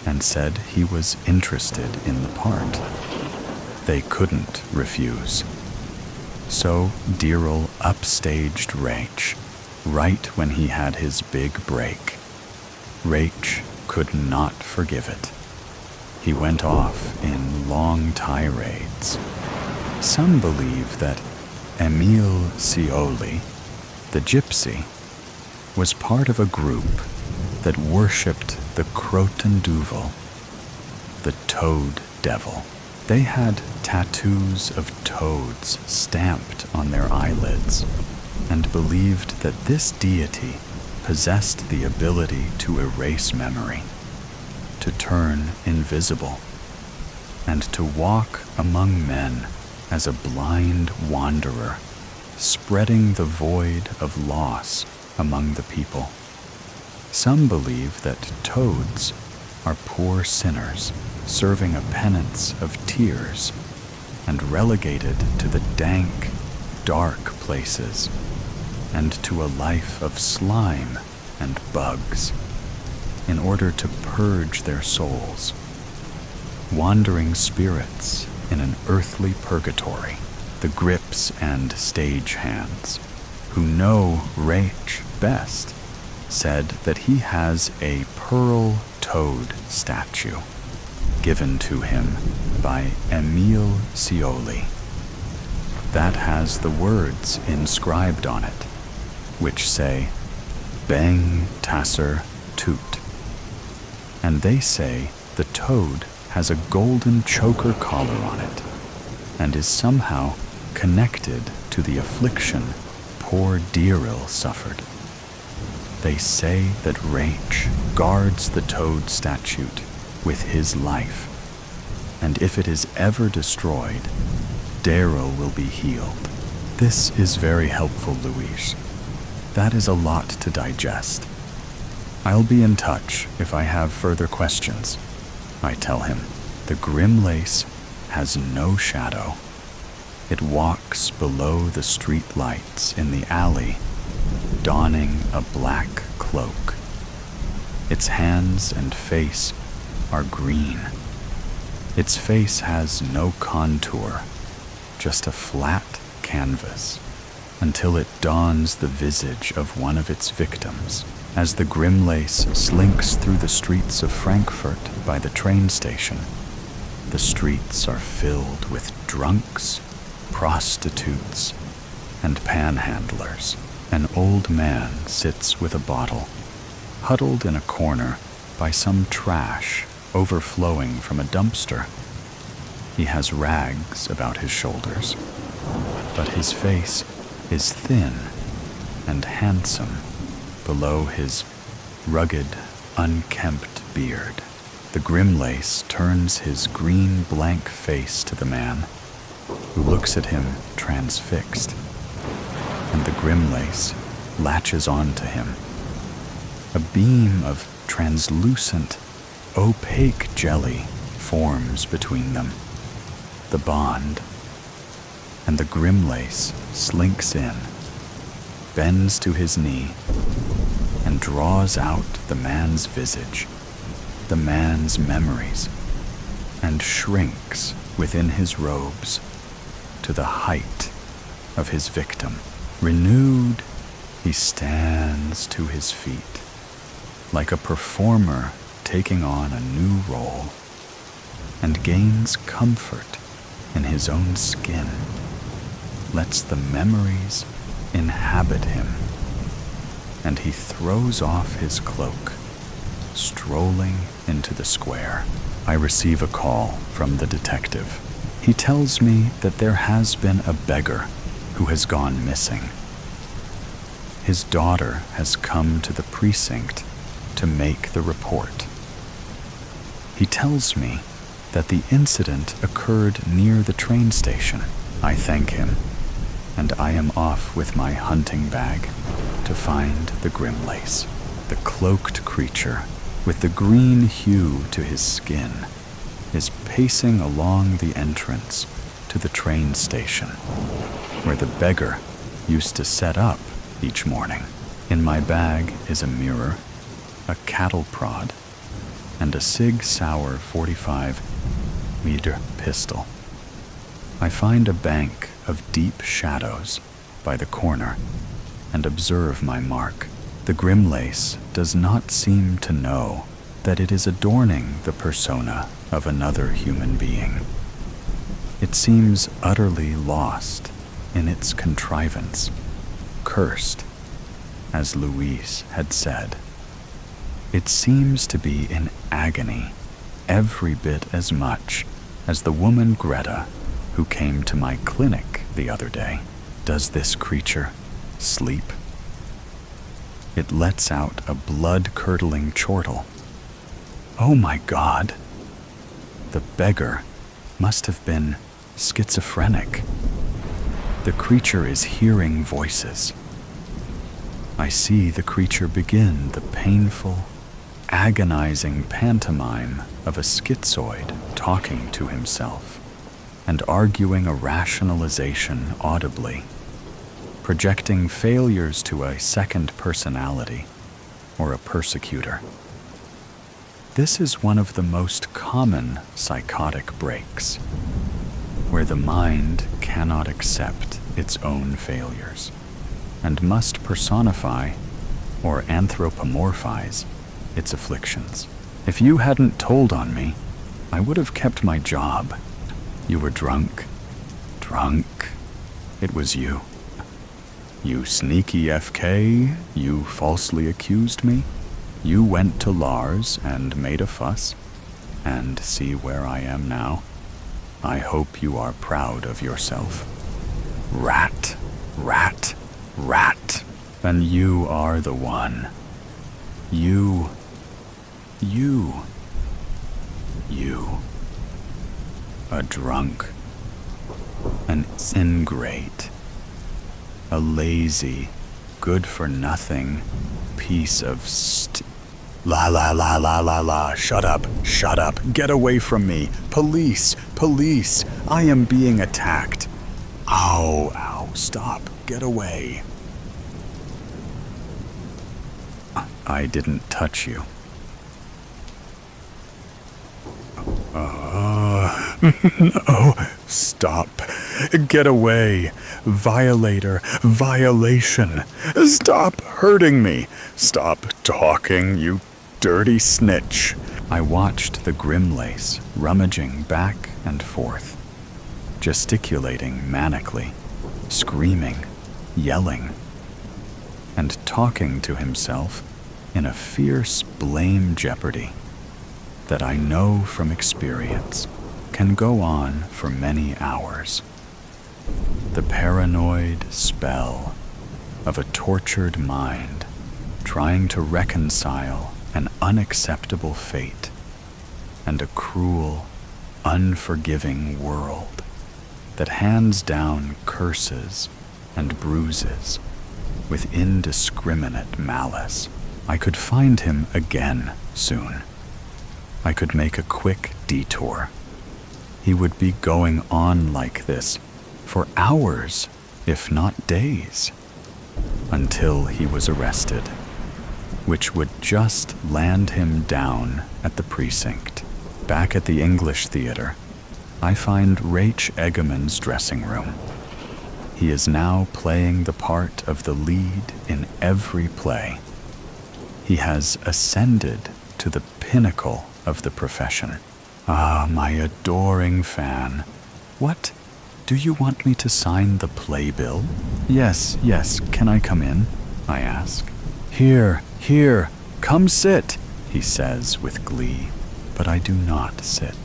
and said he was interested in the part. They couldn't refuse. So Dirrell upstaged Rach right when he had his big break. Rach could not forgive it. He went off in long tirades. Some believe that Emile Cioli, the gypsy, was part of a group that worshipped the Croton Duvel, the toad devil. They had tattoos of toads stamped on their eyelids and believed that this deity possessed the ability to erase memory, to turn invisible, and to walk among men as a blind wanderer, spreading the void of loss among the people. Some believe that toads are poor sinners serving a penance of tears and relegated to the dank, dark places and to a life of slime and bugs in order to purge their souls. Wandering spirits in an earthly purgatory, the grips and stage hands, who know Rach best, said that he has a pearl toad statue given to him by Emile Cioli that has the words inscribed on it, which say, "Bang Tasser Toot." And they say the toad has a golden choker collar on it and is somehow connected to the affliction poor Dirrell suffered. They say that Rach guards the toad statue with his life, and if it is ever destroyed, Darrow will be healed. This is very helpful, Louise. That is a lot to digest. I'll be in touch if I have further questions. I tell him, the grim lace has no shadow. It walks below the street lights in the alley, donning a black cloak. Its hands and face are green. Its face has no contour, just a flat canvas, until it dawns the visage of one of its victims. As the grim lace slinks through the streets of Frankfurt by the train station, the streets are filled with drunks, prostitutes, and panhandlers. An old man sits with a bottle, huddled in a corner by some trash overflowing from a dumpster. He has rags about his shoulders, but his face is thin and handsome below his rugged, unkempt beard. The grim lace turns his green blank face to the man, who looks at him transfixed, and the grim lace latches on to him. A beam of translucent, opaque jelly forms between them. The bond, and the grim lace slinks in, bends to his knee, and draws out the man's visage, the man's memories, and shrinks within his robes to the height of his victim. Renewed, he stands to his feet, like a performer taking on a new role, and gains comfort in his own skin, lets the memories inhabit him, and he throws off his cloak, strolling into the square. I receive a call from the detective. He tells me that there has been a beggar who has gone missing. His daughter has come to the precinct to make the report. He tells me that the incident occurred near the train station. I thank him, and I am off with my hunting bag to find the grim lace. The cloaked creature, with the green hue to his skin, is pacing along the entrance to the train station, where the beggar used to set up each morning. In my bag is a mirror, a cattle prod, and a Sig Sauer 45 meter pistol. I find a bank of deep shadows by the corner and observe my mark. The Grimlace does not seem to know that it is adorning the persona of another human being. It seems utterly lost in its contrivance, cursed, as Louise had said. It seems to be in agony every bit as much as the woman Greta who came to my clinic the other day. Does this creature sleep? It lets out a blood-curdling chortle. Oh my God! The beggar must have been schizophrenic. The creature is hearing voices. I see the creature begin the painful, agonizing pantomime of a schizoid talking to himself and arguing a rationalization audibly, projecting failures to a second personality or a persecutor. This is one of the most common psychotic breaks, where the mind cannot accept its own failures and must personify or anthropomorphize its afflictions. If you hadn't told on me, I would have kept my job. You were drunk. It was you. You sneaky FK, you falsely accused me. You went to Lars and made a fuss, and see where I am now. I hope you are proud of yourself. Rat. And you are the one. You. A drunk. An ingrate. A lazy, good-for-nothing piece of La, shut up, get away from me. Police, I am being attacked. Ow, stop, get away. I didn't touch you. No, stop, get away. Violation. Stop hurting me. Stop talking, you dirty snitch. I watched the Grimlace rummaging back and forth, gesticulating manically, screaming, yelling, and talking to himself in a fierce blame jeopardy that I know from experience can go on for many hours. The paranoid spell of a tortured mind trying to reconcile an unacceptable fate and a cruel, unforgiving world that hands down curses and bruises with indiscriminate malice. I could find him again soon. I could make a quick detour. He would be going on like this for hours, if not days, until he was arrested, which would just land him down at the precinct. Back at the English Theater, I find Rach Egeman's dressing room. He is now playing the part of the lead in every play. He has ascended to the pinnacle of the profession. Ah, my adoring fan. What? Do you want me to sign the playbill? Yes, can I come in? I ask. Here, come sit, he says with glee, but I do not sit.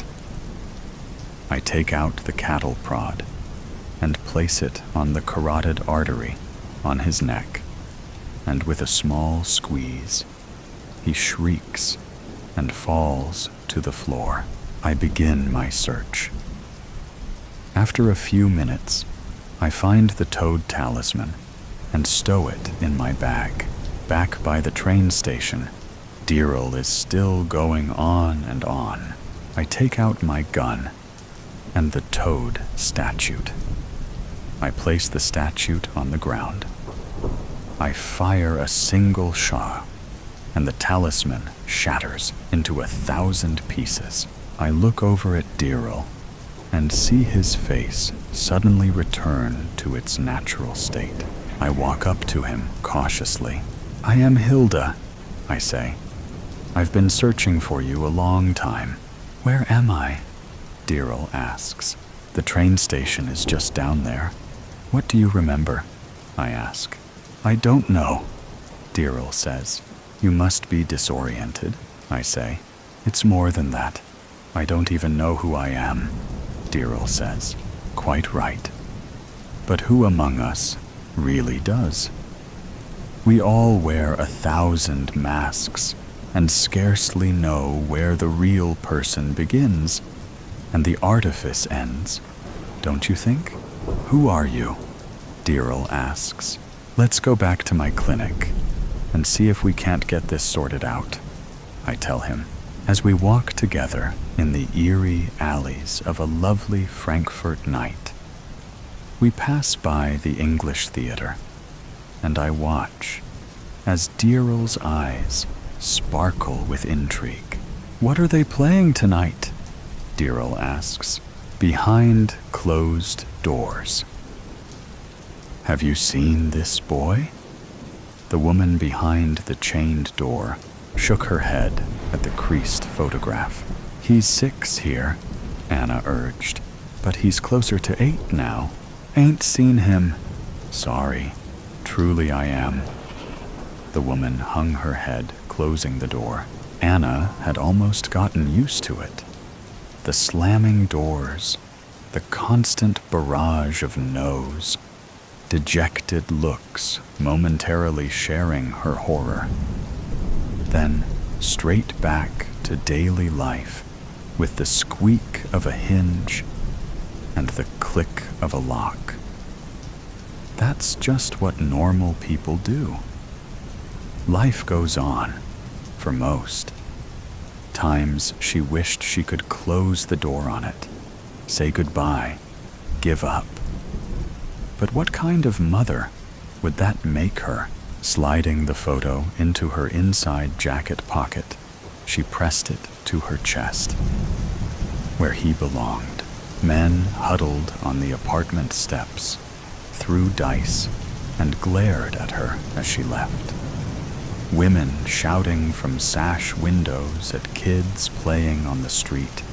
I take out the cattle prod and place it on the carotid artery on his neck, and with a small squeeze, he shrieks and falls to the floor. I begin my search. After a few minutes, I find the toad talisman and stow it in my bag. Back by the train station, Deerl is still going on and on. I take out my gun and the toad statute. I place the statute on the ground. I fire a single shot, and the talisman shatters into 1,000 pieces. I look over at Diril and see his face suddenly return to its natural state. I walk up to him cautiously. "I am Hilda," I say. "I've been searching for you a long time." "Where am I?" Diril asks. "The train station is just down there." "What do you remember?" I ask. "I don't know," Diril says. "You must be disoriented," I say. "It's more than that. I don't even know who I am," Diril says. "Quite right. But who among us really does? We all wear 1,000 masks and scarcely know where the real person begins and the artifice ends, don't you think? "Who are you?" Diril asks. "Let's go back to my clinic and see if we can't get this sorted out," I tell him, as we walk together in the eerie alleys of a lovely Frankfurt night. We pass by the English theater, and I watch as Diril's eyes sparkle with intrigue. "What are they playing tonight?" Diril asks, behind closed doors. "Have you seen this boy?" The woman behind the chained door shook her head at the creased photograph. "He's 6 here," Anna urged, "but he's closer to 8 now." "Ain't seen him." "Sorry, truly I am." The woman hung her head, closing the door. Anna had almost gotten used to it. The slamming doors, the constant barrage of no's, dejected looks momentarily sharing her horror. Then straight back to daily life with the squeak of a hinge and the click of a lock. That's just what normal people do. Life goes on, for most. Times she wished she could close the door on it, say goodbye, give up. But what kind of mother would that make her? Sliding the photo into her inside jacket pocket, she pressed it to her chest, where he belonged. Men huddled on the apartment steps, threw dice, and glared at her as she left. Women shouting from sash windows at kids playing on the street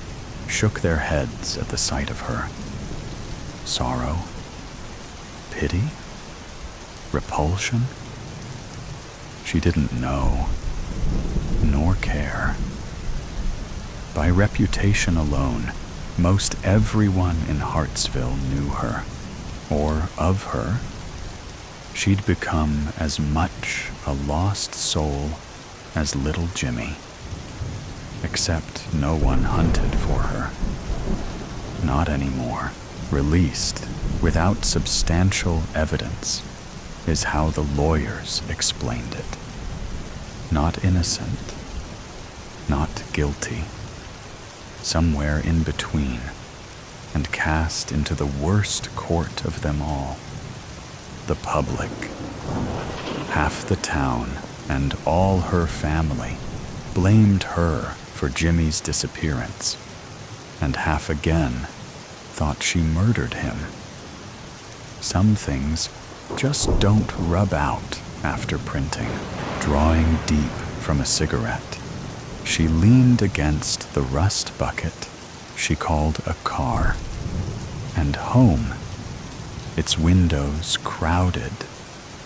shook their heads at the sight of her. Sorrow? Pity? Repulsion? She didn't know, nor care. By reputation alone, most everyone in Hartsville knew her, or of her. She'd become as much a lost soul as little Jimmy, except no one hunted for her. Not anymore. Released without substantial evidence is how the lawyers explained it. Not innocent, not guilty, somewhere in between, and cast into the worst court of them all, the public. Half the town and all her family blamed her for Jimmy's disappearance, and half again thought she murdered him. Some things just don't rub out after printing. Drawing deep from a cigarette, she leaned against the rust bucket she called a car, and home, its windows crowded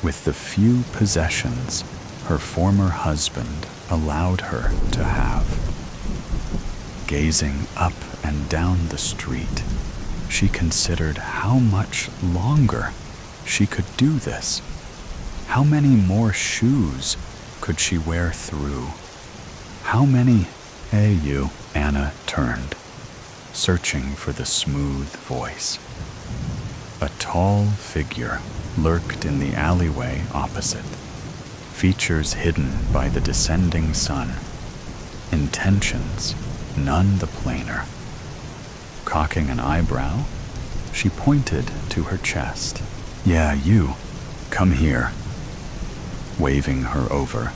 with the few possessions her former husband allowed her to have. Gazing up and down the street, she considered how much longer she could do this. How many more shoes could she wear through? How many? "Hey, you," Anna turned, searching for the smooth voice. A tall figure lurked in the alleyway opposite, features hidden by the descending sun, intentions none the plainer. Cocking an eyebrow, she pointed to her chest. "Yeah, you, come here." Waving her over,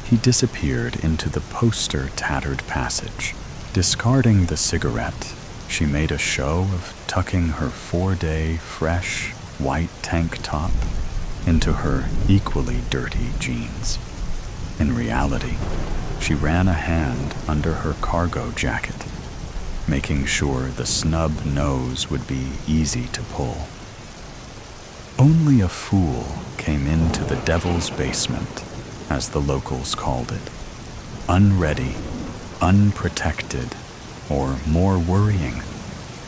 He disappeared into the poster-tattered passage. Discarding the cigarette, she made a show of tucking her 4-day, fresh, white tank top into her equally dirty jeans. In reality, she ran a hand under her cargo jacket, making sure the snub nose would be easy to pull. Only a fool came into the Devil's Basement, as the locals called it, unready, unprotected, or more worrying,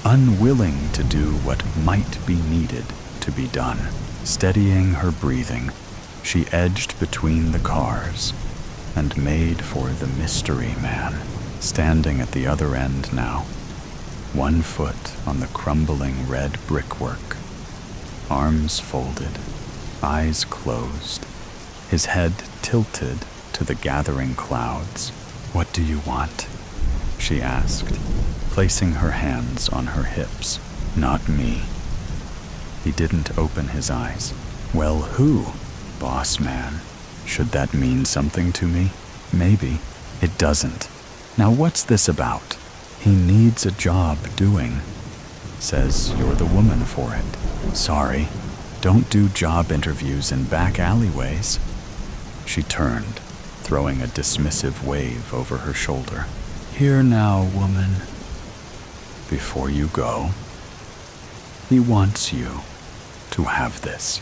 unwilling to do what might be needed to be done. Steadying her breathing, she edged between the cars and made for the mystery man, standing at the other end now, 1 foot on the crumbling red brickwork, arms folded, eyes closed, his head tilted to the gathering clouds. "What do you want?" she asked, placing her hands on her hips. "Not me." He didn't open his eyes. "Well, who? Boss man. Should that mean something to me? Maybe. It doesn't. Now what's this about? He needs a job doing. Says you're the woman for it. Sorry, don't do job interviews in back alleyways." She turned, throwing a dismissive wave over her shoulder. "Here now, woman. Before you go, he wants you to have this."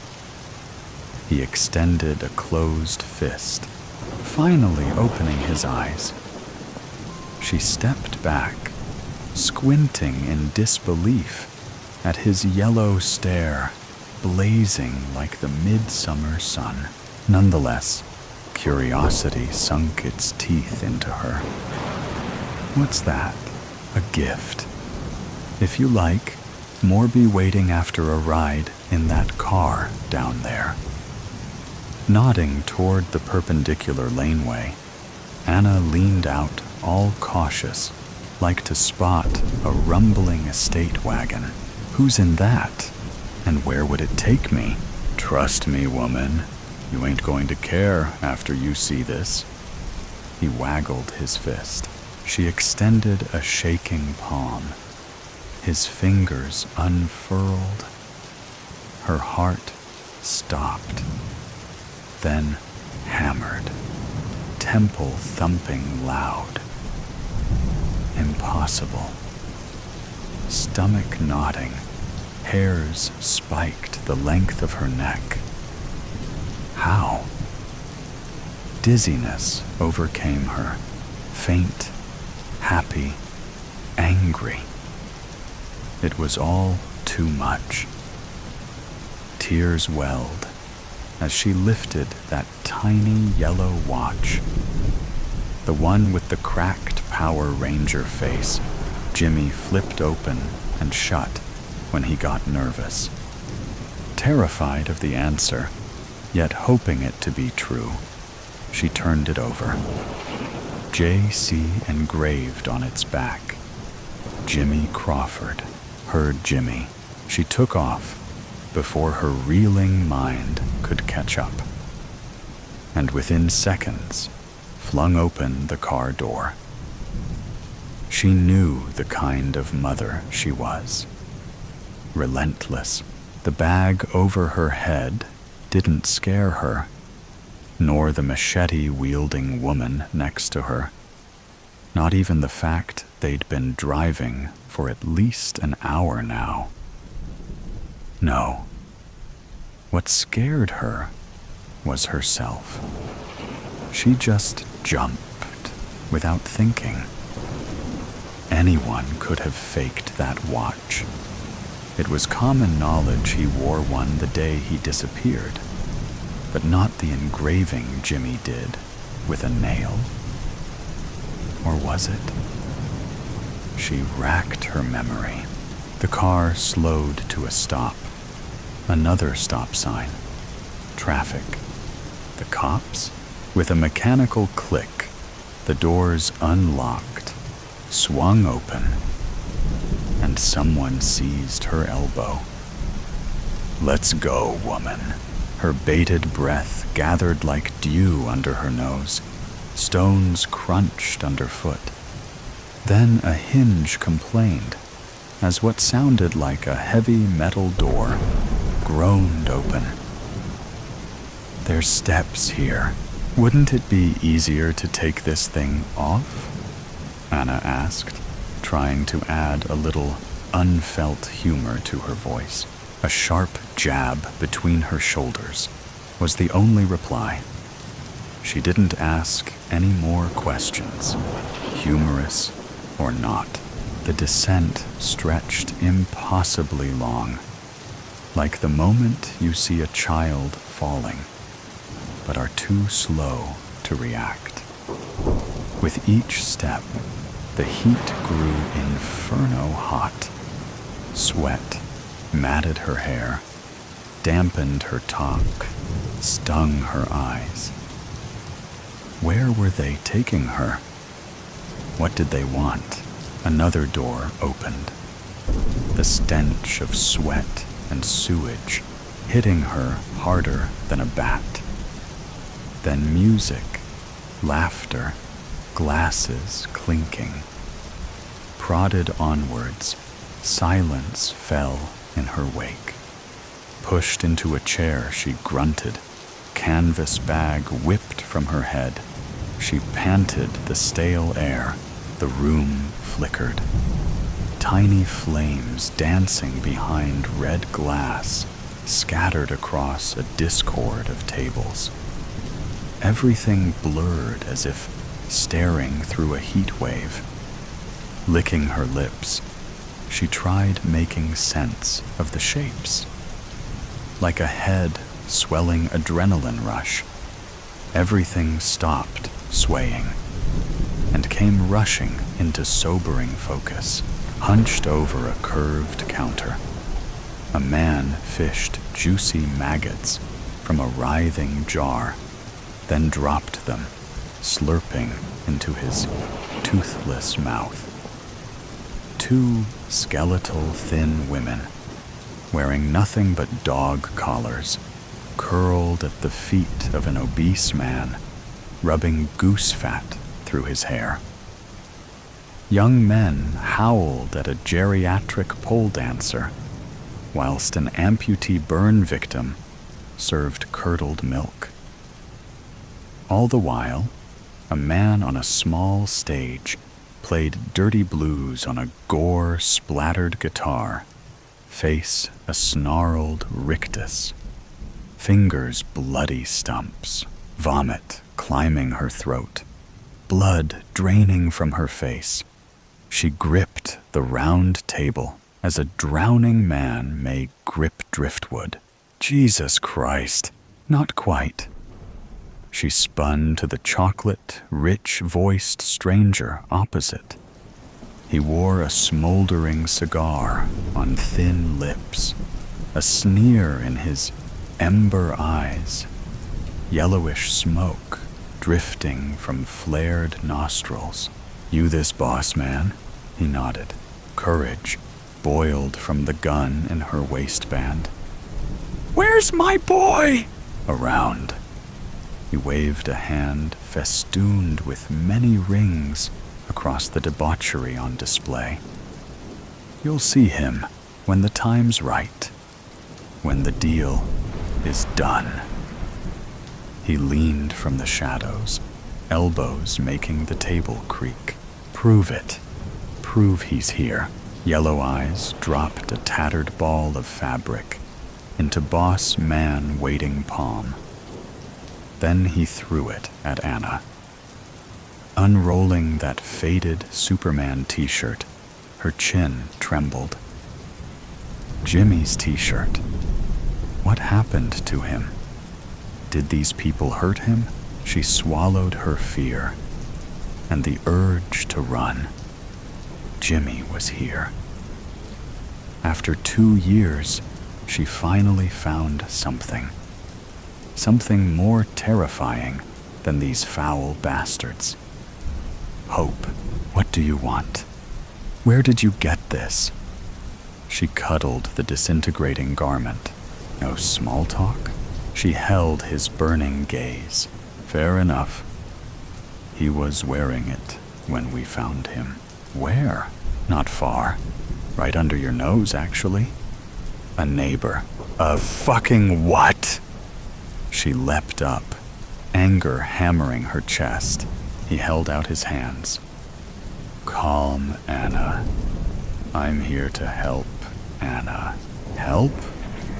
He extended a closed fist, finally opening his eyes. She stepped back, squinting in disbelief at his yellow stare, blazing like the midsummer sun. Nonetheless, curiosity sunk its teeth into her. "What's that?" "A gift. If you like, more be waiting after a ride in that car down there." Nodding toward the perpendicular laneway, Anna leaned out, all cautious, like to spot a rumbling estate wagon. "Who's in that? And where would it take me?" "Trust me, woman. You ain't going to care after you see this." He waggled his fist. She extended a shaking palm. His fingers unfurled. Her heart stopped, then hammered, temple thumping loud. Impossible. Stomach knotting, hairs spiked the length of her neck. How? Dizziness overcame her, faint, happy, angry. It was all too much. Tears welled as she lifted that tiny yellow watch. The one with the cracked Power Ranger face Jimmy flipped open and shut when he got nervous. Terrified of the answer, yet hoping it to be true, she turned it over. J.C. engraved on its back. Jimmy Crawford, her Jimmy. She took off before her reeling mind could catch up, and within seconds flung open the car door. She knew the kind of mother she was. Relentless. The bag over her head didn't scare her, nor the machete-wielding woman next to her. Not even the fact they'd been driving for at least an hour now. No. What scared her was herself. She just jumped without thinking. Anyone could have faked that watch. It was common knowledge he wore one the day he disappeared, but not the engraving Jimmy did with a nail. Or was it? She racked her memory. The car slowed to a stop. Another stop sign. Traffic. The cops? With a mechanical click, the doors unlocked, swung open, and someone seized her elbow. "Let's go, woman." Her bated breath gathered like dew under her nose. Stones crunched underfoot. Then a hinge complained, as what sounded like a heavy metal door groaned open. "There's steps here. Wouldn't it be easier to take this thing off?" Anna asked, trying to add a little unfelt humor to her voice. A sharp jab between her shoulders was the only reply. She didn't ask any more questions, humorous or not. The descent stretched impossibly long, like the moment you see a child falling, but are too slow to react. With each step, the heat grew inferno hot. Sweat matted her hair, dampened her talk, stung her eyes. Where were they taking her? What did they want? Another door opened. The stench of sweat and sewage hitting her harder than a bat. Then music, laughter, glasses clinking. Prodded onwards, silence fell in her wake. Pushed into a chair, she grunted. Canvas bag whipped from her head. She panted the stale air. The room flickered. Tiny flames dancing behind red glass scattered across a discord of tables. Everything blurred as if staring through a heat wave. Licking her lips, she tried making sense of the shapes. Like a head swelling adrenaline rush, everything stopped swaying and came rushing into sobering focus. Hunched over a curved counter, a man fished juicy maggots from a writhing jar, then dropped them, slurping into his toothless mouth. Two skeletal thin women, wearing nothing but dog collars, curled at the feet of an obese man, rubbing goose fat through his hair. Young men howled at a geriatric pole dancer, whilst an amputee burn victim served curdled milk. All the while, a man on a small stage played dirty blues on a gore-splattered guitar, face a snarled rictus, fingers bloody stumps, vomit climbing her throat, blood draining from her face. She gripped the round table as a drowning man may grip driftwood. Jesus Christ, not quite. She spun to the chocolate, rich-voiced stranger opposite. He wore a smoldering cigar on thin lips, a sneer in his ember eyes, yellowish smoke drifting from flared nostrils. "You this boss man?" He nodded. Courage boiled from the gun in her waistband. "Where's my boy?" Around. He waved a hand festooned with many rings across the debauchery on display. "You'll see him when the time's right, when the deal is done." He leaned from the shadows, elbows making the table creak. "Prove it. Prove he's here." Yellow eyes dropped a tattered ball of fabric into boss man waiting palm. Then he threw it at Anna. Unrolling that faded Superman t-shirt, her chin trembled. Jimmy's t-shirt. What happened to him? Did these people hurt him? She swallowed her fear and the urge to run. Jimmy was here. After 2 years, she finally found something. Something more terrifying than these foul bastards. Hope, what do you want? Where did you get this? She cuddled the disintegrating garment. No small talk? She held his burning gaze. Fair enough. He was wearing it when we found him. Where? Not far. Right under your nose, actually. A neighbor. A fucking what? She leapt up, anger hammering her chest. He held out his hands. Calm, Anna. I'm here to help, Anna. Help?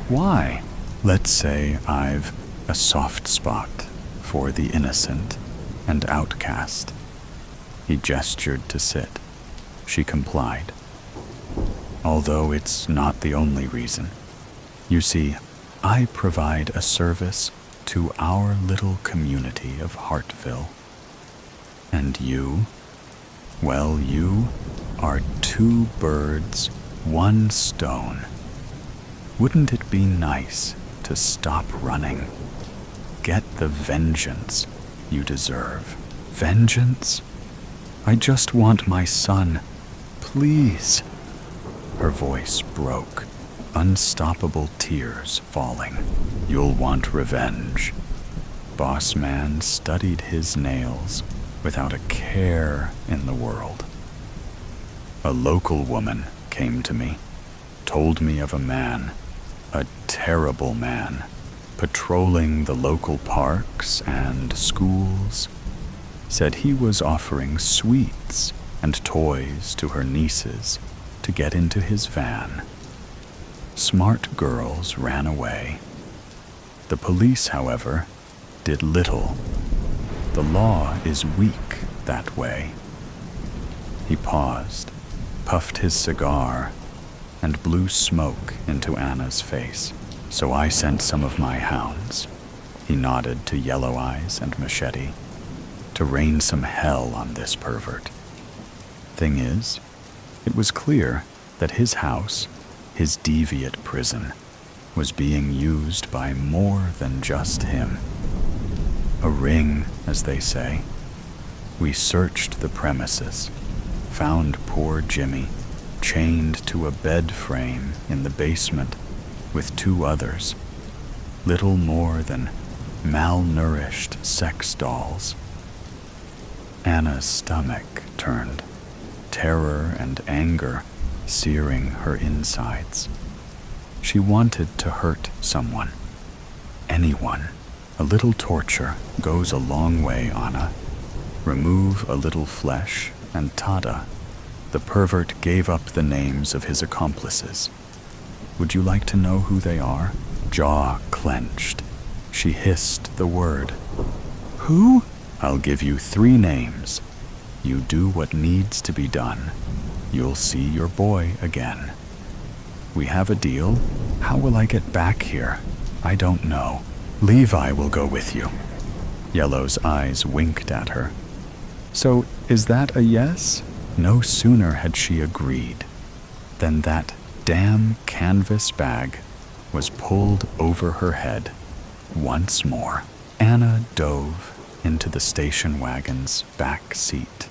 Why? Let's say I've a soft spot for the innocent and outcast. He gestured to sit. She complied. Although it's not the only reason. You see, I provide a service to our little community of Hartville. And you? Well, you are two birds, one stone. Wouldn't it be nice to stop running? Get the vengeance you deserve. Vengeance? I just want my son. Please. Her voice broke, unstoppable tears falling. You'll want revenge. Boss man studied his nails without a care in the world. A local woman came to me, told me of a man, a terrible man, patrolling the local parks and schools. Said he was offering sweets and toys to her nieces to get into his van. Smart girls ran away. The police, however, did little. The law is weak that way. He paused, puffed his cigar, and blew smoke into Anna's face. So I sent some of my hounds. He nodded to Yellow Eyes and Machete, to rain some hell on this pervert. Thing is, it was clear that his house, his deviant prison, was being used by more than just him. A ring, as they say. We searched the premises, found poor Jimmy chained to a bed frame in the basement with two others, little more than malnourished sex dolls. Anna's stomach turned, terror and anger searing her insides. She wanted to hurt someone, anyone. A little torture goes a long way, Anna. Remove a little flesh, and tada, the pervert gave up the names of his accomplices. Would you like to know who they are? Jaw clenched. She hissed the word. Who? I'll give you 3 names. You do what needs to be done. You'll see your boy again. We have a deal? How will I get back here? I don't know. Levi will go with you. Yellow's eyes winked at her. So, is that a yes? No sooner had she agreed than that damn canvas bag was pulled over her head once more. Anna dove into the station wagon's back seat,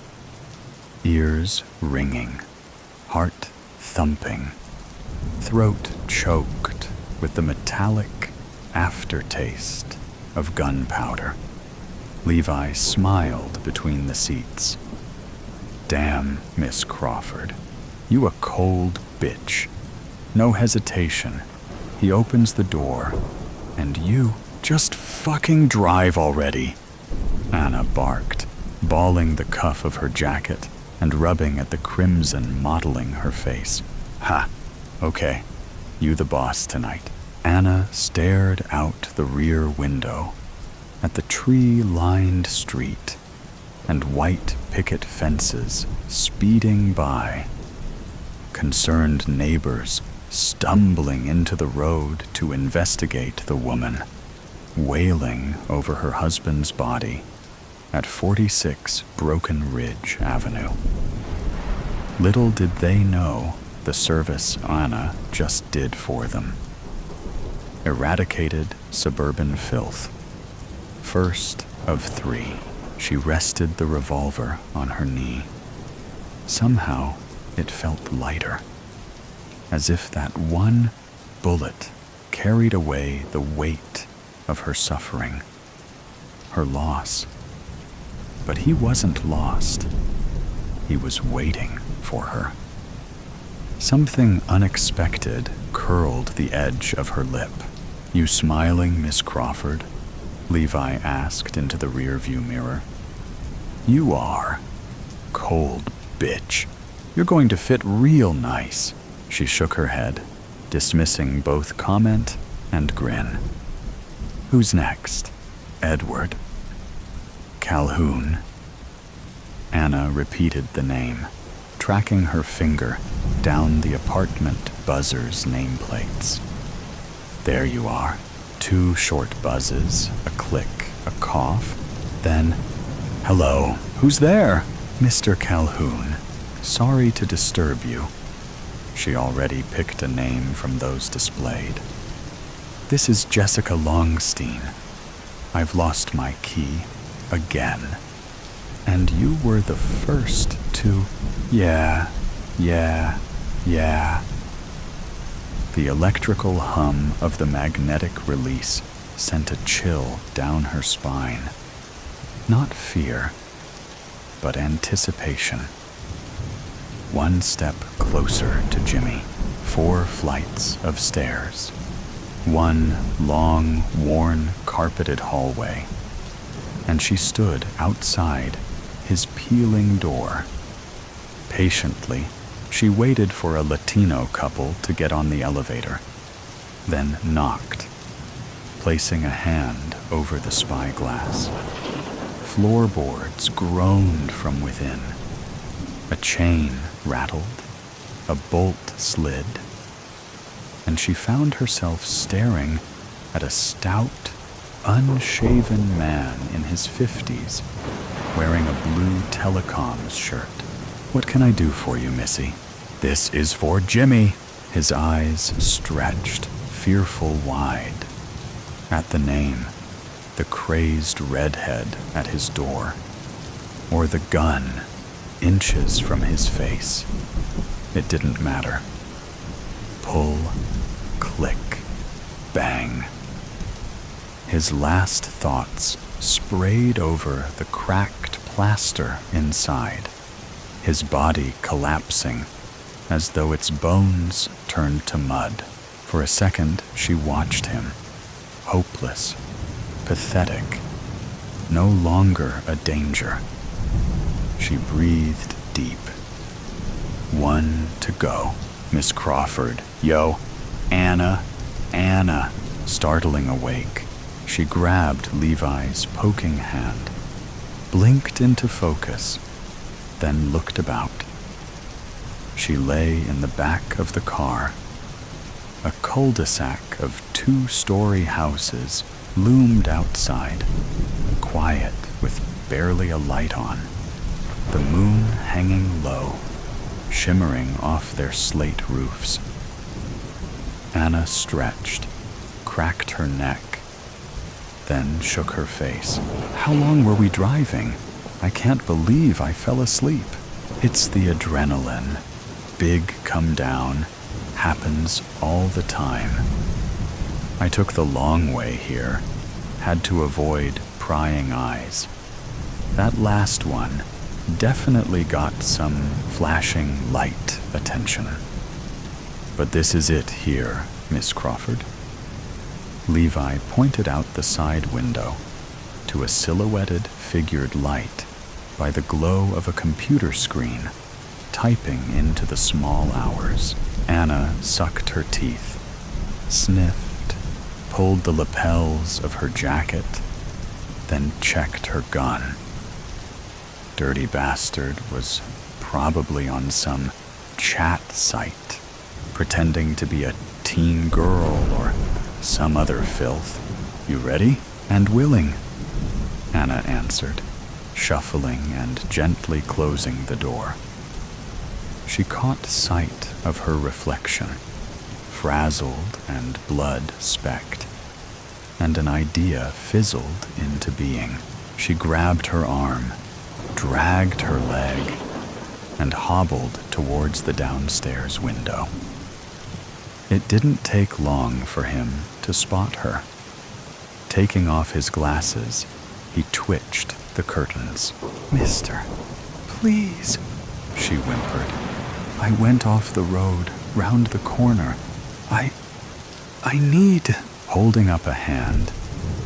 ears ringing, heart thumping, throat choked with the metallic aftertaste of gunpowder. Levi smiled between the seats. Damn, Miss Crawford, you a cold bitch. No hesitation. He opens the door, and you just fucking drive already. Anna barked, balling the cuff of her jacket and rubbing at the crimson mottling her face. Ha, okay, you the boss tonight. Anna stared out the rear window at the tree-lined street and white picket fences speeding by, concerned neighbors stumbling into the road to investigate the woman, wailing over her husband's body at 46 Broken Ridge Avenue. Little did they know the service Anna just did for them. Eradicated suburban filth. First of 3, she rested the revolver on her knee. Somehow, it felt lighter, as if that one bullet carried away the weight of her suffering, her loss. But he wasn't lost. He was waiting for her. Something unexpected curled the edge of her lip. "You smiling, Miss Crawford?" Levi asked into the rearview mirror. "You are. Cold bitch. You're going to fit real nice." She shook her head, dismissing both comment and grin. "Who's next?" "Edward." "Calhoun." Anna repeated the name, tracking her finger down the apartment buzzer's nameplates. "There you are." 2 short buzzes, a click, a cough, then, "Hello, who's there?" "Mr. Calhoun, sorry to disturb you." She already picked a name from those displayed. "This is Jessica Longstein. I've lost my key again. And you were the first to..." Yeah. The electrical hum of the magnetic release sent a chill down her spine. Not fear, but anticipation. 1 step closer to Jimmy. 4 flights of stairs. 1 long, worn, carpeted hallway. And she stood outside his peeling door. Patiently, she waited for a Latino couple to get on the elevator, then knocked, placing a hand over the spyglass. Floorboards groaned from within. A chain rattled, a bolt slid, and she found herself staring at a stout, unshaven man in his 50s, wearing a blue telecoms shirt. "What can I do for you, Missy?" "This is for Jimmy." His eyes stretched, fearful wide. At the name, the crazed redhead at his door, or the gun inches from his face. It didn't matter. Pull, click, bang. His last thoughts sprayed over the cracked plaster inside, his body collapsing as though its bones turned to mud. For a second, she watched him, hopeless, pathetic, no longer a danger. She breathed deep. 1 to go. "Miss Crawford." "Yo, Anna." Startling awake, she grabbed Levi's poking hand, blinked into focus, then looked about. She lay in the back of the car. A cul-de-sac of 2-story houses loomed outside, quiet with barely a light on, the moon hanging low, shimmering off their slate roofs. Anna stretched, cracked her neck, then shook her face. "How long were we driving? I can't believe I fell asleep." "It's the adrenaline. Big come down. Happens all the time. I took the long way here. Had to avoid prying eyes. That last one definitely got some flashing light attention. But this is it here, Miss Crawford." Levi pointed out the side window to a silhouetted figured light by the glow of a computer screen, typing into the small hours. Anna sucked her teeth, sniffed, pulled the lapels of her jacket, then checked her gun. Dirty bastard was probably on some chat site, pretending to be a teen girl or some other filth. "You ready?" "And willing," Anna answered, shuffling and gently closing the door. She caught sight of her reflection, frazzled and blood-specked, and an idea fizzled into being. She grabbed her arm, dragged her leg, and hobbled towards the downstairs window. It didn't take long for him to spot her. Taking off his glasses, he twitched the curtains. "Mister, please," she whimpered. "I went off the road, round the corner. I need—" Holding up a hand,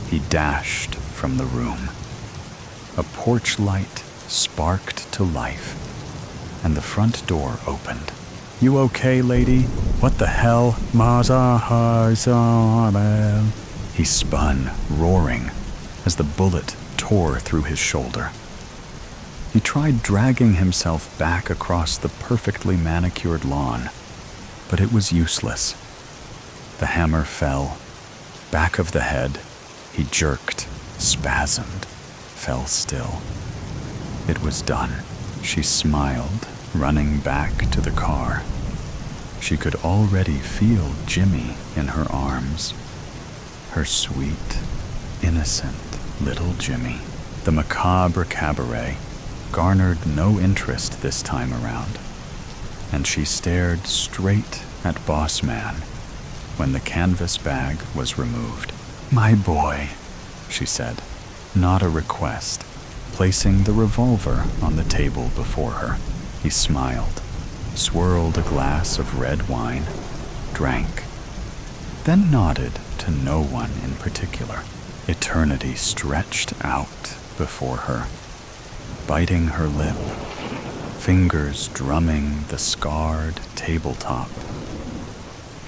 he dashed from the room. A porch light sparked to life, and the front door opened. "You okay, lady? What the hell?" He spun, roaring, as the bullet tore through his shoulder. He tried dragging himself back across the perfectly manicured lawn, but it was useless. The hammer fell. Back of the head, he jerked, spasmed, fell still. It was done. She smiled, running back to the car. She could already feel Jimmy in her arms. Her sweet, innocent little Jimmy. The macabre cabaret garnered no interest this time around, and she stared straight at Boss Man when the canvas bag was removed. "My boy," she said, not a request, placing the revolver on the table before her. He smiled, swirled a glass of red wine, drank, then nodded to no one in particular. Eternity stretched out before her, biting her lip, fingers drumming the scarred tabletop.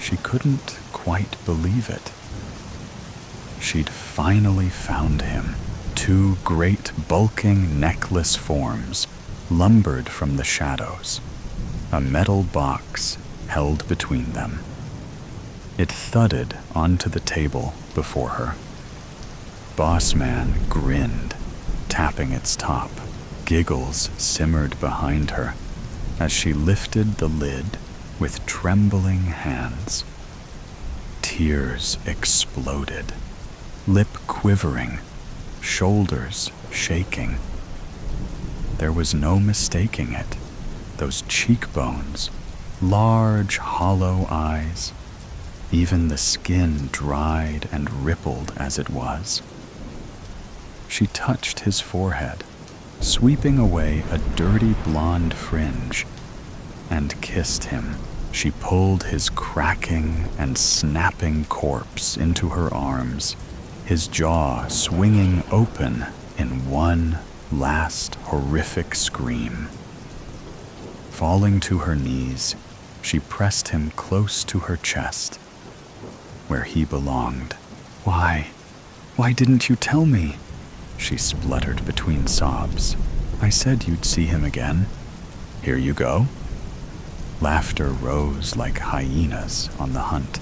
She couldn't quite believe it. She'd finally found him. Two great bulking necklace forms lumbered from the shadows, a metal box held between them. It thudded onto the table before her. Boss Man grinned, tapping its top. Giggles simmered behind her as she lifted the lid with trembling hands. Tears exploded, lip quivering, shoulders shaking. There was no mistaking it. Those cheekbones, large hollow eyes, even the skin dried and rippled as it was. She touched his forehead, sweeping away a dirty blonde fringe, and kissed him. She pulled his cracking and snapping corpse into her arms, his jaw swinging open in one last horrific scream. Falling to her knees, she pressed him close to her chest, where he belonged. Why didn't you tell me?" she spluttered between sobs. "I said you'd see him again. Here you go." Laughter rose like hyenas on the hunt.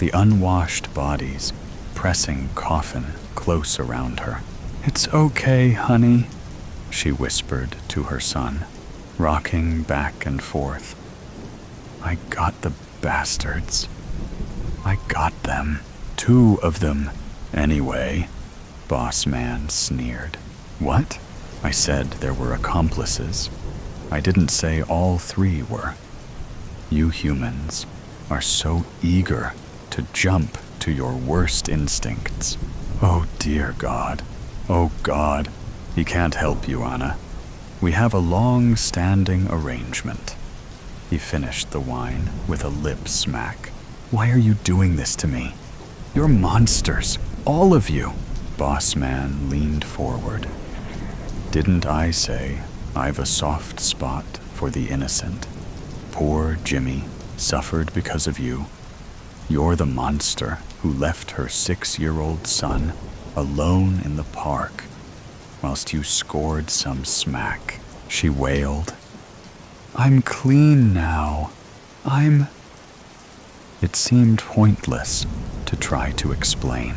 The unwashed bodies pressing coffin close around her. "It's okay, honey," she whispered to her son, rocking back and forth. "I got the bastards. I got them. 2 of them, anyway," Boss Man sneered. "What?" I said there were accomplices. I didn't say all 3 were. You humans are so eager to jump to your worst instincts. Oh dear God. Oh God. He can't help you, Anna. We have a long-standing arrangement. He finished the wine with a lip smack. "Why are you doing this to me? You're monsters, all of you." Boss Man leaned forward. "Didn't I say I've a soft spot for the innocent? Poor Jimmy suffered because of you. You're the monster who left her 6-year-old son alone in the park whilst you scored some smack," she wailed. "I'm clean now. It seemed pointless to try to explain.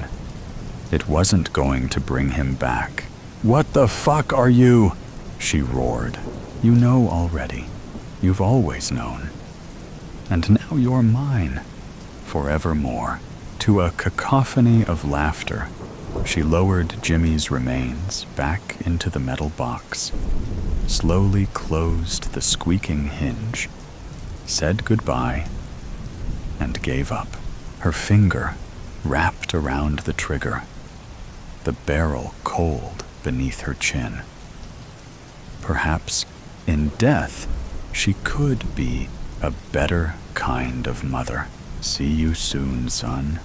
It wasn't going to bring him back. "What the fuck are you?" she roared. "You know already. You've always known. And now you're mine, forevermore." To a cacophony of laughter, she lowered Jimmy's remains back into the metal box, slowly closed the squeaking hinge, said goodbye, and gave up. Her finger wrapped around the trigger, the barrel cold beneath her chin. Perhaps in death she could be a better kind of mother. See you soon, son.